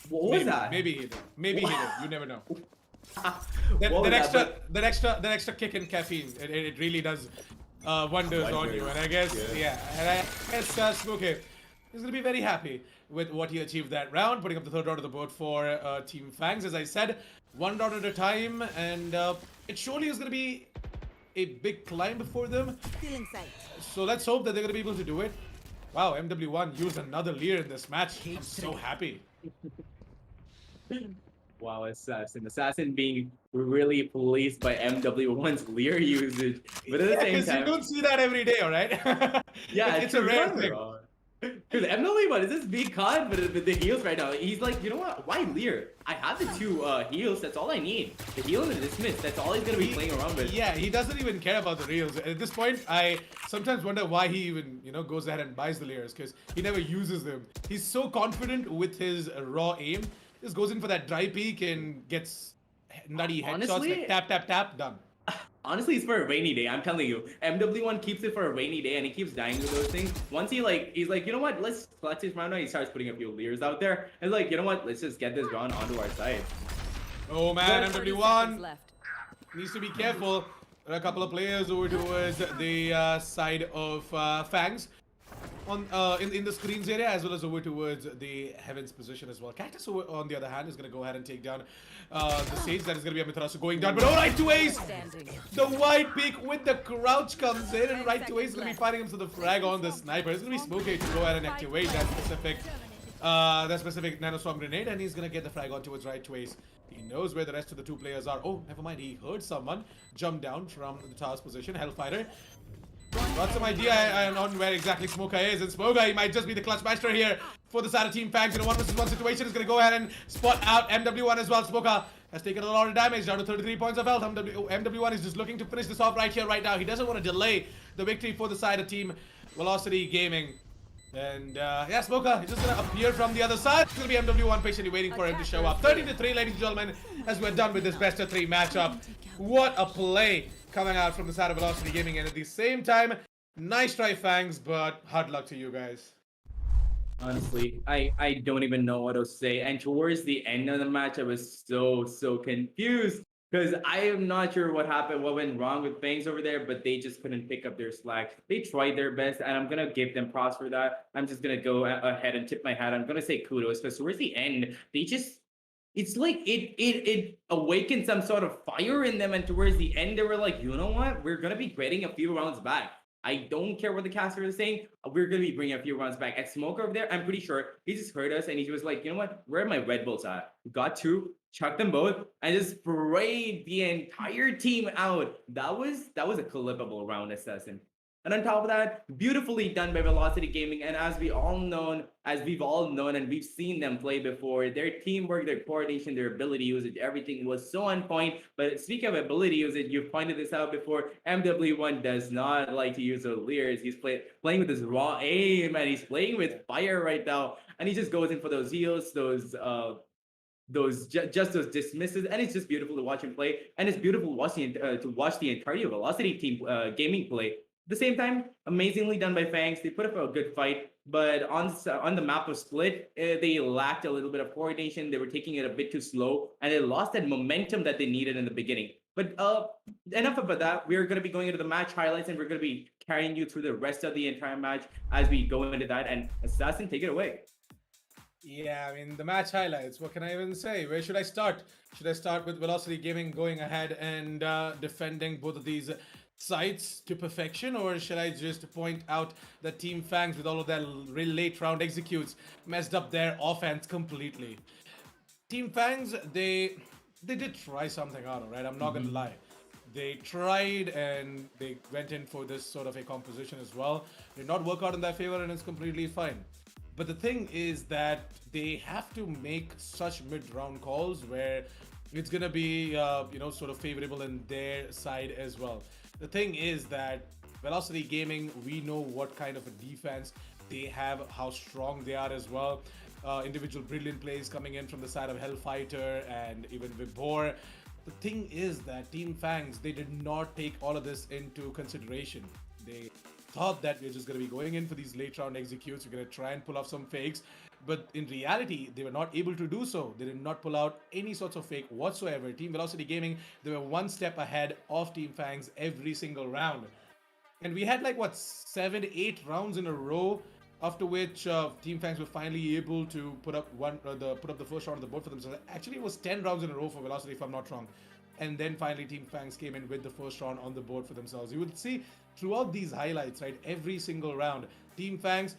What was that? Maybe he did. Maybe he did. You never know. that extra kick in caffeine, it really does wonders on you. And I guess, and I guess Smoker is gonna be very happy with what he achieved that round, putting up the third round of the board for Team FANGS. As I said, one round at a time, and it surely is gonna be a big climb before them. So let's hope that they're gonna be able to do it. Wow, MW1 used another Leer in this match. I'm so happy. Wow, Assassin being really policed by MW1's Leer usage. But at the same time, you don't see that every day, alright? Yeah, it's a rare thing. Because MW1 is just being confident with the heals right now. He's like, you know what? Why Leer? I have the 2 heals. That's all I need. The heal and the dismiss. That's all he's gonna be playing around with. Yeah, he doesn't even care about the reels. At this point, I sometimes wonder why he even, goes ahead and buys the Leers, because he never uses them. He's so confident with his raw aim. Just goes in for that dry peek and gets nutty headshots, like tap, done. Honestly, it's for a rainy day. I'm telling you, MW1 keeps it for a rainy day, and he keeps dying with those things. Once he's like, you know what? Let's clutch this round. He starts putting a few Leers out there, and like, you know what? Let's just get this round onto our side. Oh man, MW1 needs to be careful. There are a couple of players over towards the side of FANGS. In the screens area, as well as over towards the Heavens position as well. Cactus, on the other hand, is going to go ahead and take down the Sage. That is going to be Amitarasu going down. But right to Ace! The wide peak with the crouch comes in, and right to Ace is going to be fighting him to the frag on the sniper. It's going to be Smokey to go ahead and activate that specific Nanoswarm grenade, and he's going to get the frag on towards right to Ace. He knows where the rest of the 2 players are. Oh, never mind. He heard someone jump down from the tower's position. Hellfighter got some idea on where exactly Smoker is, and Smoker, he might just be the clutch master here for the side of Team FANGS in a 1v1 situation. Is going to go ahead and spot out MW1 as well. Smoker has taken a lot of damage, down to 33 points of health. MW1 is just looking to finish this off right here, right now. He doesn't want to delay the victory for the side of Team Velocity Gaming. And yeah, Smoker is just going to appear from the other side. It's going to be MW1 patiently waiting for him to show up. 13-3, ladies and gentlemen, as we're done with this best of 3 matchup. What a play coming out from the side of Velocity Gaming, and at the same time, nice try FANGS, but hard luck to you guys. Honestly, I don't even know what to say. And towards the end of the match, I was so confused because I am not sure what happened, what went wrong with Fangs over there, but they just couldn't pick up their slack. They tried their best, and I'm gonna give them props for that. I'm just gonna go ahead and tip my hat. I'm gonna say kudos because towards the end, they just it's like it awakened some sort of fire in them, and towards the end, they were like, you know what? We're gonna be getting a few rounds back. I don't care what the caster is saying. We're gonna be bringing a few rounds back. At Smoker over there, I'm pretty sure he just heard us and he was like, you know what? Where are my Red Bulls at? Got two, chucked them both, and just sprayed the entire team out. That was a clippable round assassin. And on top of that, beautifully done by Velocity Gaming. And as we've all known, and we've seen them play before, their teamwork, their coordination, their ability usage, everything was so on point. But speaking of ability usage, you've pointed this out before. MW1 does not like to use those leers. He's playing with his raw aim, and he's playing with fire right now. And he just goes in for those heals, just those dismisses, and it's just beautiful to watch him play, and it's beautiful watching to watch the entirety of Velocity team gaming play. At the same time, amazingly done by Fangs. They put up a good fight, but on the map of Split, they lacked a little bit of coordination. They were taking it a bit too slow, and they lost that momentum that they needed in the beginning. But enough about that. We're going to be going into the match highlights, and we're going to be carrying you through the rest of the entire match as we go into that. And Assassin, take it away. Yeah, I mean, the match highlights. What can I even say? Where should I start? Should I start with Velocity Gaming going ahead and defending both of these sites to perfection, or should I just point out that Team Fangs, with all of their late round executes, messed up their offense completely? Team Fangs, they did try something out, all right? I'm not gonna lie. They tried and they went in for this sort of a composition as well. Did not work out in their favor, and it's completely fine. But the thing is that they have to make such mid-round calls where it's gonna be, sort of favorable in their side as well. The thing is that Velocity Gaming, we know what kind of a defense they have, how strong they are as well. Individual brilliant plays coming in from the side of Hellfighter and even Vibor. The thing is that Team Fangs, they did not take all of this into consideration. They thought that we're just going to be going in for these late round executes, we're going to try and pull off some fakes, but in reality they were not able to do so. They did not pull out any sorts of fake whatsoever. Team Velocity Gaming, they were one step ahead of Team Fangs every single round, and we had like what 7-8 rounds in a row, after which Team Fangs were finally able to put up the first round on the board for themselves. Actually, it was 10 rounds in a row for Velocity, if I'm not wrong. And then finally Team Fangs came in with the first round on the board for themselves. You would see throughout these highlights, right, every single round, Team Fangs,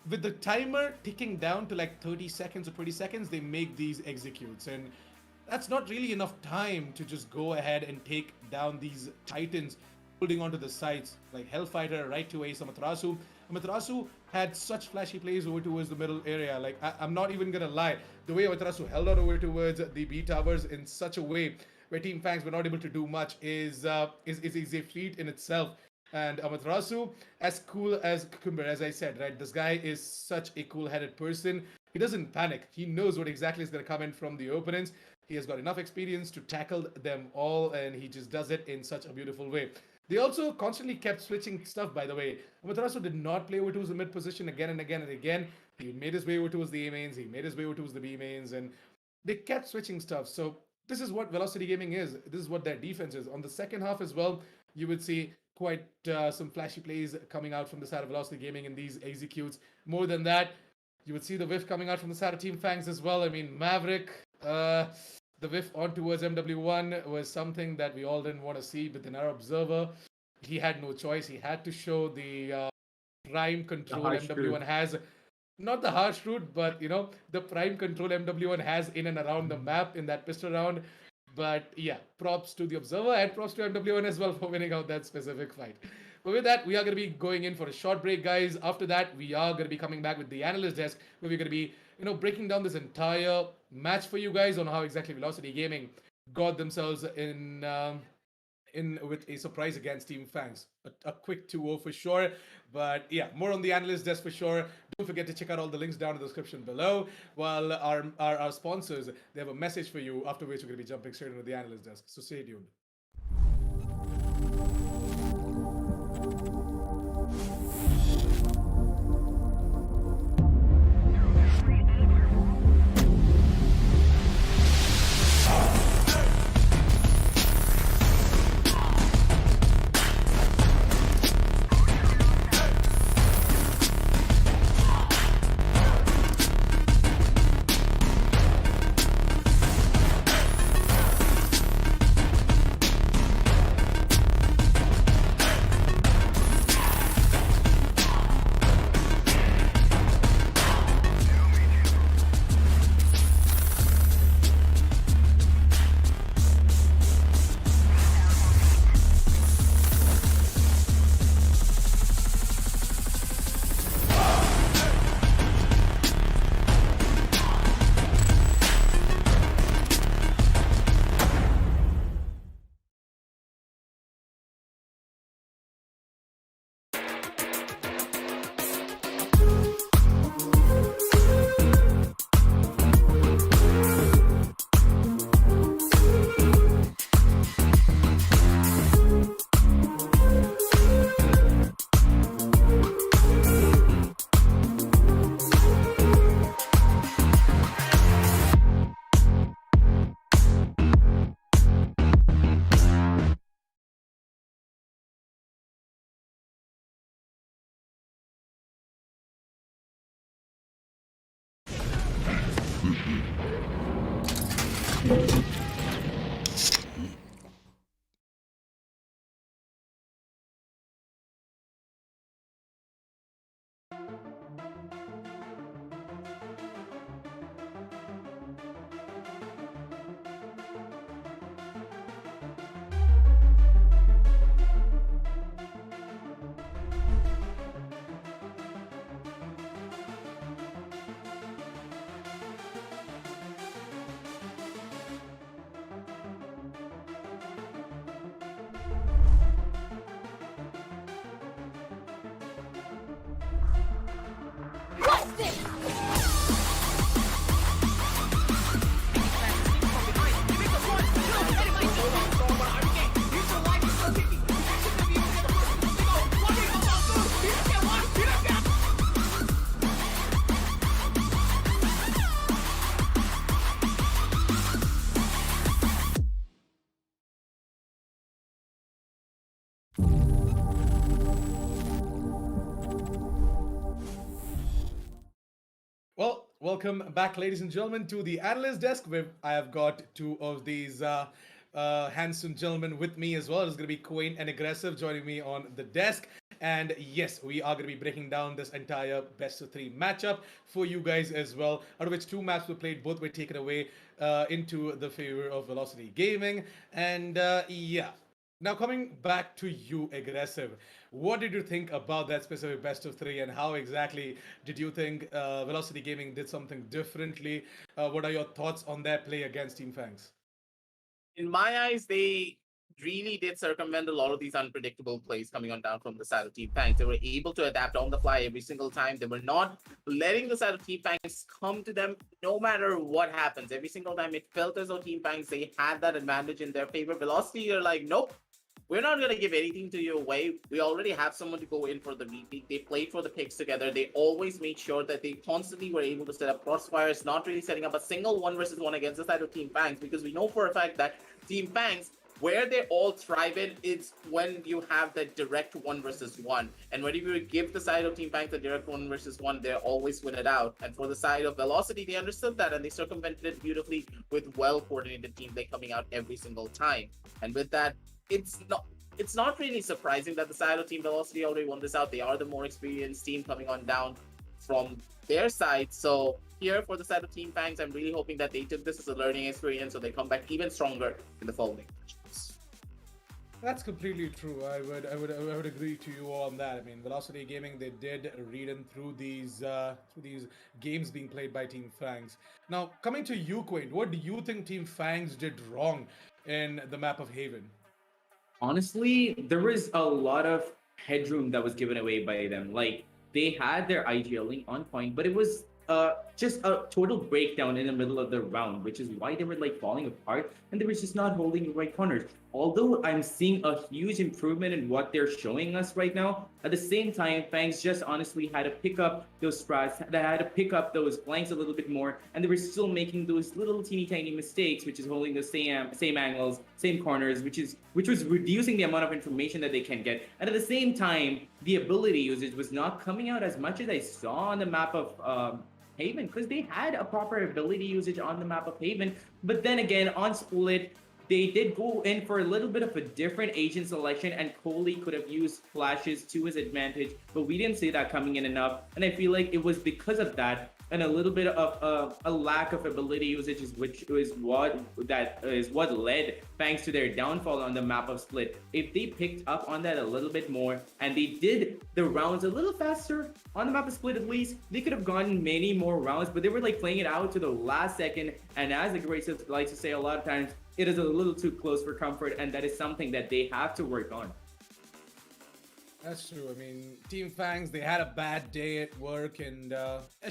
with the timer ticking down to like 30 seconds or 20 seconds, they make these executes. And that's not really enough time to just go ahead and take down these titans holding onto the sides, like Hellfighter, right to Ace, Amaterasu. Amaterasu had such flashy plays over towards the middle area. Like, I'm not even gonna lie, the way Amaterasu held on over towards the B towers in such a way where Team Fangs were not able to do much is a feat in itself. And Amaterasu, as cool as Cucumber, as I said, right? This guy is such a cool-headed person. He doesn't panic. He knows what exactly is going to come in from the opponents. He has got enough experience to tackle them all, and he just does it in such a beautiful way. They also constantly kept switching stuff, by the way. Amaterasu did not play over towards the mid position again and again and again. He made his way over towards the A mains. He made his way over towards the B mains, and they kept switching stuff. So this is what Velocity Gaming is. This is what their defense is. On the second half as well, you would see quite some flashy plays coming out from the side of Velocity Gaming in these executes. More than that, you would see the whiff coming out from the side of Team Fangs as well. I mean, Maverick, the whiff on towards MW1 was something that we all didn't want to see, but in our observer, he had no choice. He had to show the prime control MW1 has. Not the harsh route, but the prime control MW1 has in and around the map in that pistol round. But yeah, props to the observer and props to MW1 as well for winning out that specific fight. But with that, we are going to be going in for a short break, guys. After that, we are going to be coming back with the analyst desk, where we're going to be, breaking down this entire match for you guys on how exactly Velocity Gaming got themselves in with a surprise against Team Fangs. A quick 2-0 for sure. But yeah, more on the analyst desk for sure. Don't forget to check out all the links down in the description below. While our sponsors, they have a message for you, after which we're going to be jumping straight into the analyst desk. So stay tuned. Well, welcome back, ladies and gentlemen, to the analyst desk where I have got two of these handsome gentlemen with me as well. It's going to be Quain and Aggressive joining me on the desk. And yes, we are going to be breaking down this entire best of three matchup for you guys as well, out of which two maps were played, both were taken away into the favor of Velocity Gaming. And yeah, now coming back to you, Aggressive, what did you think about that specific best of three, and how exactly did you think Velocity Gaming did something differently? What are your thoughts on their play against Team Fangs? In my eyes, they really did circumvent a lot of these unpredictable plays coming on down from the side of Team Fangs. They were able to adapt on the fly every single time. They were not letting the side of Team Fangs come to them no matter what happens. Every single time it felt as though Team Fangs, they had that advantage in their favor. Velocity, they're like, nope, we're not going to give anything to you away. We already have someone to go in for the VP. They played for the picks together. They always made sure that they constantly were able to set up crossfires, not really setting up a single 1 versus 1 against the side of Team Fangs, because we know for a fact that Team Fangs, where they all thrive in, is when you have that direct 1 versus 1. And when you give the side of Team Fangs the direct 1 versus 1, they're always win it out. And for the side of Velocity, they understood that and they circumvented it beautifully with well-coordinated team play coming out every single time. And with that, it's not really surprising that the side of Team Velocity already won this out. They are the more experienced team coming on down from their side. So here for the side of Team Fangs, I'm really hoping that they took this as a learning experience so they come back even stronger in the following matches. That's completely true. I would agree to you on that. I mean, Velocity Gaming, they did read in through these games being played by Team Fangs. Now, coming to you, Quain, what do you think Team Fangs did wrong in the map of Haven? Honestly, there was a lot of headroom that was given away by them. Like they had their IGLing on point, but it was just a total breakdown in the middle of the round, which is why they were like falling apart and they were just not holding the right corners. Although I'm seeing a huge improvement in what they're showing us right now, at the same time, Fangs just honestly had to pick up those strats, they had to pick up those flanks a little bit more, and they were still making those little teeny tiny mistakes, which is holding the same angles, same corners, which was reducing the amount of information that they can get. And at the same time, the ability usage was not coming out as much as I saw on the map of Haven, because they had a proper ability usage on the map of Haven. But then again, on Split, they did go in for a little bit of a different agent selection, and Coley could have used flashes to his advantage, but we didn't see that coming in enough. And I feel like it was because of that and a little bit of a lack of ability usage, which is what led Fangs to their downfall on the map of Split. If they picked up on that a little bit more and they did the rounds a little faster on the map of Split, at least they could have gotten many more rounds, but they were like playing it out to the last second. And as the Aggressive likes to say a lot of times, it is a little too close for comfort, and that is something that they have to work on. That's true. I mean, Team Fangs, they had a bad day at work, and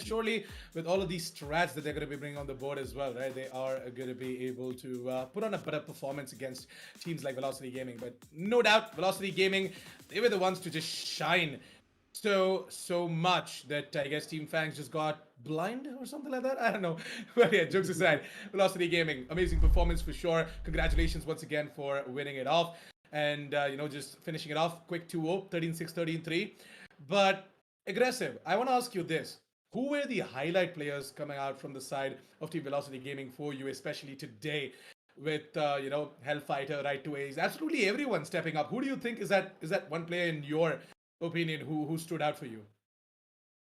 surely with all of these strats that they're going to be bringing on the board as well, right? They are going to be able to put on a better performance against teams like Velocity Gaming. But no doubt, Velocity Gaming, they were the ones to just shine so much that I guess Team Fangs just got blind or something like that. I don't know. But yeah, jokes aside, Velocity Gaming, amazing performance for sure. Congratulations once again for winning it off. And, just finishing it off, quick 2-0, 13-6, 13-3. But, Aggressive, I want to ask you this. Who were the highlight players coming out from the side of Team Velocity Gaming for you, especially today? With, Hellfighter, Right to Ace, absolutely everyone stepping up. Who do you think is that one player in your opinion who stood out for you?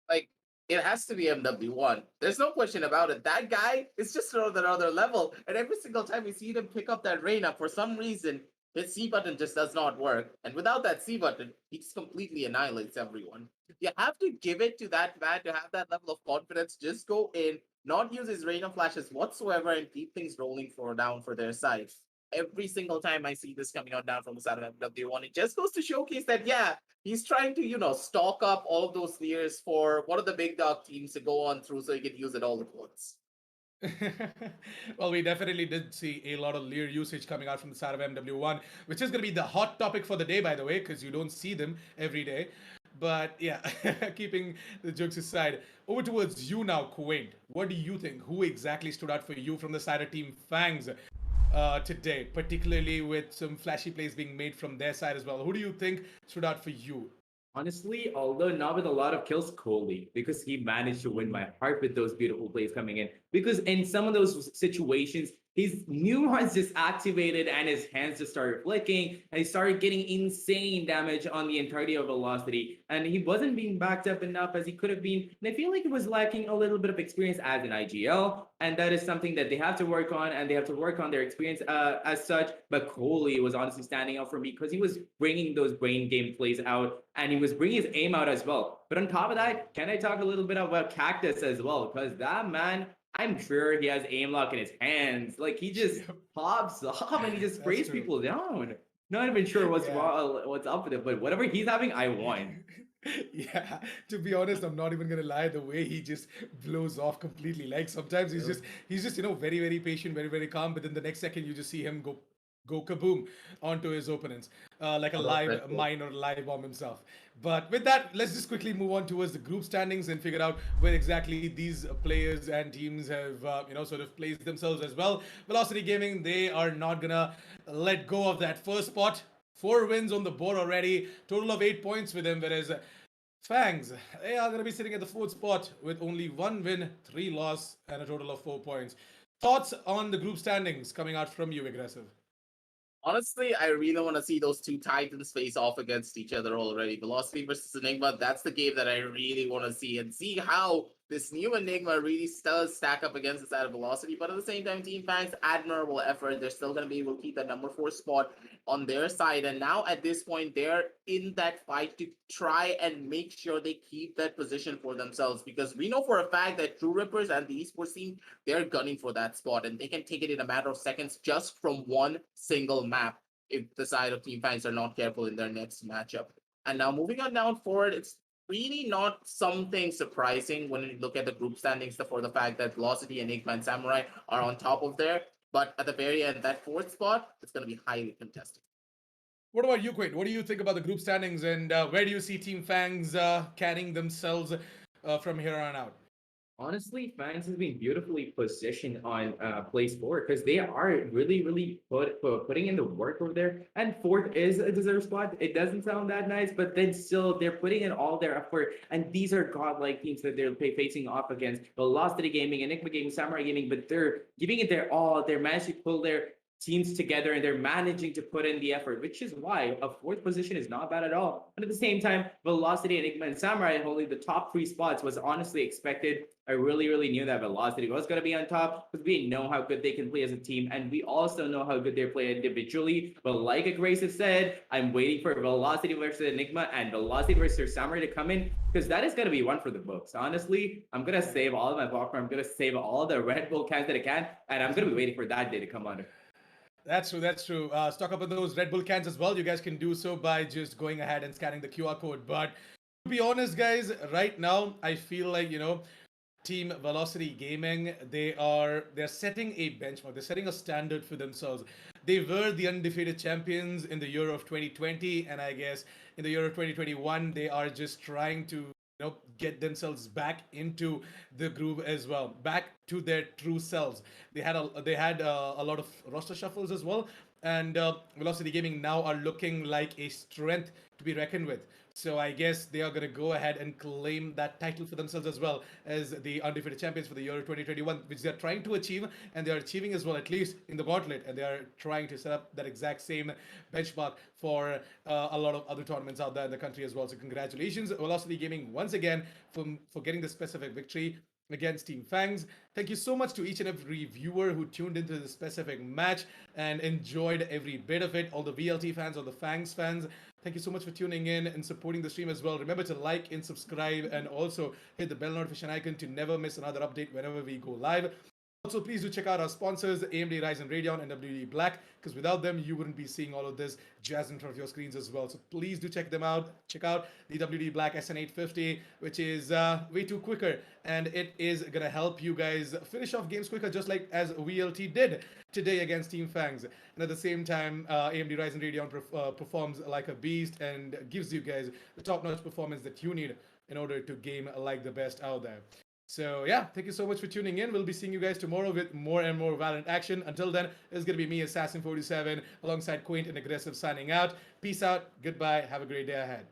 Like, it has to be MW1. There's no question about it. That guy is just on another level. And every single time we see him pick up that Reyna, for some reason, his C button just does not work. And without that C button, he just completely annihilates everyone. You have to give it to that man to have that level of confidence. Just go in, not use his Reyna flashes whatsoever, and keep things rolling down for their side. every single time I see this coming out down from the side of MW1, it just goes to showcase that, yeah, he's trying to, stock up all of those layers for one of the big dog teams to go on through so he can use it all at once. Well, we definitely did see a lot of Lear usage coming out from the side of MW1, which is going to be the hot topic for the day, by the way, because you don't see them every day. But yeah, keeping the jokes aside, over towards you now, Quaint. What do you think? Who exactly stood out for you from the side of Team Fangs today, particularly with some flashy plays being made from their side as well? Who do you think stood out for you? Honestly, although not with a lot of kills, Coley, because he managed to win my heart with those beautiful plays coming in. Because in some of those situations, his neurons just activated and his hands just started flicking and he started getting insane damage on the entirety of velocity. And he wasn't being backed up enough as he could have been. And I feel like he was lacking a little bit of experience as an IGL. And that is something that they have to work on, and they have to work on their experience as such. But Coley was honestly standing out for me because he was bringing those brain game plays out and he was bringing his aim out as well. But on top of that, can I talk a little bit about Cactus as well? Because that man, I'm sure he has aim lock in his hands. Like he just pops off and he just sprays people down. Not even sure what's Yeah. wrong, what's up with it, but whatever he's having, I won. Yeah, to be honest, I'm not even gonna lie. The way he just blows off completely. Like sometimes he's just very very patient, very very calm. But then the next second you just see him go kaboom onto his opponents, like a What about Red live Bull? mine or live bomb himself. But with that, let's just quickly move on towards the group standings and figure out where exactly these players and teams have sort of placed themselves as well. Velocity Gaming, they are not gonna let go of that first spot. 4 wins on the board already, total of 8 points with them, whereas Fangs, they are going to be sitting at the fourth spot with only 1 win, 3 loss, and a total of 4 points. Thoughts on the group standings coming out from you, Aggressive? Honestly, I really want to see those two titans face off against each other already. Velocity versus Enigma, that's the game that I really want to see and see how this new Enigma really does stack up against the side of Velocity. But at the same time, Team Fangs, admirable effort. They're still going to be able to keep that number 4 spot on their side. And now at this point, they're in that fight to try and make sure they keep that position for themselves. Because we know for a fact that True Rippers and the esports team, they're gunning for that spot and they can take it in a matter of seconds just from one single map if the side of Team Fangs are not careful in their next matchup. And now moving on down forward, it's really not something surprising when you look at the group standings for the fact that Velocity, Enigma, and Samurai are on top of there. But at the very end, that fourth spot, it's going to be highly contested. What about you, Quaid? What do you think about the group standings, and where do you see Team Fangs carrying themselves from here on out? Honestly, Fangs has been beautifully positioned on place four because they are really, really putting in the work over there. And fourth is a deserved spot. It doesn't sound that nice, but then still they're putting in all their effort. And these are godlike teams that they're facing off against. Velocity Gaming, Enigma Gaming, Samurai Gaming, but they're giving it their all. They're managing to pull their teams together and they're managing to put in the effort, which is why a fourth position is not bad at all. But at the same time, Velocity, Enigma, and Samurai holding the top 3 spots was honestly expected. I really, really knew that Velocity was going to be on top because we know how good they can play as a team, and we also know how good they play individually. But like Abrasive said, I'm waiting for Velocity versus Enigma and Velocity versus Samurai to come in because that is going to be one for the books. Honestly, I'm going to save all of my popcorn. I'm going to save all the Red Bull cans that I can, and I'm going to be waiting for that day to come on. That's true. That's true. Stock up on those Red Bull cans as well. You guys can do so by just going ahead and scanning the QR code. But to be honest, guys, right now I feel like Team Velocity Gaming, they're setting a benchmark. They're setting a standard for themselves. They were the undefeated champions in the year of 2020, and I guess in the year of 2021, they are just trying to get themselves back into the groove as well, back to their true selves. They had a lot of roster shuffles as well, and Velocity Gaming now are looking like a strength to be reckoned with. So I guess they are going to go ahead and claim that title for themselves as well as the undefeated champions for the year 2021, which they're trying to achieve, and they are achieving as well, at least in the Gauntlet, and they are trying to set up that exact same benchmark for a lot of other tournaments out there in the country as well. So congratulations, Velocity Gaming, once again for getting this specific victory against Team Fangs. Thank you so much to each and every viewer who tuned into this specific match and enjoyed every bit of it. All the VLT fans, all the Fangs fans, thank you so much for tuning in and supporting the stream as well. Remember to like and subscribe and also hit the bell notification icon to never miss another update whenever we go live. Also, please do check out our sponsors, AMD Ryzen Radeon and WD Black, because without them, you wouldn't be seeing all of this jazz in front of your screens as well. So please do check them out. Check out the WD Black SN850, which is way too quicker, and it is gonna help you guys finish off games quicker, just like as VLT did today against Team FANGS. And at the same time, AMD Ryzen Radeon performs like a beast and gives you guys the top-notch performance that you need in order to game like the best out there. So yeah, thank you so much for tuning in. We'll be seeing you guys tomorrow with more and more Valorant action. Until then, it's going to be me, Assassin47, alongside Quaint and Aggressive signing out. Peace out, goodbye, have a great day ahead.